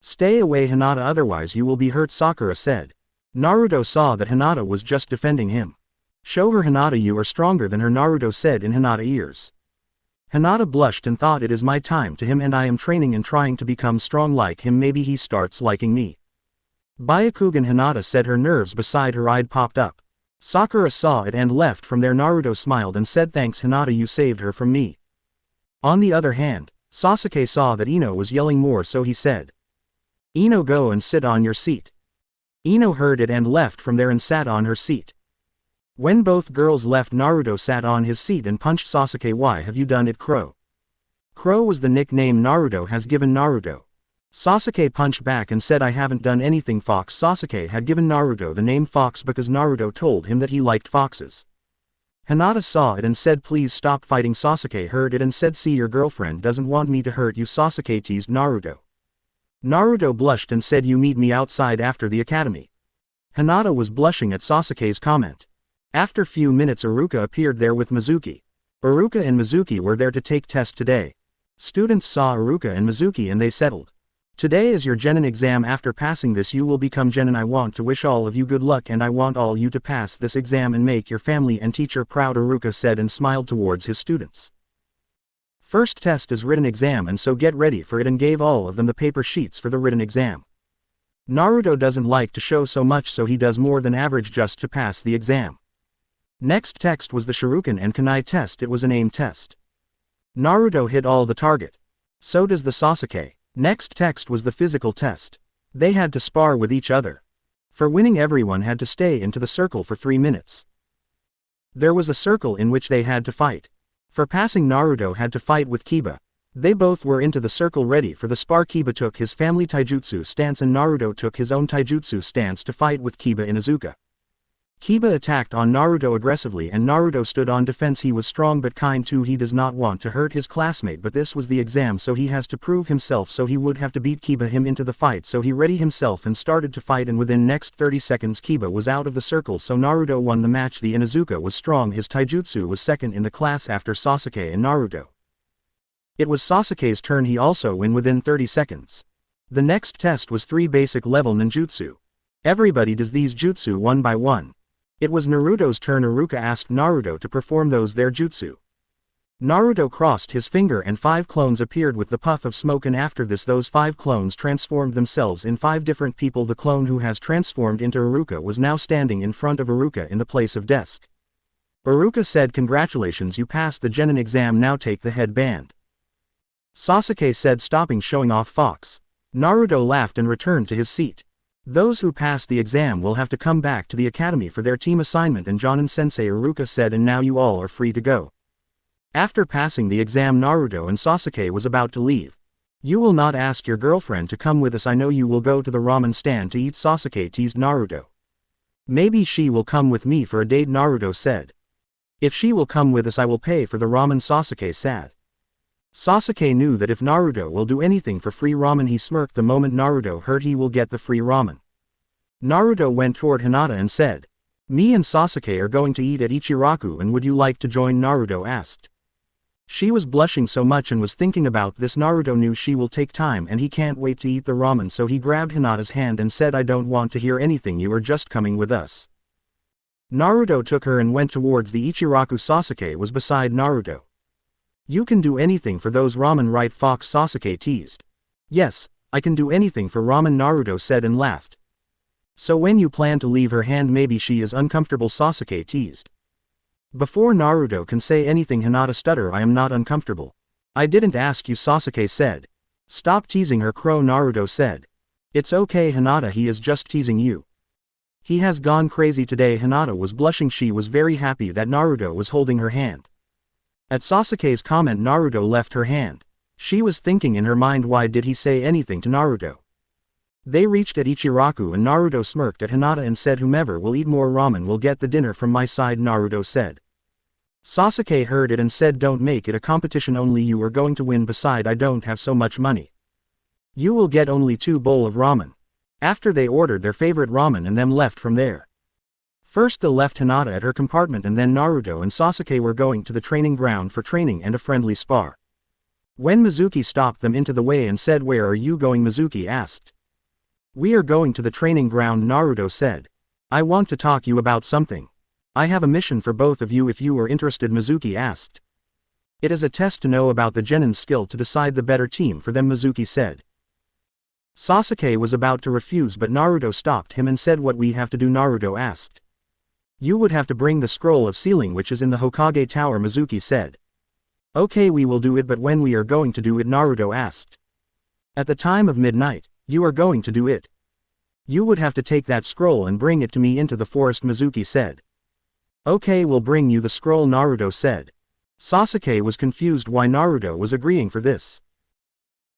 "Stay away Hinata, otherwise you will be hurt," Sakura said. Naruto saw that Hinata was just defending him. Show her Hinata, you are stronger than her, Naruto said in Hinata's ears. Hinata blushed and thought, it is my time to him and I am training and trying to become strong like him, maybe he starts liking me. Byakugan, Hinata said, her nerves beside her eye popped up. Sakura saw it and left from there. Naruto smiled and said, thanks Hinata, you saved her from me. On the other hand, Sasuke saw that Ino was yelling more, so he said, Ino, go and sit on your seat. Ino heard it and left from there and sat on her seat. When both girls left, Naruto sat on his seat and punched Sasuke. Why have you done it, Crow? Crow was the nickname Naruto has given Naruto. Sasuke punched back and said, I haven't done anything, Fox. Sasuke had given Naruto the name Fox because Naruto told him that he liked foxes. Hinata saw it and said, please stop fighting. Sasuke heard it and said, see, your girlfriend doesn't want me to hurt you. Sasuke teased Naruto. Naruto blushed and said, you meet me outside after the academy. Hinata was blushing at Sasuke's comment. After few minutes, Iruka appeared there with Mizuki. Iruka and Mizuki were there to take test today. Students saw Iruka and Mizuki and they settled. Today is your Genin exam. After passing this you will become Genin. I want to wish all of you good luck and I want all you to pass this exam and make your family and teacher proud, Iruka said and smiled towards his students. First test is written exam and so get ready for it, and gave all of them the paper sheets for the written exam. Naruto doesn't like to show so much, so he does more than average just to pass the exam. Next text was the Shuriken and Kunai test. It was an aim test. Naruto hit all the target. So does the Sasuke. Next text was the physical test. They had to spar with each other. For winning, everyone had to stay into the circle for 3 minutes. There was a circle in which they had to fight. For passing, Naruto had to fight with Kiba. They both were into the circle ready for the spar. Kiba took his family taijutsu stance and Naruto took his own taijutsu stance to fight with Kiba in Izuka. Kiba attacked on Naruto aggressively and Naruto stood on defense. He was strong but kind too. He does not want to hurt his classmate, but this was the exam so he has to prove himself, so he would have to beat Kiba him into the fight, so he ready himself and started to fight, and within next 30 seconds Kiba was out of the circle, so Naruto won the match. The Inuzuka was strong. His taijutsu was second in the class after Sasuke and Naruto. It was Sasuke's turn. He also win within 30 seconds. The next test was 3 basic level ninjutsu. Everybody does these jutsu one by one. It was Naruto's turn. Iruka asked Naruto to perform those their jutsu. Naruto crossed his finger and 5 clones appeared with the puff of smoke, and after this those 5 clones transformed themselves in 5 different people. The clone who has transformed into Iruka was now standing in front of Iruka in the place of desk. Iruka said, congratulations, you passed the Genin exam, now take the headband. Sasuke said, stopping showing off Fox. Naruto laughed and returned to his seat. Those who pass the exam will have to come back to the academy for their team assignment and Jonin-sensei, Iruka said, and now you all are free to go. After passing the exam, Naruto and Sasuke was about to leave. You will not ask your girlfriend to come with us? I know you will go to the ramen stand to eat, Sasuke teased Naruto. Maybe she will come with me for a date, Naruto said. If she will come with us I will pay for the ramen, Sasuke said. Sasuke knew that if Naruto will do anything for free ramen. He smirked the moment Naruto heard he will get the free ramen. Naruto went toward Hinata and said, me and Sasuke are going to eat at Ichiraku, and would you like to join? Naruto asked. She was blushing so much and was thinking about this. Naruto knew she will take time and he can't wait to eat the ramen, so he grabbed Hinata's hand and said, I don't want to hear anything, you are just coming with us. Naruto took her and went towards the Ichiraku. Sasuke was beside Naruto. You can do anything for those ramen, right, Fox? Sasuke teased. Yes, I can do anything for ramen, Naruto said and laughed. So when you plan to leave her hand? Maybe she is uncomfortable, Sasuke teased. Before Naruto can say anything, Hinata stuttered, I am not uncomfortable. I didn't ask you, Sasuke said. Stop teasing her, Crow, Naruto said. It's okay, Hinata, he is just teasing you. He has gone crazy today. Hinata was blushing. She was very happy that Naruto was holding her hand. At Sasuke's comment, Naruto left her hand. She was thinking in her mind, why did he say anything to Naruto? They reached at Ichiraku and Naruto smirked at Hinata and said, whomever will eat more ramen will get the dinner from my side, Naruto said. Sasuke heard it and said, don't make it a competition, only you are going to win, beside I don't have so much money. You will get only 2 bowls of ramen. After they ordered their favorite ramen and them left from there. First they left Hinata at her compartment and then Naruto and Sasuke were going to the training ground for training and a friendly spar. When Mizuki stopped them into the way and said, where are you going? Mizuki asked. We are going to the training ground, Naruto said. I want to talk you about something. I have a mission for both of you if you are interested, Mizuki asked. It is a test to know about the genin's skill to decide the better team for them, Mizuki said. Sasuke was about to refuse but Naruto stopped him and said, what we have to do, Naruto asked. You would have to bring the scroll of sealing which is in the Hokage tower, Mizuki said. Okay, we will do it, but when we are going to do it, Naruto asked. At the time of midnight. You are going to do it. You would have to take that scroll and bring it to me into the forest, Mizuki said. Okay, we'll bring you the scroll, Naruto said. Sasuke was confused why Naruto was agreeing for this.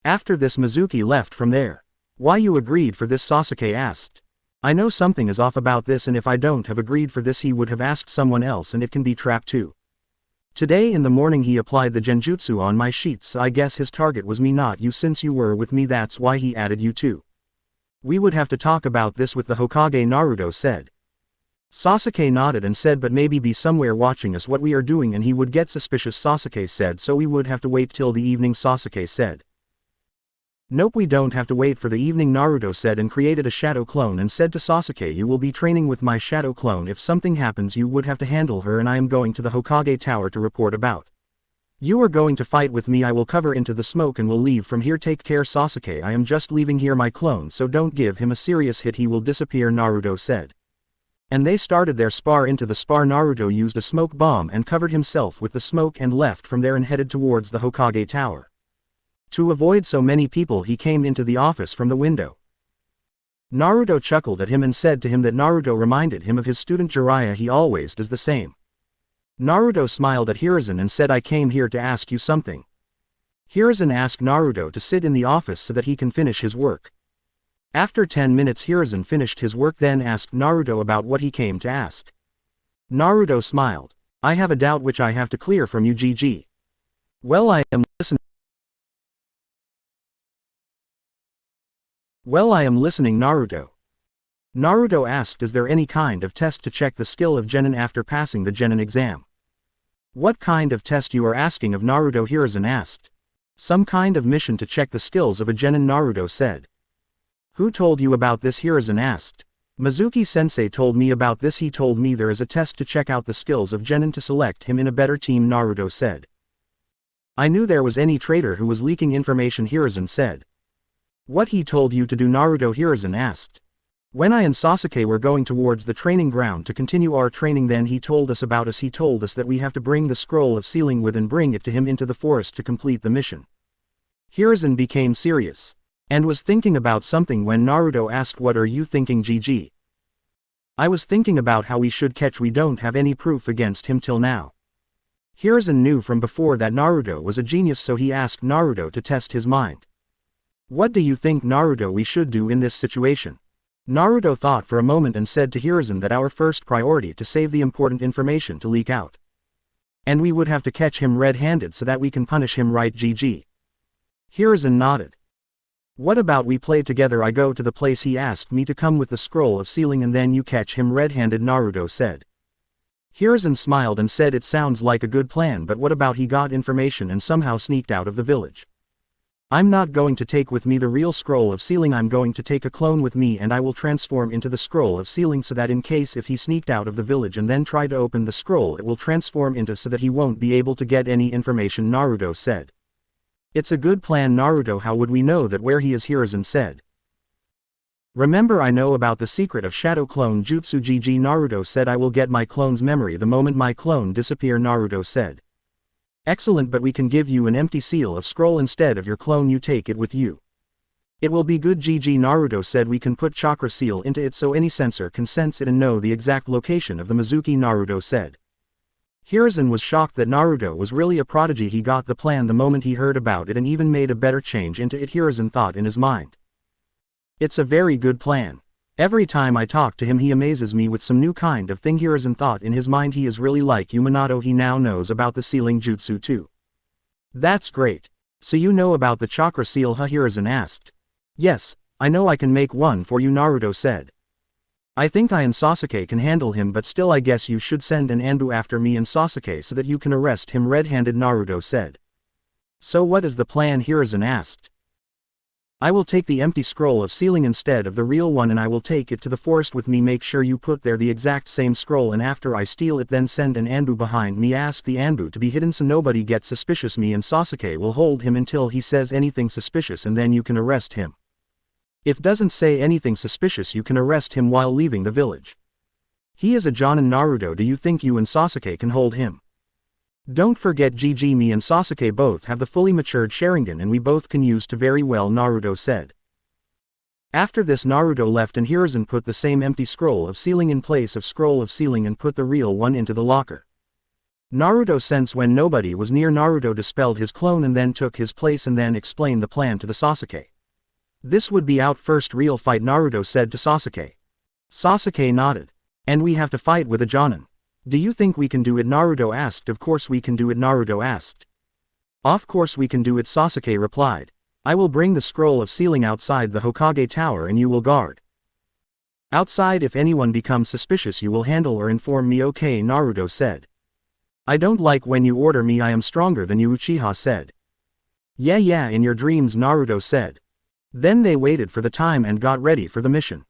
After this, Mizuki left from there. Why you agreed for this, Sasuke asked. I know something is off about this, and if I don't have agreed for this he would have asked someone else and it can be trapped too. Today in the morning he applied the genjutsu on my sheets, so I guess his target was me, not you, since you were with me, that's why he added you too. We would have to talk about this with the Hokage, Naruto said. Sasuke nodded and said, but maybe be somewhere watching us what we are doing and he would get suspicious, Sasuke said, so we would have to wait till the evening, Sasuke said. Nope, we don't have to wait for the evening, Naruto said, and created a shadow clone and said to Sasuke, you will be training with my shadow clone. If something happens you would have to handle her and I am going to the Hokage tower to report about. You are going to fight with me, I will cover into the smoke and will leave from here. Take care, Sasuke, I am just leaving here my clone, so don't give him a serious hit, he will disappear, Naruto said. And they started their spar. Into the spar Naruto used a smoke bomb and covered himself with the smoke and left from there and headed towards the Hokage tower. To avoid so many people he came into the office from the window. Naruto chuckled at him and said to him that Naruto reminded him of his student Jiraiya, he always does the same. Naruto smiled at Hiruzen and said, I came here to ask you something. Hiruzen asked Naruto to sit in the office so that he can finish his work. After 10 minutes Hiruzen finished his work, then asked Naruto about what he came to ask. Naruto smiled. I have a doubt which I have to clear from you, GG. Well, I am listening. Naruto. Naruto asked, is there any kind of test to check the skill of genin after passing the genin exam? What kind of test you are asking of, Naruto? Hiruzen asked. Some kind of mission to check the skills of a genin, Naruto said. Who told you about this? Hiruzen asked. Mizuki-sensei told me about this, he told me there is a test to check out the skills of genin to select him in a better team, Naruto said. I knew there was any traitor who was leaking information, Hiruzen said. What he told you to do, Naruto? Hiruzen asked. When I and Sasuke were going towards the training ground to continue our training, then he told us about us. He told us that we have to bring the scroll of sealing with and bring it to him into the forest to complete the mission. Hiruzen became serious and was thinking about something when Naruto asked, what are you thinking, GG? I was thinking about how we should catch, we don't have any proof against him till now. Hiruzen knew from before that Naruto was a genius, so he asked Naruto to test his mind. What do you think, Naruto, we should do in this situation? Naruto thought for a moment and said to Hiruzen that our first priority to save the important information to leak out. And we would have to catch him red-handed so that we can punish him, right, GG? Hiruzen nodded. What about we play together? I go to the place he asked me to come with the scroll of sealing and then you catch him red-handed, Naruto said. Hiruzen smiled and said, it sounds like a good plan, but what about he got information and somehow sneaked out of the village? I'm not going to take with me the real scroll of sealing, I'm going to take a clone with me and I will transform into the scroll of sealing so that in case if he sneaked out of the village and then tried to open the scroll it will transform into so that he won't be able to get any information, Naruto said. It's a good plan, Naruto, how would we know that where he is? Hiruzen said. Remember, I know about the secret of shadow clone jutsu, GG, Naruto said. I will get my clone's memory the moment my clone disappear, Naruto said. Excellent, but we can give you an empty seal of scroll instead of your clone, you take it with you. It will be good, GG, Naruto said. We can put chakra seal into it so any sensor can sense it and know the exact location of the Mizuki, Naruto said. Hiruzen was shocked that Naruto was really a prodigy. He got the plan the moment he heard about it and even made a better change into it, Hiruzen thought in his mind. It's a very good plan. Every time I talk to him he amazes me with some new kind of thing, Hiruzen thought in his mind. He is really like Minato, he now knows about the sealing jutsu too. That's great. So you know about the chakra seal, huh? Hiruzen asked. Yes, I know, I can make one for you, Naruto said. I think I and Sasuke can handle him, but still I guess you should send an Anbu after me and Sasuke so that you can arrest him red-handed, Naruto said. So what is the plan? Hiruzen asked. I will take the empty scroll of sealing instead of the real one and I will take it to the forest with me. Make sure you put there the exact same scroll and after I steal it then send an Anbu behind me. Ask the Anbu to be hidden so nobody gets suspicious. Me and Sasuke will hold him until he says anything suspicious and then you can arrest him. If doesn't say anything suspicious you can arrest him while leaving the village. He is a Jonin Naruto. Do you think you and Sasuke can hold him? Don't forget GG, me and Sasuke both have the fully matured Sharingan and we both can use to very well, Naruto said. After this Naruto left and Hiruzen put the same empty scroll of sealing in place of scroll of sealing and put the real one into the locker. Naruto since when nobody was near Naruto dispelled his clone and then took his place and then explained the plan to the Sasuke. This would be our first real fight, Naruto said to Sasuke. Sasuke nodded. And we have to fight with a Jonin. Do you think we can do it? Naruto asked. Of course we can do it, Naruto asked. Of course we can do it, Sasuke replied. I will bring the scroll of sealing outside the Hokage tower and you will guard outside. If anyone becomes suspicious you will handle or inform me. Okay, Naruto said. I don't like when you order me. I am stronger than you, Uchiha said. Yeah, in your dreams, Naruto said. Then they waited for the time and got ready for the mission.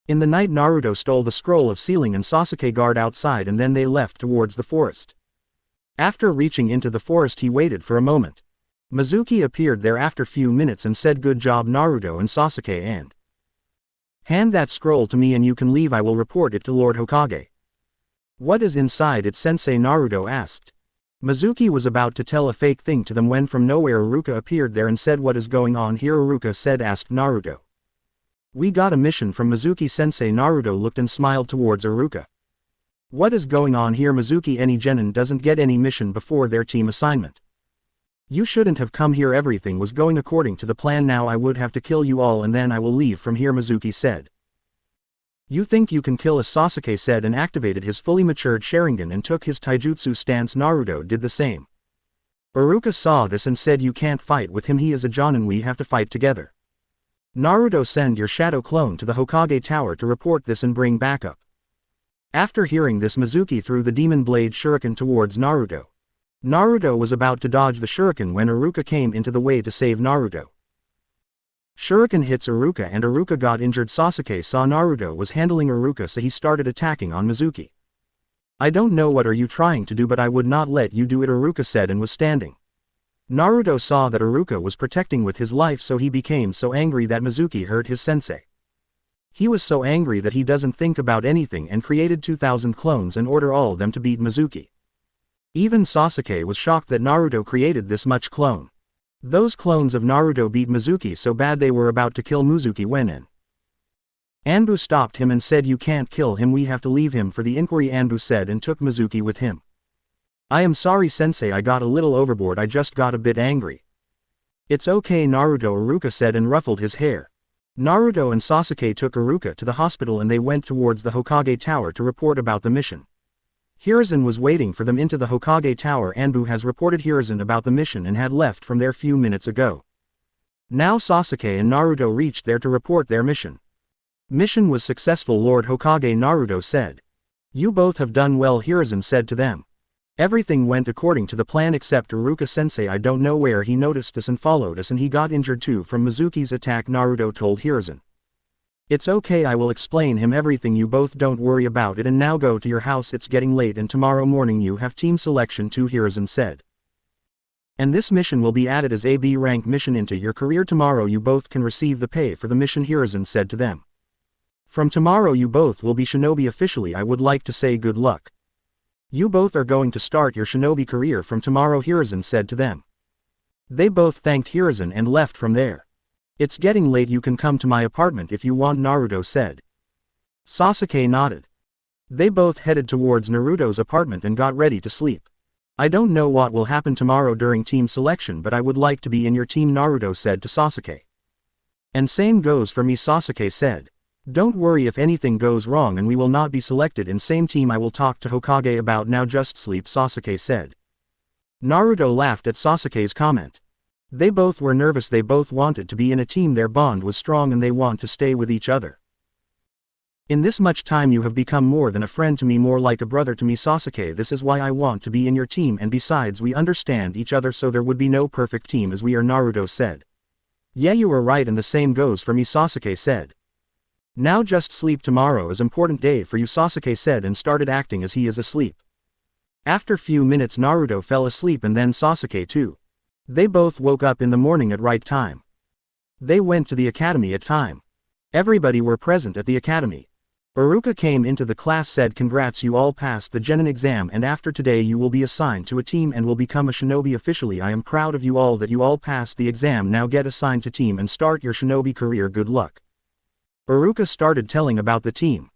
In the night Naruto stole the scroll of sealing and Sasuke guard outside and then they left towards the forest. After reaching into the forest he waited for a moment. Mizuki appeared there after few minutes and said, good job Naruto and Sasuke, and hand that scroll to me and you can leave. I will report it to Lord Hokage. What is inside it, Sensei? Naruto asked. Mizuki was about to tell a fake thing to them when from nowhere Iruka appeared there and said, what is going on here? Iruka said, asked Naruto. We got a mission from Mizuki-sensei. Naruto looked and smiled towards Iruka. What is going on here? Mizuki, any genin doesn't get any mission before their team assignment. You shouldn't have come here. Everything was going according to the plan. Now I would have to kill you all and then I will leave from here, Mizuki said. You think you can kill us? Sasuke said and activated his fully matured Sharingan and took his taijutsu stance. Naruto did the same. Iruka saw this and said, you can't fight with him. He is a Jonin. We have to fight together. Naruto, send your shadow clone to the Hokage tower to report this and bring backup. After hearing this Mizuki threw the demon blade shuriken towards Naruto. Naruto was about to dodge the shuriken when Iruka came into the way to save Naruto. Shuriken hits Iruka and Iruka got injured. Sasuke saw Naruto was handling Iruka so he started attacking on Mizuki. I don't know what are you trying to do but I would not let you do it, Iruka said and was standing. Naruto saw that Iruka was protecting with his life so he became so angry that Mizuki hurt his sensei. He was so angry that he doesn't think about anything and created 2,000 clones and order all them to beat Mizuki. Even Sasuke was shocked that Naruto created this much clone. Those clones of Naruto beat Mizuki so bad they were about to kill Mizuki when an Anbu stopped him and said, you can't kill him, we have to leave him for the inquiry. Anbu said and took Mizuki with him. I am sorry sensei, I got a little overboard, I just got a bit angry. It's okay Naruto, Iruka said and ruffled his hair. Naruto and Sasuke took Iruka to the hospital and they went towards the Hokage tower to report about the mission. Hiruzen was waiting for them into the Hokage tower. Anbu has reported Hiruzen about the mission and had left from there few minutes ago. Now Sasuke and Naruto reached there to report their mission. Mission was successful, Lord Hokage, Naruto said. You both have done well, Hiruzen said to them. Everything went according to the plan except Iruka-sensei. I don't know where he noticed us and followed us and he got injured too from Mizuki's attack, Naruto told Hiruzen. It's okay, I will explain him everything, you both don't worry about it and now go to your house, it's getting late and tomorrow morning you have team selection too, Hiruzen said. And this mission will be added as a B rank mission into your career. Tomorrow you both can receive the pay for the mission, Hiruzen said to them. From tomorrow you both will be shinobi officially. I would like to say good luck. You both are going to start your shinobi career from tomorrow, Hiruzen said to them. They both thanked Hiruzen and left from there. It's getting late, you can come to my apartment if you want, Naruto said. Sasuke nodded. They both headed towards Naruto's apartment and got ready to sleep. I don't know what will happen tomorrow during team selection but I would like to be in your team, Naruto said to Sasuke. And same goes for me, Sasuke said. Don't worry if anything goes wrong and we will not be selected in same team, I will talk to Hokage about now, just sleep, Sasuke said. Naruto laughed at Sasuke's comment. They both were nervous, they both wanted to be in a team, their bond was strong and they want to stay with each other. In this much time you have become more than a friend to me, more like a brother to me, Sasuke, this is why I want to be in your team and besides we understand each other so there would be no perfect team as we are, Naruto said. Yeah, you were right, and the same goes for me, Sasuke said. Now just sleep, tomorrow is important day for you, Sasuke said, and started acting as he is asleep. After few minutes Naruto fell asleep and then Sasuke too. They both woke up in the morning at right time. They went to the academy at time. Everybody were present at the academy. Iruka came into the class, said, congrats, you all passed the Genin exam, and after today you will be assigned to a team and will become a shinobi officially. I am proud of you all that you all passed the exam. Now get assigned to team and start your shinobi career. Good luck. Iruka started telling about the team.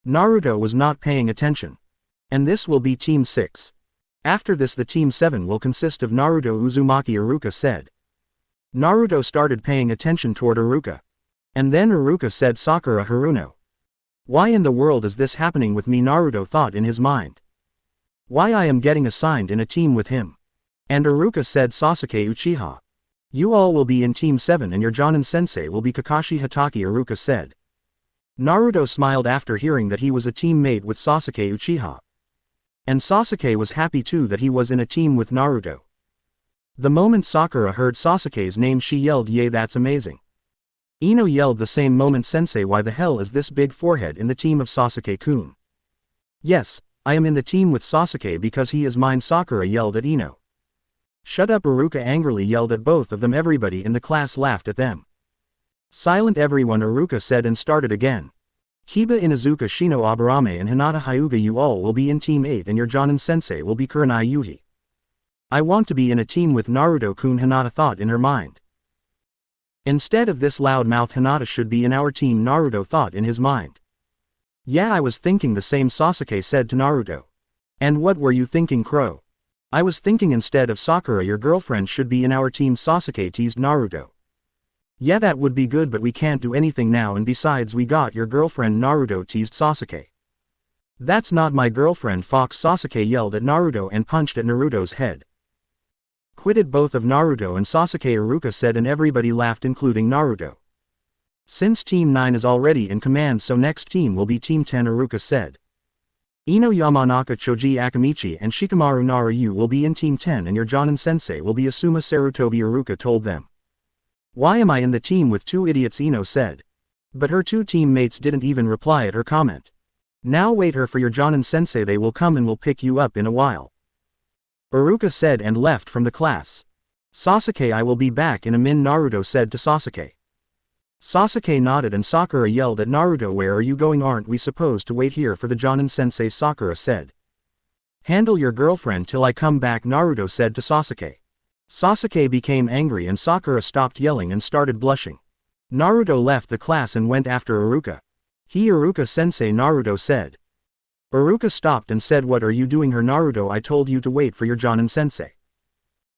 Naruto was not paying attention. And this will be Team 6. After this the Team 7 will consist of Naruto Uzumaki, Iruka said. Naruto started paying attention toward Iruka. And then Iruka said, Sakura Haruno. Why in the world is this happening with me? Naruto thought in his mind. Why I am getting assigned in a team with him? And Iruka said, Sasuke Uchiha. You all will be in Team 7 and your Jonin sensei will be Kakashi Hatake, Iruka said. Naruto smiled after hearing that he was a teammate with Sasuke Uchiha. And Sasuke was happy too that he was in a team with Naruto. The moment Sakura heard Sasuke's name she yelled, yay, that's amazing. Ino yelled the same moment, sensei, why the hell is this big forehead in the team of Sasuke-kun? Yes, I am in the team with Sasuke because he is mine, Sakura yelled at Ino. Shut up, Iruka angrily yelled at both of them. Everybody in the class laughed at them. Silent everyone, Iruka said, and started again. Kiba Inuzuka Shino Aburame and Hinata Hyuga, you all will be in Team 8 and your Jonin sensei will be Kurenai Yuhi. I want to be in a team with Naruto-kun, Hinata thought in her mind. Instead of this loudmouth, Hinata should be in our team, Naruto thought in his mind. Yeah, I was thinking the same, Sasuke said to Naruto. And what were you thinking, Crow? I was thinking instead of Sakura your girlfriend should be in our team, Sasuke teased Naruto. Yeah, that would be good, but we can't do anything now, and besides we got your girlfriend, Naruto teased Sasuke. That's not my girlfriend, Fox, Sasuke yelled at Naruto and punched at Naruto's head. Quitted both of Naruto and Sasuke, Iruka said, and everybody laughed including Naruto. Since Team 9 is already in command, so next team will be Team 10, Iruka said. Ino Yamanaka Choji Akamichi and Shikamaru Naruyu will be in Team 10 and your Jonin sensei will be Asuma Sarutobi, Iruka told them. Why am I in the team with two idiots? Ino said. But her two teammates didn't even reply at her comment. Now wait her for your Jonin sensei, they will come and will pick you up in a while. Iruka said and left from the class. Sasuke, I will be back in a min, Naruto said to Sasuke. Sasuke nodded and Sakura yelled at Naruto, where are you going? Aren't we supposed to wait here for the Jonin sensei? Sakura said. Handle your girlfriend till I come back, Naruto said to Sasuke. Sasuke became angry and Sakura stopped yelling and started blushing. Naruto left the class and went after Iruka. Iruka sensei, Naruto said. Iruka stopped and said, what are you doing here? Naruto, I told you to wait for your Jonin sensei.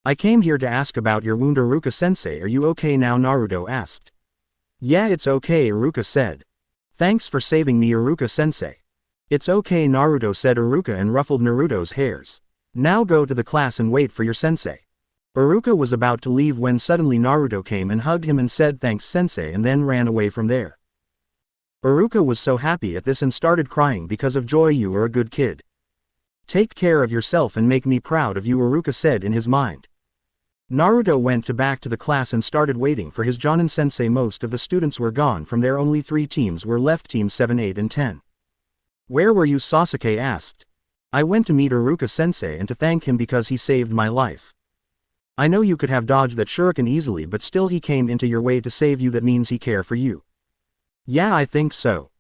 I came here to ask about your wound. Iruka sensei, are you okay now? Naruto asked. Yeah, it's okay, Iruka said. Thanks for saving me, Iruka sensei. It's okay, Naruto said Iruka and ruffled Naruto's hairs. Now go to the class and wait for your sensei. Iruka was about to leave when suddenly Naruto came and hugged him and said thanks sensei and then ran away from there. Iruka was so happy at this and started crying because of joy. You are a good kid. Take care of yourself and make me proud of you, Iruka said in his mind. Naruto went back to the class and started waiting for his Jonin sensei. Most of the students were gone from there, only 3 teams were left, Team 7, 8 and 10. Where were you? Sasuke asked. I went to meet Iruka sensei and to thank him because he saved my life. I know you could have dodged that shuriken easily, but still he came into your way to save you. That means he cares for you. Yeah, I think so.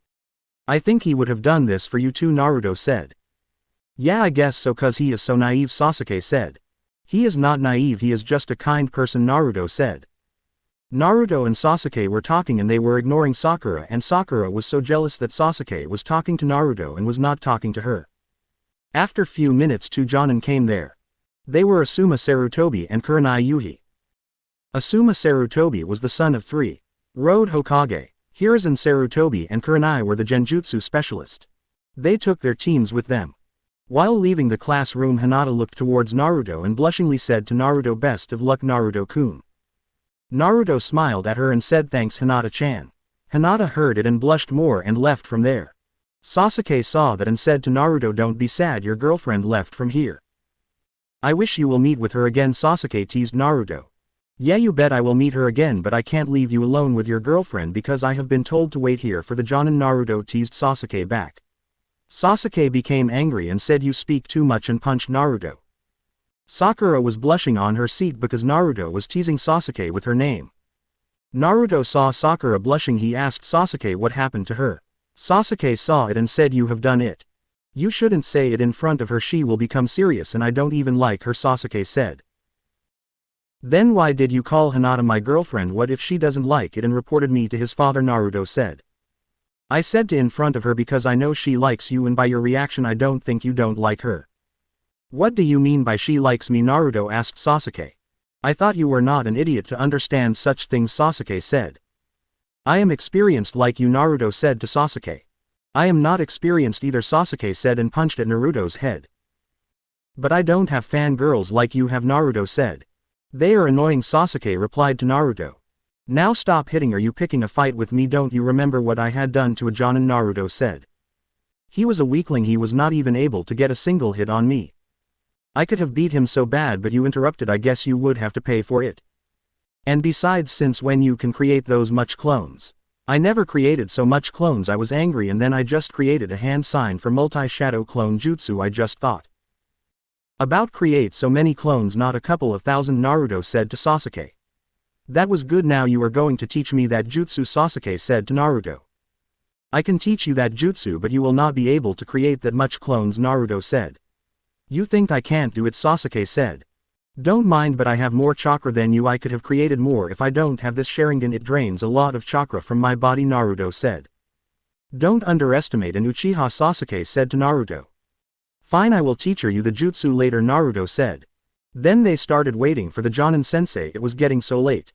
I think he would have done this for you too, Naruto said. Yeah, I guess so, cause he is so naive, Sasuke said. He is not naive, he is just a kind person, Naruto said. Naruto and Sasuke were talking and they were ignoring Sakura, and Sakura was so jealous that Sasuke was talking to Naruto and was not talking to her. After few minutes 2 Jonin came there. They were Asuma Sarutobi and Kurenai Yuhi. Asuma Sarutobi was the son of 3 Road Hokage. Hiruzen Sarutobi and Kurenai were the genjutsu specialist. They took their teams with them. While leaving the classroom, Hinata looked towards Naruto and blushingly said to Naruto, best of luck, Naruto-kun. Naruto smiled at her and said thanks, Hinata-chan. Hinata heard it and blushed more and left from there. Sasuke saw that and said to Naruto, don't be sad, your girlfriend left from here. I wish you will meet with her again, Sasuke teased Naruto. Yeah, you bet I will meet her again, but I can't leave you alone with your girlfriend because I have been told to wait here for the Jonin. Naruto teased Sasuke back. Sasuke became angry and said you speak too much and punched Naruto. Sakura was blushing on her seat because Naruto was teasing Sasuke with her name. Naruto saw Sakura blushing. He asked Sasuke what happened to her. Sasuke saw it and said you have done it. You shouldn't say it in front of her, she will become serious and I don't even like her, Sasuke said. Then why did you call Hinata my girlfriend? What if she doesn't like it and reported me to his father? Naruto said. I said to in front of her because I know she likes you and by your reaction I don't think you don't like her. What do you mean by she likes me? Naruto asked Sasuke. I thought you were not an idiot to understand such things, Sasuke said. I am experienced like you, Naruto said to Sasuke. I am not experienced either, Sasuke said and punched at Naruto's head. But I don't have fangirls like you have, Naruto said. They are annoying, Sasuke replied to Naruto. Now stop hitting. Are you picking a fight with me? Don't you remember what I had done to a Jonin? Naruto said. He was a weakling, he was not even able to get a single hit on me. I could have beat him so bad but you interrupted, I guess you would have to pay for it. And besides, since when you can create those much clones? I never created so much clones. I was angry and then I just created a hand sign for multi-shadow clone jutsu. I just thought about create so many clones, not a couple of thousand, Naruto said to Sasuke. That was good, now you are going to teach me that jutsu, Sasuke said to Naruto. I can teach you that jutsu but you will not be able to create that much clones, Naruto said. You think I can't do it? Sasuke said. Don't mind, but I have more chakra than you. I could have created more if I don't have this Sharingan. It drains a lot of chakra from my body, Naruto said. Don't underestimate an Uchiha, Sasuke said to Naruto. Fine, I will teach you the jutsu later, Naruto said. Then they started waiting for the Jonin sensei. It was getting so late.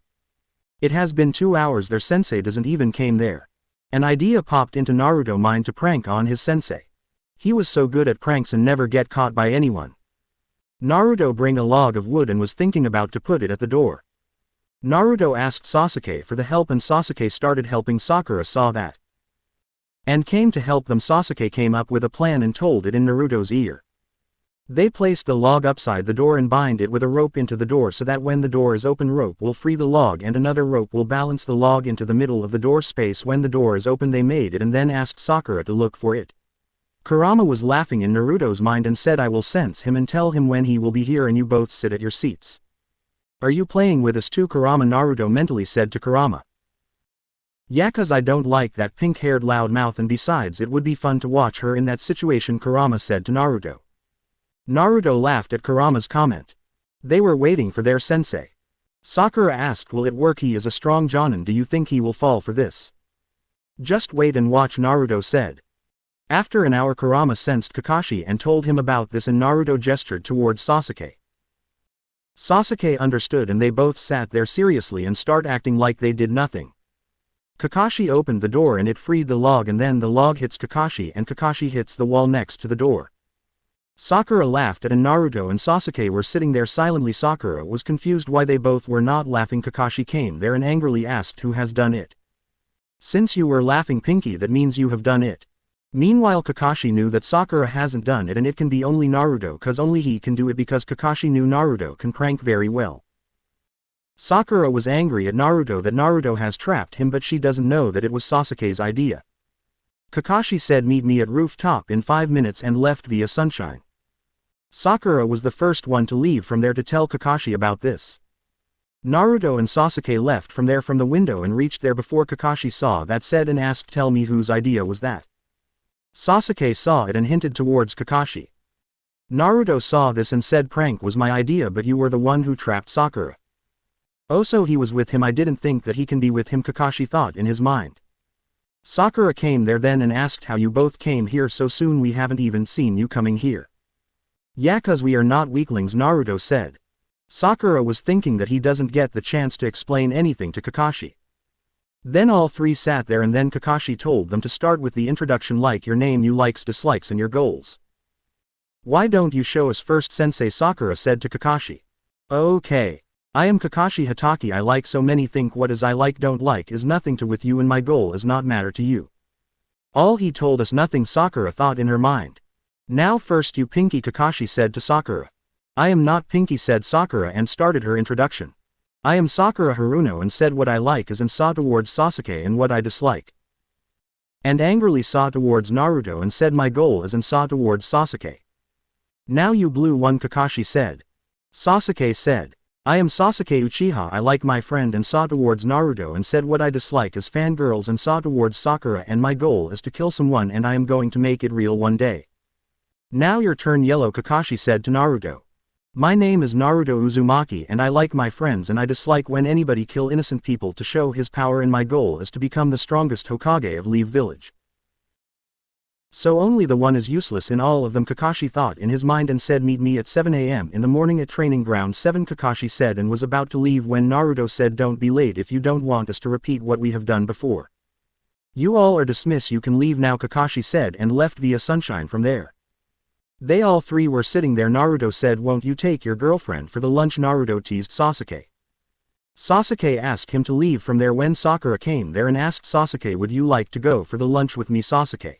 It has been 2 hours, their sensei doesn't even came there. An idea popped into Naruto's mind to prank on his sensei. He was so good at pranks and never get caught by anyone. Naruto bring a log of wood and was thinking about to put it at the door. Naruto asked Sasuke for the help and Sasuke started helping. Sakura saw that and came to help them. Sasuke came up with a plan and told it in Naruto's ear. They placed the log upside the door and bind it with a rope into the door so that when the door is open, rope will free the log and another rope will balance the log into the middle of the door space. When the door is open, they made it and then asked Sakura to look for it. Kurama was laughing in Naruto's mind and said, I will sense him and tell him when he will be here and you both sit at your seats. Are you playing with us too, Kurama? Naruto mentally said to Kurama. Yeah, cause I don't like that pink-haired loudmouth and besides it would be fun to watch her in that situation, Kurama said to Naruto. Naruto laughed at Kurama's comment. They were waiting for their sensei. Sakura asked, will it work? He is a strong Jonin, do you think he will fall for this? Just wait and watch, Naruto said. After an hour, Kurama sensed Kakashi and told him about this and Naruto gestured towards Sasuke. Sasuke understood and they both sat there seriously and start acting like they did nothing. Kakashi opened the door and it freed the log and then the log hits Kakashi and Kakashi hits the wall next to the door. Sakura laughed at and Naruto and Sasuke were sitting there silently. Sakura was confused why they both were not laughing. Kakashi came there and angrily asked who has done it. Since you were laughing, Pinky, that means you have done it. Meanwhile, Kakashi knew that Sakura hasn't done it and it can be only Naruto cause only he can do it because Kakashi knew Naruto can prank very well. Sakura was angry at Naruto that Naruto has trapped him but she doesn't know that it was Sasuke's idea. Kakashi said meet me at rooftop in 5 minutes and left via sunshine. Sakura was the first one to leave from there to tell Kakashi about this. Naruto and Sasuke left from there from the window and reached there before Kakashi saw that said and asked tell me whose idea was that. Sasuke saw it and hinted towards Kakashi. Naruto saw this and said prank was my idea but you were the one who trapped Sakura. Oh, so he was with him. I didn't think that he can be with him, Kakashi thought in his mind. Sakura came there then and asked how you both came here so soon, we haven't even seen you coming here. Yeah, cause we are not weaklings, Naruto said. Sakura was thinking that he doesn't get the chance to explain anything to Kakashi. Then all three sat there and then Kakashi told them to start with the introduction like your name, you likes, dislikes and your goals. Why don't you show us first, Sensei? Sakura said to Kakashi. Okay. I am Kakashi Hatake. I like so many. Think what is I like don't like is nothing to with you and my goal is not matter to you. All he told us nothing, Sakura thought in her mind. Now first you, Pinky, Kakashi said to Sakura. I am not Pinky, said Sakura and started her introduction. I am Sakura Haruno and said what I like is and saw towards Sasuke and what I dislike. And angrily saw towards Naruto and said my goal is and saw towards Sasuke. Now you blue one Kakashi said. Sasuke said. I am Sasuke Uchiha I like my friend and saw towards Naruto and said what I dislike is fangirls and saw towards Sakura and my goal is to kill someone and I am going to make it real one day. Now your turn yellow Kakashi said to Naruto. My name is Naruto Uzumaki and I like my friends and I dislike when anybody kill innocent people to show his power and my goal is to become the strongest Hokage of Leaf Village. So only the one is useless in all of them Kakashi thought in his mind and said meet me at 7 a.m. in the morning at training ground 7 Kakashi said and was about to leave when Naruto said don't be late if you don't want us to repeat what we have done before. You all are dismissed you can leave now Kakashi said and left via sunshine from there. They all three were sitting there Naruto said won't you take your girlfriend for the lunch Naruto teased Sasuke. Sasuke asked him to leave from there when Sakura came there and asked Sasuke would you like to go for the lunch with me Sasuke.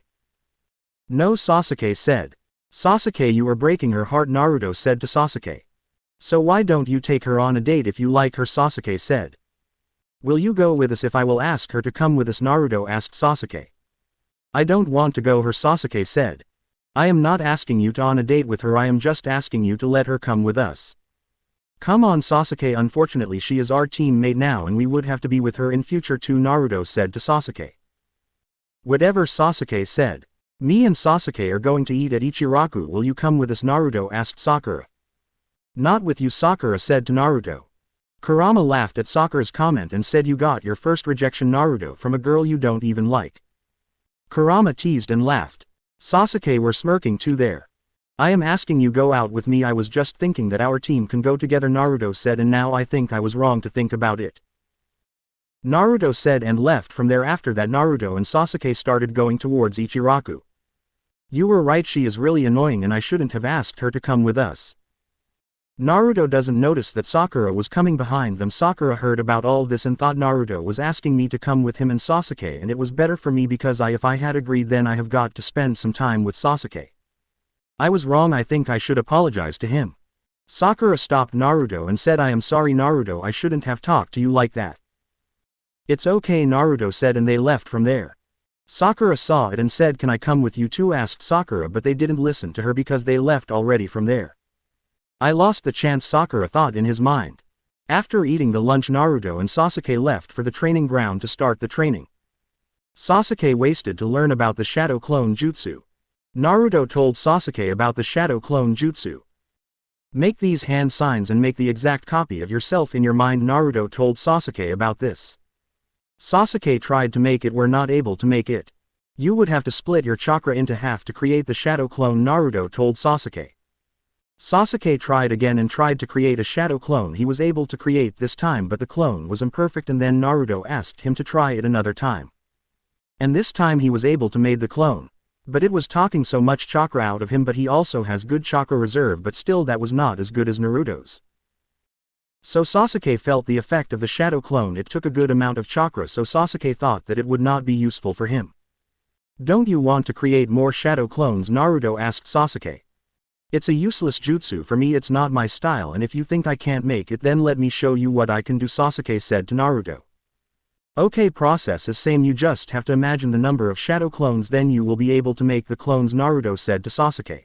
No Sasuke said. Sasuke you are breaking her heart Naruto said to Sasuke. So why don't you take her on a date if you like her Sasuke said. Will you go with us if I will ask her to come with us Naruto asked Sasuke. I don't want to go her Sasuke said. I am not asking you to on a date with her I am just asking you to let her come with us. Come on Sasuke unfortunately she is our teammate now and we would have to be with her in future too Naruto said to Sasuke. Whatever Sasuke said. Me and Sasuke are going to eat at Ichiraku will you come with us Naruto asked Sakura. Not with you Sakura said to Naruto. Kurama laughed at Sakura's comment and said you got your first rejection Naruto from a girl you don't even like. Kurama teased and laughed. Sasuke were smirking too there. I am asking you go out with me I was just thinking that our team can go together Naruto said and now I think I was wrong to think about it. Naruto said and left from there after that Naruto and Sasuke started going towards Ichiraku. You were right she is really annoying and I shouldn't have asked her to come with us. Naruto doesn't notice that Sakura was coming behind them Sakura heard about all this and thought Naruto was asking me to come with him and Sasuke and it was better for me because if I had agreed then I have got to spend some time with Sasuke. I was wrong I think I should apologize to him. Sakura stopped Naruto and said I am sorry Naruto I shouldn't have talked to you like that. It's okay Naruto said and they left from there. Sakura saw it and said can I come with you too asked Sakura but they didn't listen to her because they left already from there. I lost the chance Sakura thought in his mind. After eating the lunch Naruto and Sasuke left for the training ground to start the training. Sasuke wasted to learn about the shadow clone jutsu. Naruto told Sasuke about the shadow clone jutsu. Make these hand signs and make the exact copy of yourself in your mind Naruto told Sasuke about this. Sasuke tried to make it were not able to make it. You would have to split your chakra into half to create the shadow clone Naruto told Sasuke. Sasuke tried again and tried to create a shadow clone he was able to create this time but the clone was imperfect and then Naruto asked him to try it another time. And this time he was able to make the clone. But it was talking so much chakra out of him but he also has good chakra reserve but still that was not as good as Naruto's. So Sasuke felt the effect of the shadow clone it took a good amount of chakra so Sasuke thought that it would not be useful for him. Don't you want to create more shadow clones Naruto asked Sasuke. It's a useless jutsu for me it's not my style and if you think I can't make it then let me show you what I can do Sasuke said to Naruto. Okay process is same you just have to imagine the number of shadow clones then you will be able to make the clones Naruto said to Sasuke.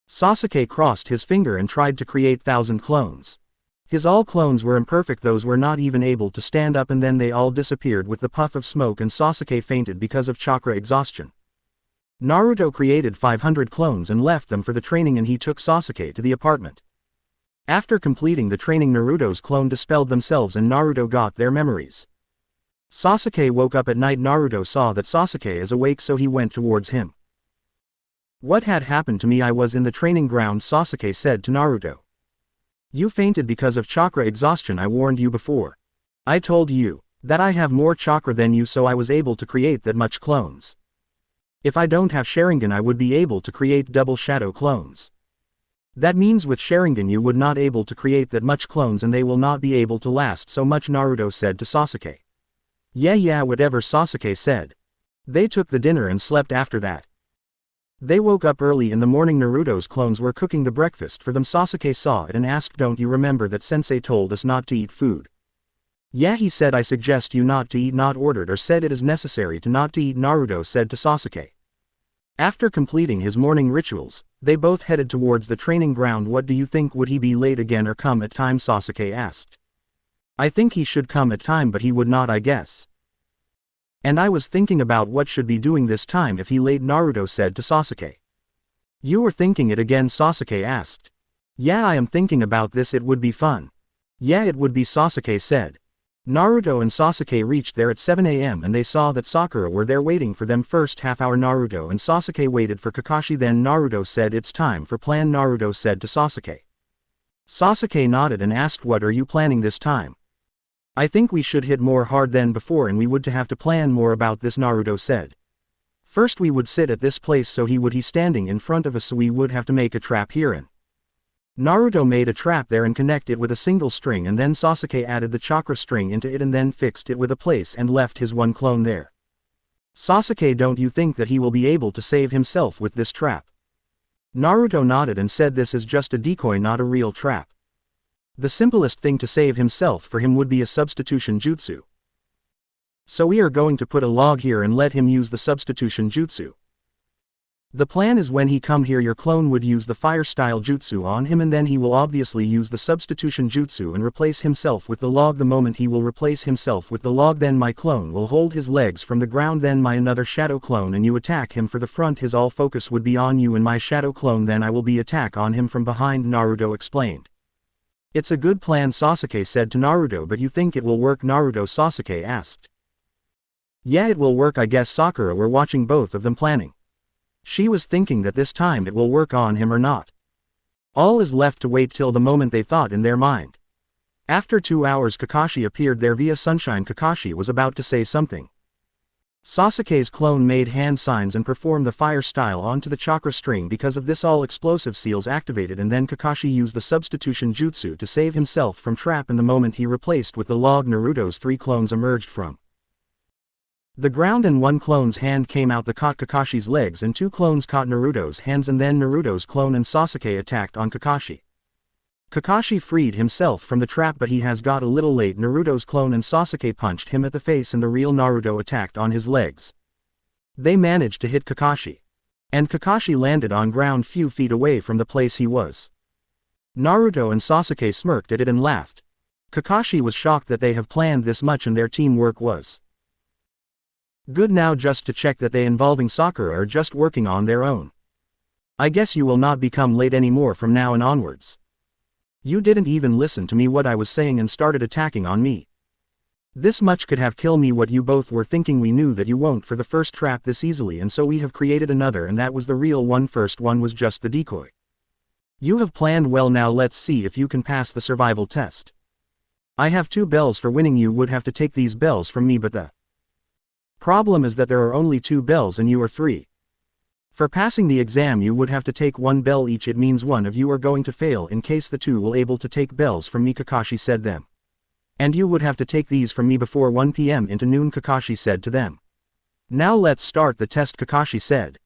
Sasuke crossed his finger and tried to create 1,000 clones. His all clones were imperfect those were not even able to stand up and then they all disappeared with the puff of smoke and Sasuke fainted because of chakra exhaustion. Naruto created 500 clones and left them for the training and he took Sasuke to the apartment. After completing the training Naruto's clone dispelled themselves and Naruto got their memories. Sasuke woke up at night Naruto saw that Sasuke is awake so he went towards him. What had happened to me I was in the training ground Sasuke said to Naruto. You fainted because of chakra exhaustion I warned you before. I told you that I have more chakra than you so I was able to create that much clones. If I don't have Sharingan I would be able to create double shadow clones. That means with Sharingan you would not able to create that much clones and they will not be able to last so much Naruto said to Sasuke. Yeah whatever Sasuke said. They took the dinner and slept after that. They woke up early in the morning. Naruto's clones were cooking the breakfast for them. Sasuke saw it and asked, "Don't you remember that sensei told us not to eat food?" "Yeah, he said I suggest you not to eat, not ordered or said it is necessary to not to eat," Naruto said to Sasuke. After completing his morning rituals, they both headed towards the training ground. "What do you think, would he be late again or come at time?" Sasuke asked. "I think he should come at time, but he would not, I guess. And I was thinking about what should be doing this time if he late," Naruto said to Sasuke. "You were thinking it again?" Sasuke asked. "Yeah, I am thinking about this, it would be fun." "Yeah, it would be," Sasuke said. Naruto and Sasuke reached there at 7 a.m. and they saw that Sakura were there waiting for them. First half hour Naruto and Sasuke waited for Kakashi, then Naruto said, "It's time for plan," Naruto said to Sasuke. Sasuke nodded and asked, "What are you planning this time?" "I think we should hit more hard than before and we would have to plan more about this," Naruto said. "First we would sit at this place so he standing in front of us, so we would have to make a trap herein." Naruto made a trap there and connect it with a single string, and then Sasuke added the chakra string into it and then fixed it with a place and left his one clone there. "Sasuke, don't you think that he will be able to save himself with this trap?" Naruto nodded and said, "This is just a decoy, not a real trap. The simplest thing to save himself for him would be a substitution jutsu. So we are going to put a log here and let him use the substitution jutsu. The plan is when he come here your clone would use the fire style jutsu on him and then he will obviously use the substitution jutsu and replace himself with the log. The moment he will replace himself with the log, then my clone will hold his legs from the ground, then my another shadow clone and you attack him for the front. His all focus would be on you and my shadow clone, then I will be attack on him from behind," Naruto explained. "It's a good plan," Sasuke said to Naruto, "but you think it will work?" Sasuke asked. "Yeah, it will work, I guess." Sakura were watching both of them planning. She was thinking that this time it will work on him or not. All is left to wait till the moment, they thought in their mind. After 2 hours Kakashi appeared there via sunshine. Kakashi was about to say something. Sasuke's clone made hand signs and performed the fire style onto the chakra string. Because of this all explosive seals activated and then Kakashi used the substitution jutsu to save himself from trap, and the moment he replaced with the log, Naruto's 3 clones emerged from the ground and 1 clone's hand came out that caught Kakashi's legs and 2 clones caught Naruto's hands, and then Naruto's clone and Sasuke attacked on Kakashi. Kakashi freed himself from the trap, but he has got a little late. Naruto's clone and Sasuke punched him at the face and the real Naruto attacked on his legs. They managed to hit Kakashi. And Kakashi landed on ground few feet away from the place he was. Naruto and Sasuke smirked at it and laughed. Kakashi was shocked that they have planned this much and their teamwork was good. Now just to check that they involving Sakura are just working on their own. I guess you will not become late anymore from now and onwards. You didn't even listen to me what I was saying and started attacking on me. This much could have killed me. What you both were thinking. We knew that you won't for the first trap this easily, and so we have created another, and that was the real one. First one was just the decoy. You have planned well. Now let's see if you can pass the survival test. I have 2 bells for winning. You would have to take these bells from me, but the problem is that there are only 2 bells and you are 3. For passing the exam you would have to take 1 bell each. It means one of you are going to fail in case the 2 will able to take bells from me, Kakashi said them. And you would have to take these from me before 1 p.m. into noon, Kakashi said to them. Now let's start the test, Kakashi said.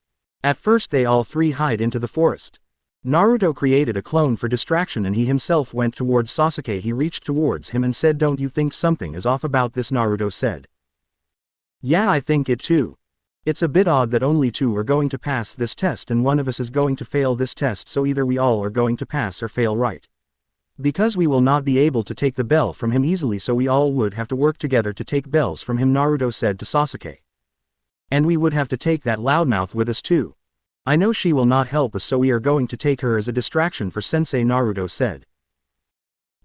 At first they all 3 hide into the forest. Naruto created a clone for distraction and he himself went towards Sasuke. He reached towards him and said, "Don't you think something is off about this?" Naruto said. "Yeah, I think it too. It's a bit odd that only 2 are going to pass this test and one of us is going to fail this test, so either we all are going to pass or fail, right? Because we will not be able to take the bell from him easily, so we all would have to work together to take bells from him," Naruto said to Sasuke. "And we would have to take that loudmouth with us too. I know she will not help us, so we are going to take her as a distraction for Sensei," Naruto said.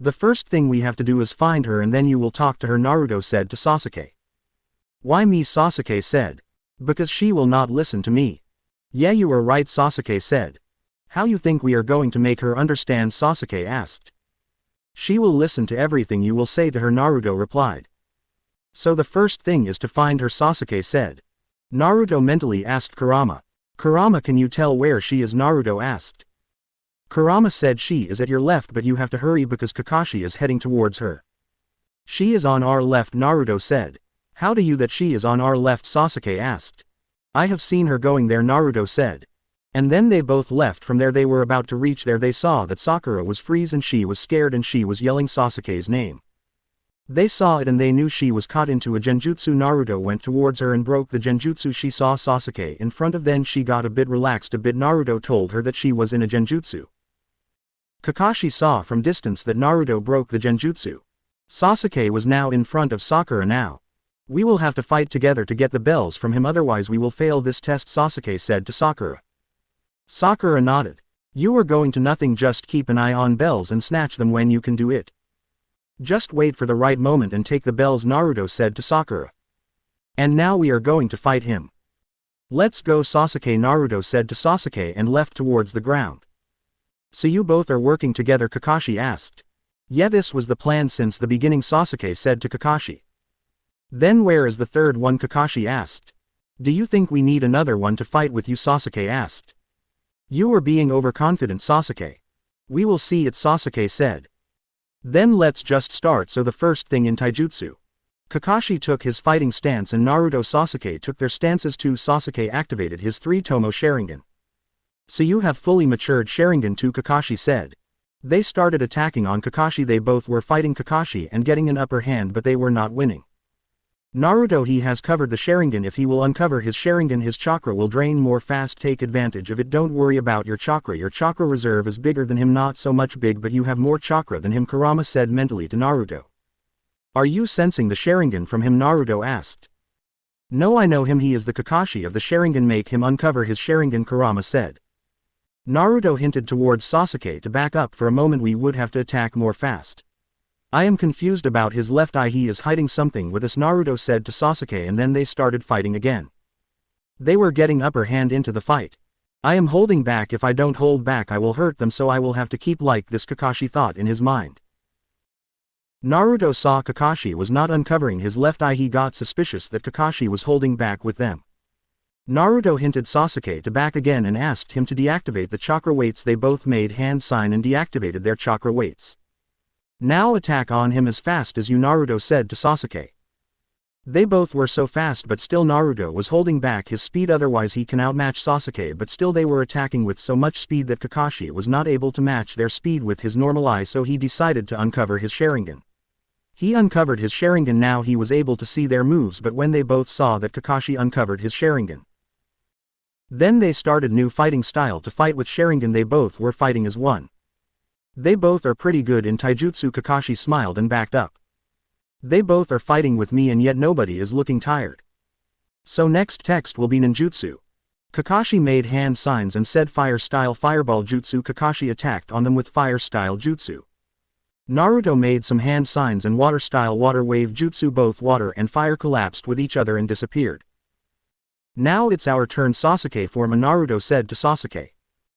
"The first thing we have to do is find her and then you will talk to her," Naruto said to Sasuke. "Why me?" Sasuke said. "Because she will not listen to me." "Yeah, you are right," Sasuke said. "How you think we are going to make her understand?" Sasuke asked. "She will listen to everything you will say to her," Naruto replied. "So the first thing is to find her," Sasuke said. Naruto mentally asked Kurama. "Kurama, can you tell where she is?" Naruto asked. Kurama said, "She is at your left, but you have to hurry because Kakashi is heading towards her." "She is on our left," Naruto said. "How do you that she is on our left?" Sasuke asked. "I have seen her going there," Naruto said. And then they both left from there. They were about to reach there. They saw that Sakura was freeze and she was scared and she was yelling Sasuke's name. They saw it and they knew she was caught into a genjutsu. Naruto went towards her and broke the genjutsu. She saw Sasuke in front of then she got a bit relaxed a bit. Naruto told her that she was in a genjutsu. Kakashi saw from distance that Naruto broke the genjutsu. Sasuke was now in front of Sakura now. We will have to fight together to get the bells from him, otherwise we will fail this test, Sasuke said to Sakura. Sakura nodded. You are going to nothing, just keep an eye on bells and snatch them when you can do it. Just wait for the right moment and take the bells, Naruto said to Sakura. And now we are going to fight him. Let's go, Sasuke, Naruto said to Sasuke and left towards the ground. So you both are working together, Kakashi asked. Yeah, this was the plan since the beginning, Sasuke said to Kakashi. Then where is the third one, Kakashi asked. Do you think we need another one to fight with you, Sasuke asked. You are being overconfident, Sasuke. We will see it, Sasuke said. Then let's just start. So the first thing in taijutsu. Kakashi took his fighting stance and Naruto Sasuke took their stances too. Sasuke activated his 3-tomo Sharingan. So you have fully matured Sharingan too, Kakashi said. They started attacking on Kakashi. They both were fighting Kakashi and getting an upper hand, but they were not winning. Naruto, he has covered the Sharingan. If he will uncover his Sharingan, his chakra will drain more fast. Take advantage of it. Don't worry about your chakra. Your chakra reserve is bigger than him, not so much big, but you have more chakra than him, Kurama said mentally to Naruto. Are you sensing the Sharingan from him, Naruto asked. No, I know him, he is the Kakashi of the Sharingan. Make him uncover his Sharingan, Kurama said. Naruto hinted towards Sasuke to back up for a moment. We would have to attack more fast. I am confused about his left eye, he is hiding something with us, Naruto said to Sasuke, and then they started fighting again. They were getting upper hand into the fight. I am holding back. If I don't hold back I will hurt them, so I will have to keep like this, Kakashi thought in his mind. Naruto saw Kakashi was not uncovering his left eye. He got suspicious that Kakashi was holding back with them. Naruto hinted Sasuke to back again and asked him to deactivate the chakra weights. They both made hand sign and deactivated their chakra weights. Now attack on him as fast as you, Naruto said to Sasuke. They both were so fast, but still Naruto was holding back his speed, otherwise he can outmatch Sasuke, but still they were attacking with so much speed that Kakashi was not able to match their speed with his normal eye, so he decided to uncover his Sharingan. He uncovered his Sharingan. Now he was able to see their moves, but when they both saw that Kakashi uncovered his Sharingan, then they started new fighting style to fight with Sharingan. They both were fighting as one. They both are pretty good in taijutsu, Kakashi smiled and backed up. They both are fighting with me and yet nobody is looking tired. So next text will be ninjutsu. Kakashi made hand signs and said fire style fireball jutsu. Kakashi attacked on them with fire style jutsu. Naruto made some hand signs and water style water wave jutsu. Both water and fire collapsed with each other and disappeared. Now it's our turn, Sasuke form, Naruto said to Sasuke.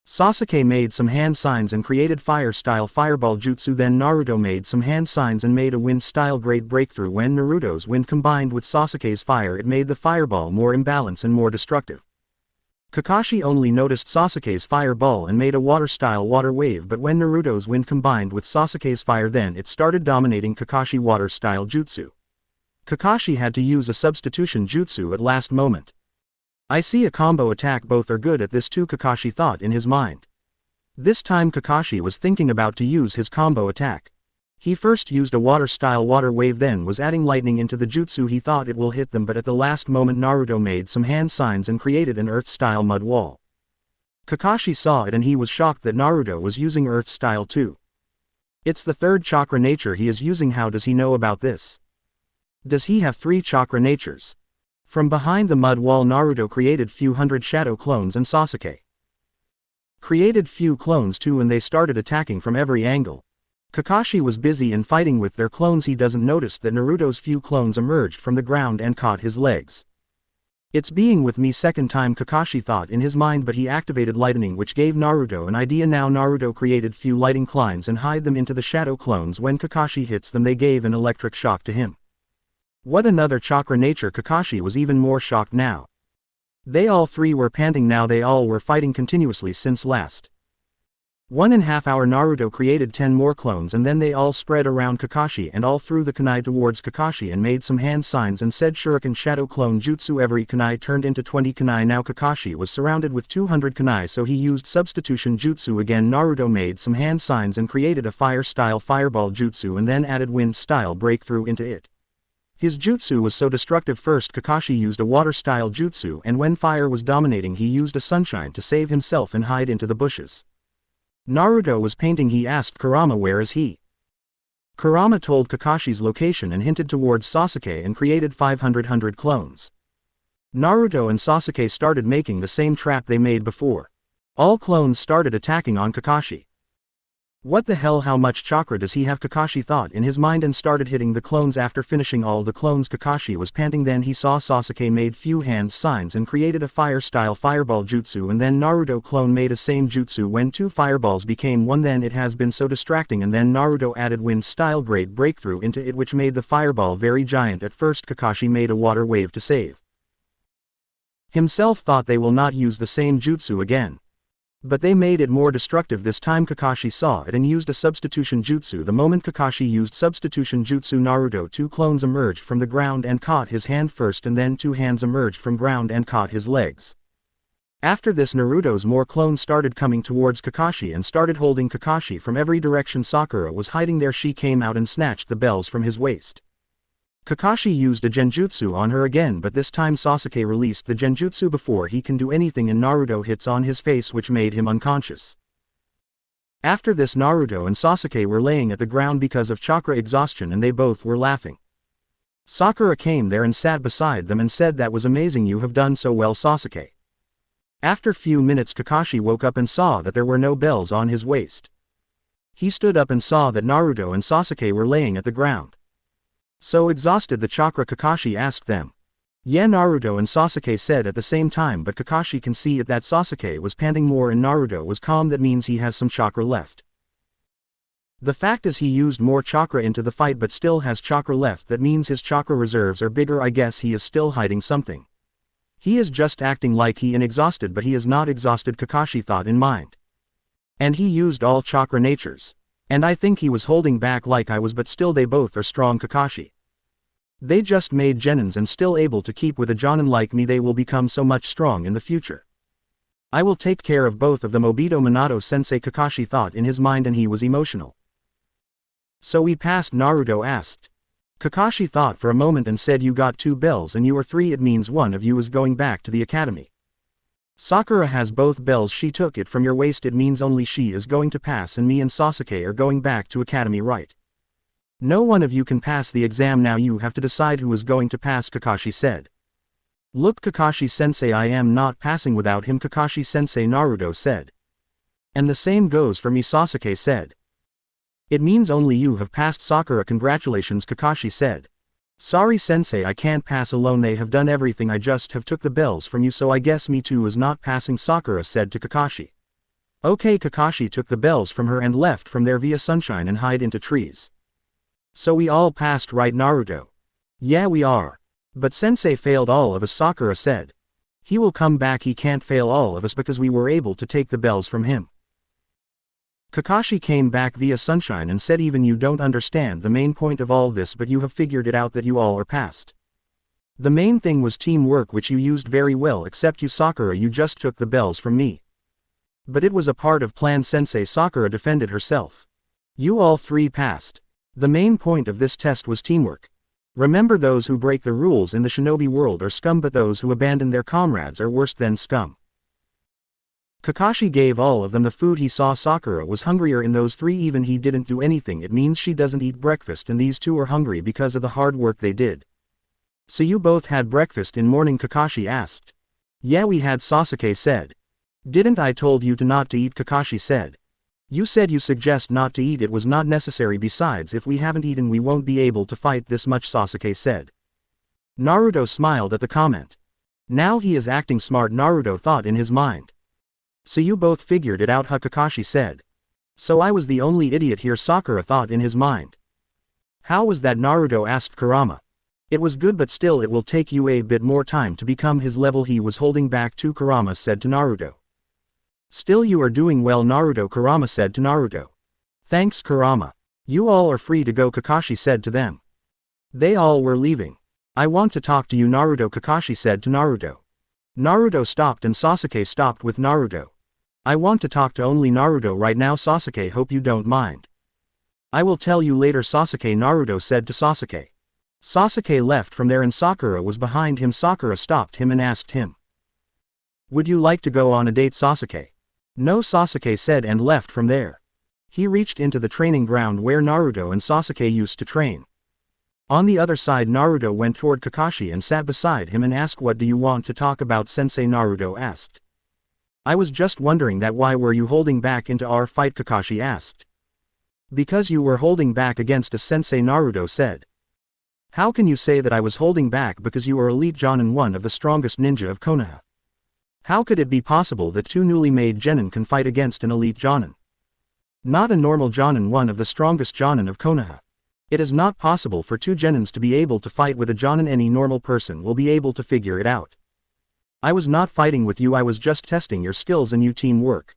Sasuke made some hand signs and created fire style fireball jutsu. Then Naruto made some hand signs and made a wind style great breakthrough. When Naruto's wind combined with Sasuke's fire, it made the fireball more imbalanced and more destructive. Kakashi only noticed Sasuke's fireball and made a water style water wave, but when Naruto's wind combined with Sasuke's fire, then it started dominating Kakashi water style jutsu. Kakashi had to use a substitution jutsu at last moment. I see a combo attack, both are good at this too, Kakashi thought in his mind. This time Kakashi was thinking about to use his combo attack. He first used a water style water wave, then was adding lightning into the jutsu. He thought it will hit them, but at the last moment Naruto made some hand signs and created an earth style mud wall. Kakashi saw it and he was shocked that Naruto was using earth style too. It's the third chakra nature he is using. How does he know about this? Does he have 3 chakra natures? From behind the mud wall Naruto created few hundred shadow clones and Sasuke created few clones too, and they started attacking from every angle. Kakashi was busy in fighting with their clones. He doesn't notice that Naruto's few clones emerged from the ground and caught his legs. It's being with me second time, Kakashi thought in his mind, but he activated lightning, which gave Naruto an idea. Now Naruto created few lighting clines and hide them into the shadow clones. When Kakashi hits them they gave an electric shock to him. What another chakra nature? Kakashi was even more shocked now. They all 3 were panting now. They all were fighting continuously since last. 1.5 hour Naruto created 10 more clones and then they all spread around Kakashi and all threw the kunai towards Kakashi and made some hand signs and said shuriken shadow clone jutsu. Every kunai turned into 20 kunai. Now Kakashi was surrounded with 200 kunai, so he used substitution jutsu again. Naruto made some hand signs and created a fire style fireball jutsu and then added wind style breakthrough into it. His jutsu was so destructive. First Kakashi used a water style jutsu, and when fire was dominating he used a sunshine to save himself and hide into the bushes. Naruto was painting. He asked Kurama where is he. Kurama told Kakashi's location and hinted towards Sasuke and created 500 clones. Naruto and Sasuke started making the same trap they made before. All clones started attacking on Kakashi. What the hell, how much chakra does he have? Kakashi thought in his mind and started hitting the clones. After finishing all the clones Kakashi was panting. Then he saw Sasuke made few hand signs and created a fire style fireball jutsu, and then Naruto clone made a same jutsu when 2 fireballs became 1. Then it has been so distracting, and then Naruto added wind style great breakthrough into it which made the fireball very giant. At first Kakashi made a water wave to save himself, thought they will not use the same jutsu again. But they made it more destructive this time. Kakashi saw it and used a substitution jutsu. The moment Kakashi used substitution jutsu, Naruto 2 clones emerged from the ground and caught his hand first, and then 2 hands emerged from ground and caught his legs. After this Naruto's more clones started coming towards Kakashi and started holding Kakashi from every direction. Sakura was hiding there. She came out and snatched the bells from his waist. Kakashi used a genjutsu on her again, but this time Sasuke released the genjutsu before he can do anything, and Naruto hits on his face which made him unconscious. After this Naruto and Sasuke were laying at the ground because of chakra exhaustion and they both were laughing. Sakura came there and sat beside them and said, "That was amazing, you have done so well, Sasuke." After few minutes Kakashi woke up and saw that there were no bells on his waist. He stood up and saw that Naruto and Sasuke were laying at the ground. So exhausted the chakra, Kakashi asked them. Yeah, Naruto and Sasuke said at the same time, but Kakashi can see it that Sasuke was panting more and Naruto was calm. That means he has some chakra left. The fact is he used more chakra into the fight but still has chakra left. That means his chakra reserves are bigger. I guess he is still hiding something. He is just acting like he is exhausted, but he is not exhausted, Kakashi thought in mind. And he used all chakra natures. And I think he was holding back like I was, but still they both are strong, Kakashi. They just made genins and still able to keep with a jonin like me. They will become so much strong in the future. I will take care of both of them. Obito Minato sensei, Kakashi thought in his mind, and he was emotional. So we passed, Naruto asked. Kakashi thought for a moment and said, you got 2 bells and you are 3, it means one of you is going back to the academy. Sakura has both bells, she took it from your waist, it means only she is going to pass and me and Sasuke are going back to academy, right? No one of you can pass the exam now, you have to decide who is going to pass, Kakashi said. Look, Kakashi sensei, I am not passing without him, Kakashi sensei, Naruto said. And the same goes for me, Sasuke said. It means only you have passed, Sakura, congratulations, Kakashi said. Sorry sensei, I can't pass alone, they have done everything, I just have took the bells from you, so I guess me too is not passing, Sakura said to Kakashi. Okay, Kakashi took the bells from her and left from there via sunshine and hide into trees. So we all passed, right, Naruto? Yeah, we are. But sensei failed all of us, Sakura said. He will come back, he can't fail all of us because we were able to take the bells from him. Kakashi came back via sunshine and said, even you don't understand the main point of all this, but you have figured it out that you all are passed. The main thing was teamwork, which you used very well, except you, Sakura, you just took the bells from me. But it was a part of plan, sensei, Sakura defended herself. You all 3 passed. The main point of this test was teamwork. Remember, those who break the rules in the shinobi world are scum, but those who abandon their comrades are worse than scum. Kakashi gave all of them the food. He saw Sakura was hungrier in those 3, even he didn't do anything, it means she doesn't eat breakfast, and these 2 are hungry because of the hard work they did. So you both had breakfast in morning, Kakashi asked. Yeah, we had, Sasuke said. Didn't I told you to not to eat, Kakashi said. You said you suggest not to eat, it was not necessary, besides if we haven't eaten we won't be able to fight this much, Sasuke said. Naruto smiled at the comment. Now he is acting smart, Naruto thought in his mind. So you both figured it out, huh, Kakashi said. So I was the only idiot here, Sakura thought in his mind. How was that, Naruto asked Kurama. It was good, but still it will take you a bit more time to become his level, he was holding back too, Kurama said to Naruto. Still you are doing well, Naruto. Kurama said to Naruto. Thanks, Kurama. You all are free to go, Kakashi said to them. They all were leaving. I want to talk to you, Naruto, Kakashi said to Naruto. Naruto stopped and Sasuke stopped with Naruto. I want to talk to only Naruto right now, Sasuke, hope you don't mind. I will tell you later, Sasuke, Naruto said to Sasuke. Sasuke left from there and Sakura was behind him. Sakura stopped him and asked him. Would you like to go on a date, Sasuke? No, Sasuke said and left from there. He reached into the training ground where Naruto and Sasuke used to train. On the other side, Naruto went toward Kakashi and sat beside him and asked, what do you want to talk about, Sensei? Naruto asked. I was just wondering that. Why were you holding back into our fight, Kakashi asked. Because you were holding back against us, Sensei, Naruto said. How can you say that I was holding back? Because you are elite Jonin, one of the strongest ninja of Konoha. How could it be possible that two newly made genin can fight against an elite Jonin? Not a normal Jonin, one of the strongest Jonin of Konoha. It is not possible for two genins to be able to fight with a Jonin. Any normal person will be able to figure it out. I was not fighting with you, I was just testing your skills and your teamwork.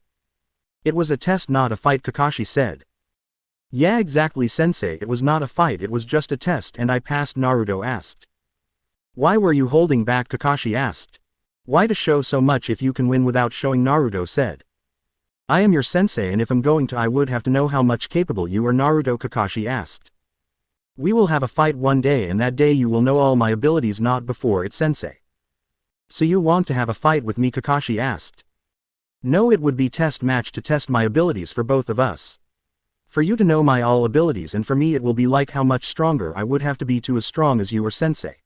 It was a test, not a fight, Kakashi said. Yeah, exactly, Sensei, it was not a fight, it was just a test and I passed, Naruto asked. Why were you holding back, Kakashi asked. Why to show so much if you can win without showing, Naruto said. I am your sensei and if I'm going to, I would have to know how much capable you are, Naruto, Kakashi asked. We will have a fight one day and that day you will know all my abilities, not before it, Sensei. So you want to have a fight with me, Kakashi asked. No, it would be test match to test my abilities for both of us. For you to know my all abilities and for me it will be like how much stronger I would have to be to as strong as you are, Sensei.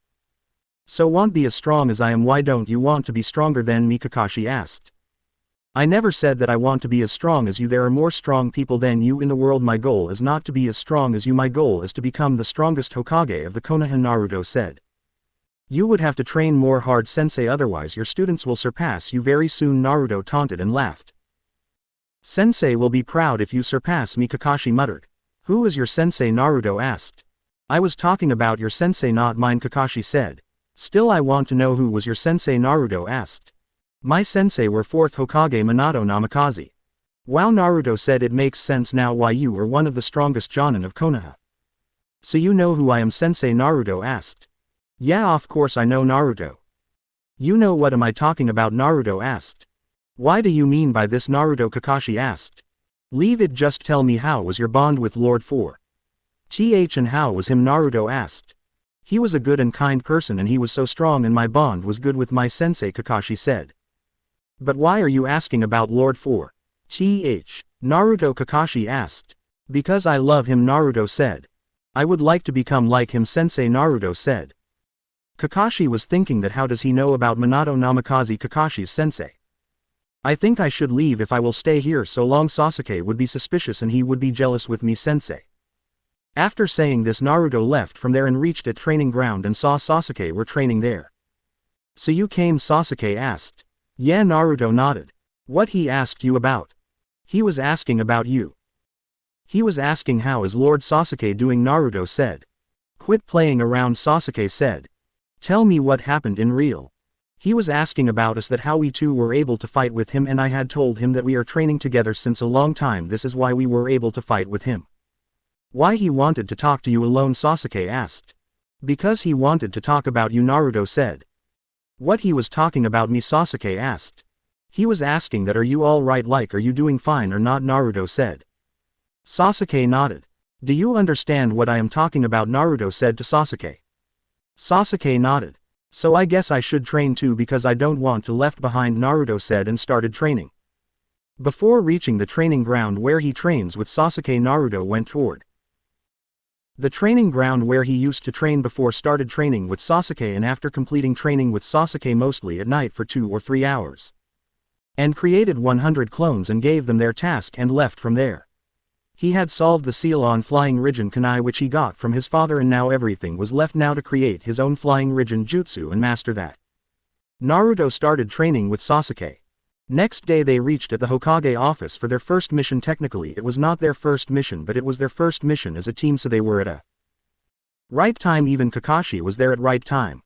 So won't be as strong as I am, why don't you want to be stronger than me, Kakashi asked. I never said that I want to be as strong as you, there are more strong people than you in the world, my goal is not to be as strong as you, my goal is to become the strongest Hokage of the Konoha, Naruto said. You would have to train more hard, Sensei, otherwise your students will surpass you very soon, Naruto taunted and laughed. Sensei will be proud if you surpass me, Kakashi muttered. Who is your sensei, Naruto asked. I was talking about your sensei, not mine, Kakashi said. Still I want to know who was your sensei, Naruto asked. My sensei were 4th Hokage Minato Namikaze. Wow, Naruto said, it makes sense now why you were one of the strongest Jonin of Konoha. So you know who I am, Sensei, Naruto asked. Yeah, of course I know, Naruto. You know what am I talking about, Naruto asked. Why do you mean by this, Naruto, Kakashi asked. Leave it, just tell me, how was your bond with Lord 4? And how was him, Naruto asked. He was a good and kind person and he was so strong and my bond was good with my sensei, Kakashi said. But why are you asking about Lord 4? Naruto, Kakashi asked. Because I love him, Naruto said. I would like to become like him, Sensei, Naruto said. Kakashi was thinking that how does he know about Minato Namikaze, Kakashi's sensei? I think I should leave. If I will stay here so long Sasuke would be suspicious and he would be jealous with me, sensei. After saying this, Naruto left from there and reached a training ground and saw Sasuke were training there. So you came, Sasuke asked. Yeah, Naruto nodded. What he asked you about? He was asking about you. He was asking how is Lord Sasuke doing, Naruto said. Quit playing around, Sasuke said. Tell me what happened in real. He was asking about us, that how we two were able to fight with him, and I had told him that we are training together since a long time, this is why we were able to fight with him. Why he wanted to talk to you alone, Sasuke asked. Because he wanted to talk about you, Naruto said. What he was talking about me, Sasuke asked. He was asking that are you alright, like are you doing fine or not, Naruto said. Sasuke nodded. Do you understand what I am talking about, Naruto said to Sasuke. Sasuke nodded. So I guess I should train too because I don't want to left behind, Naruto said and started training. Before reaching the training ground where he trains with Sasuke, Naruto went toward the training ground where he used to train before started training with Sasuke, and after completing training with Sasuke mostly at night for 2 or 3 hours. And created 100 clones and gave them their task and left from there. He had solved the seal on flying Rijin Kunai which he got from his father, and now everything was left now to create his own flying Rijin jutsu and master that. Naruto started training with Sasuke. Next day they reached at the Hokage office for their first mission. Technically it was not their first mission, but it was their first mission as a team, so they were at a right time. Even Kakashi was there at right time.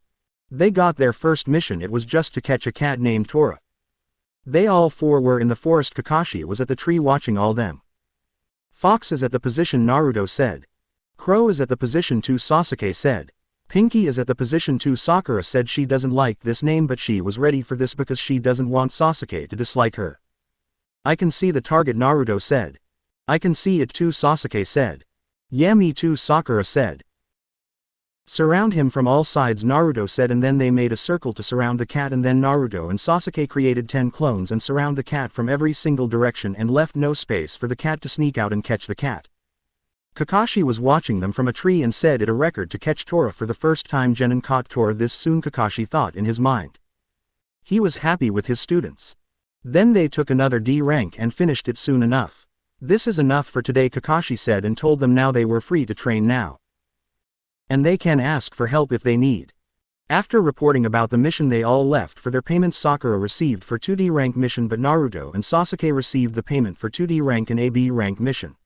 They got their first mission, it was just to catch a cat named Tora. They all four were in the forest. Kakashi was at the tree watching all them. Fox is at the position, Naruto said. Crow is at the position 2, Sasuke said. Pinky is at the position 2, Sakura said. She doesn't like this name but she was ready for this because she doesn't want Sasuke to dislike her. I can see the target, Naruto said. I can see it too, Sasuke said. Yeah, me too, Sakura said. Surround him from all sides, Naruto said, and then they made a circle to surround the cat, and then Naruto and Sasuke created 10 clones and surround the cat from every single direction and left no space for the cat to sneak out and catch the cat. Kakashi was watching them from a tree and said it a record to catch Tora for the first time. Genin caught Tora this soon, Kakashi thought in his mind. He was happy with his students. Then they took another D rank and finished it soon enough. This is enough for today, Kakashi said, and told them now they were free to train now. And they can ask for help if they need. After reporting about the mission they all left for their payments. Sakura received for 2D rank mission but Naruto and Sasuke received the payment for 2D rank and AB rank mission.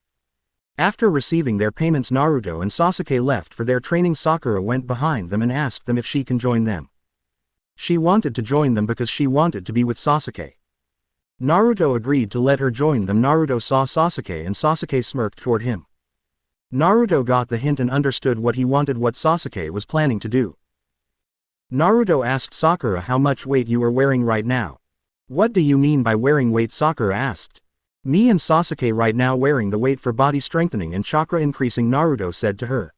After receiving their payments, Naruto and Sasuke left for their training. Sakura went behind them and asked them if she can join them. She wanted to join them because she wanted to be with Sasuke. Naruto agreed to let her join them. Naruto saw Sasuke and Sasuke smirked toward him. Naruto got the hint and understood what he wanted, what Sasuke was planning to do. Naruto asked Sakura, how much weight you are wearing right now? What do you mean by wearing weight? Sakura asked. Me and Sasuke right now wearing the weight for body strengthening and chakra increasing, Naruto said to her.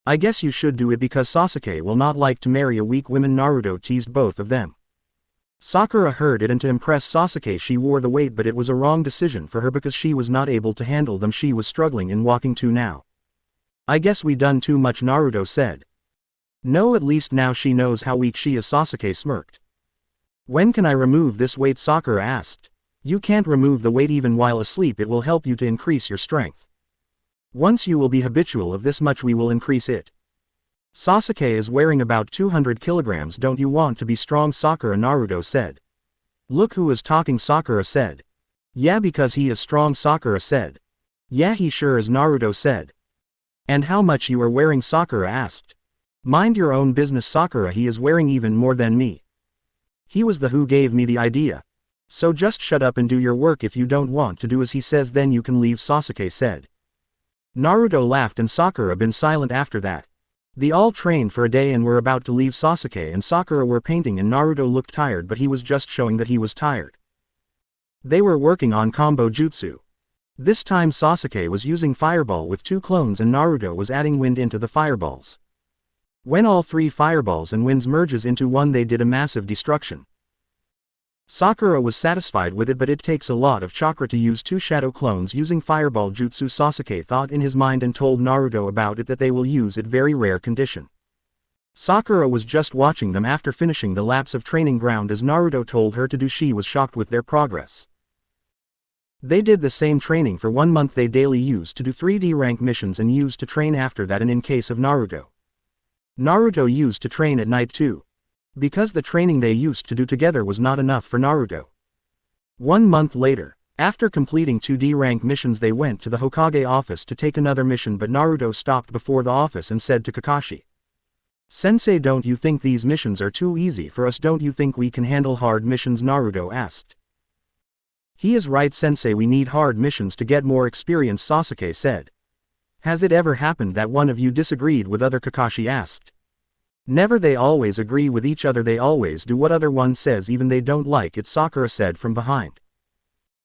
I guess you should do it because Sasuke will not like to marry a weak woman, Naruto teased both of them. Sakura heard it and to impress Sasuke she wore the weight, but it was a wrong decision for her because she was not able to handle them. She was struggling in walking too now. I guess we done too much, Naruto said. No, at least now she knows how weak she is, Sasuke smirked. When can I remove this weight? Sakura asked. You can't remove the weight even while asleep. It will help you to increase your strength. Once you will be habitual of this much we will increase it. Sasuke is wearing about 200 kilograms. Don't you want to be strong? Sakura, Naruto said. Look who is talking, Sakura said. Yeah, because he is strong, Sakura said. Yeah, he sure is, Naruto said. And how much you are wearing? Sakura asked. Mind your own business, Sakura. He is wearing even more than me. He was the who gave me the idea. So just shut up and do your work. If you don't want to do as he says then you can leave, Sasuke said. Naruto laughed and Sakura been silent after that. They all trained for a day and were about to leave. Sasuke and Sakura were painting and Naruto looked tired but he was just showing that he was tired. They were working on combo jutsu. This time Sasuke was using fireball with 2 clones and Naruto was adding wind into the fireballs. When all 3 fireballs and winds merges into one they did a massive destruction. Sakura was satisfied with it but it takes a lot of chakra to use 2 shadow clones using fireball jutsu. Sasuke thought in his mind and told Naruto about it that they will use it very rare condition. Sakura was just watching them after finishing the laps of training ground as Naruto told her to do. She was shocked with their progress. They did the same training for 1 month. They daily used to do 3D rank missions and used to train after that, and in case of Naruto used to train at night too. Because the training they used to do together was not enough for Naruto. 1 month later, after completing 2D rank missions they went to the Hokage office to take another mission but Naruto stopped before the office and said to Kakashi. Sensei, don't you think these missions are too easy for us? Don't you think we can handle hard missions? Naruto asked. He is right, Sensei, we need hard missions to get more experience, Sasuke said. Has it ever happened that one of you disagreed with other? Kakashi asked. Never, they always agree with each other, they always do what other one says even they don't like it, Sakura said from behind.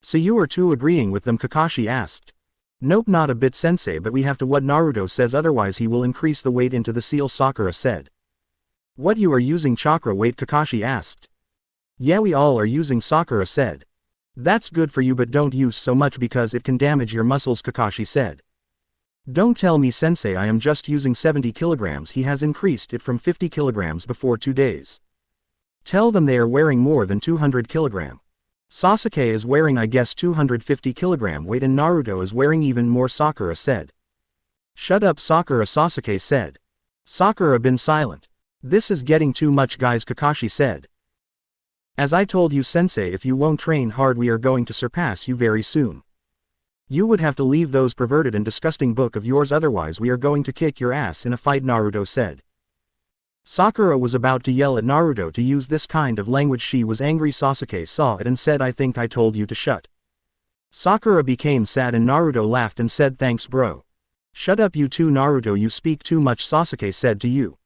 So you are too agreeing with them? Kakashi asked. Nope, not a bit, Sensei, but we have to what Naruto says otherwise he will increase the weight into the seal, Sakura said. What, you are using chakra weight? Kakashi asked. Yeah, we all are using, Sakura said. That's good for you but don't use so much because it can damage your muscles, Kakashi said. Don't tell me, Sensei, I am just using 70 kilograms. He has increased it from 50 kilograms before 2 days. Tell them they are wearing more than 200 kilogram. Sasuke is wearing I guess 250 kilogram weight and Naruto is wearing even more, Sakura said. Shut up, Sakura, Sasuke said. Sakura been silent. This is getting too much, guys, Kakashi said. As I told you, Sensei, if you won't train hard we are going to surpass you very soon. You would have to leave those perverted and disgusting book of yours otherwise we are going to kick your ass in a fight, Naruto said. Sakura was about to yell at Naruto to use this kind of language. She was angry. Sasuke saw it and said, I think I told you to shut. Sakura became sad and Naruto laughed and said, thanks bro. Shut up you too Naruto, you speak too much, Sasuke said to you.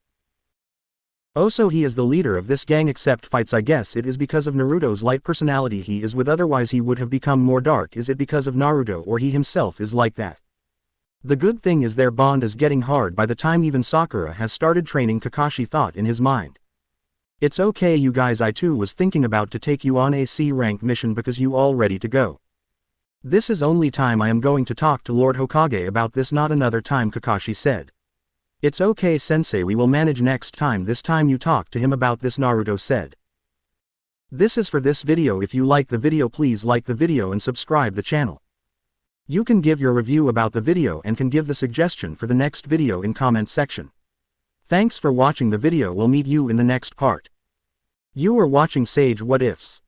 Oh, so he is the leader of this gang except fights. I guess it is because of Naruto's light personality he is with, otherwise he would have become more dark. Is it because of Naruto or he himself is like that? The good thing is their bond is getting hard by the time even Sakura has started training. Kakashi thought in his mind. It's okay you guys, I too was thinking about to take you on a C rank mission because you all ready to go. This is only time I am going to talk to Lord Hokage about this, not another time, Kakashi said. It's okay sensei, we will manage next time. This time you talk to him about this, Naruto said. This is for this video. If you like the video, please like the video and subscribe the channel. You can give your review about the video and can give the suggestion for the next video in comment section. Thanks for watching the video. We'll meet you in the next part. You are watching Sage What Ifs.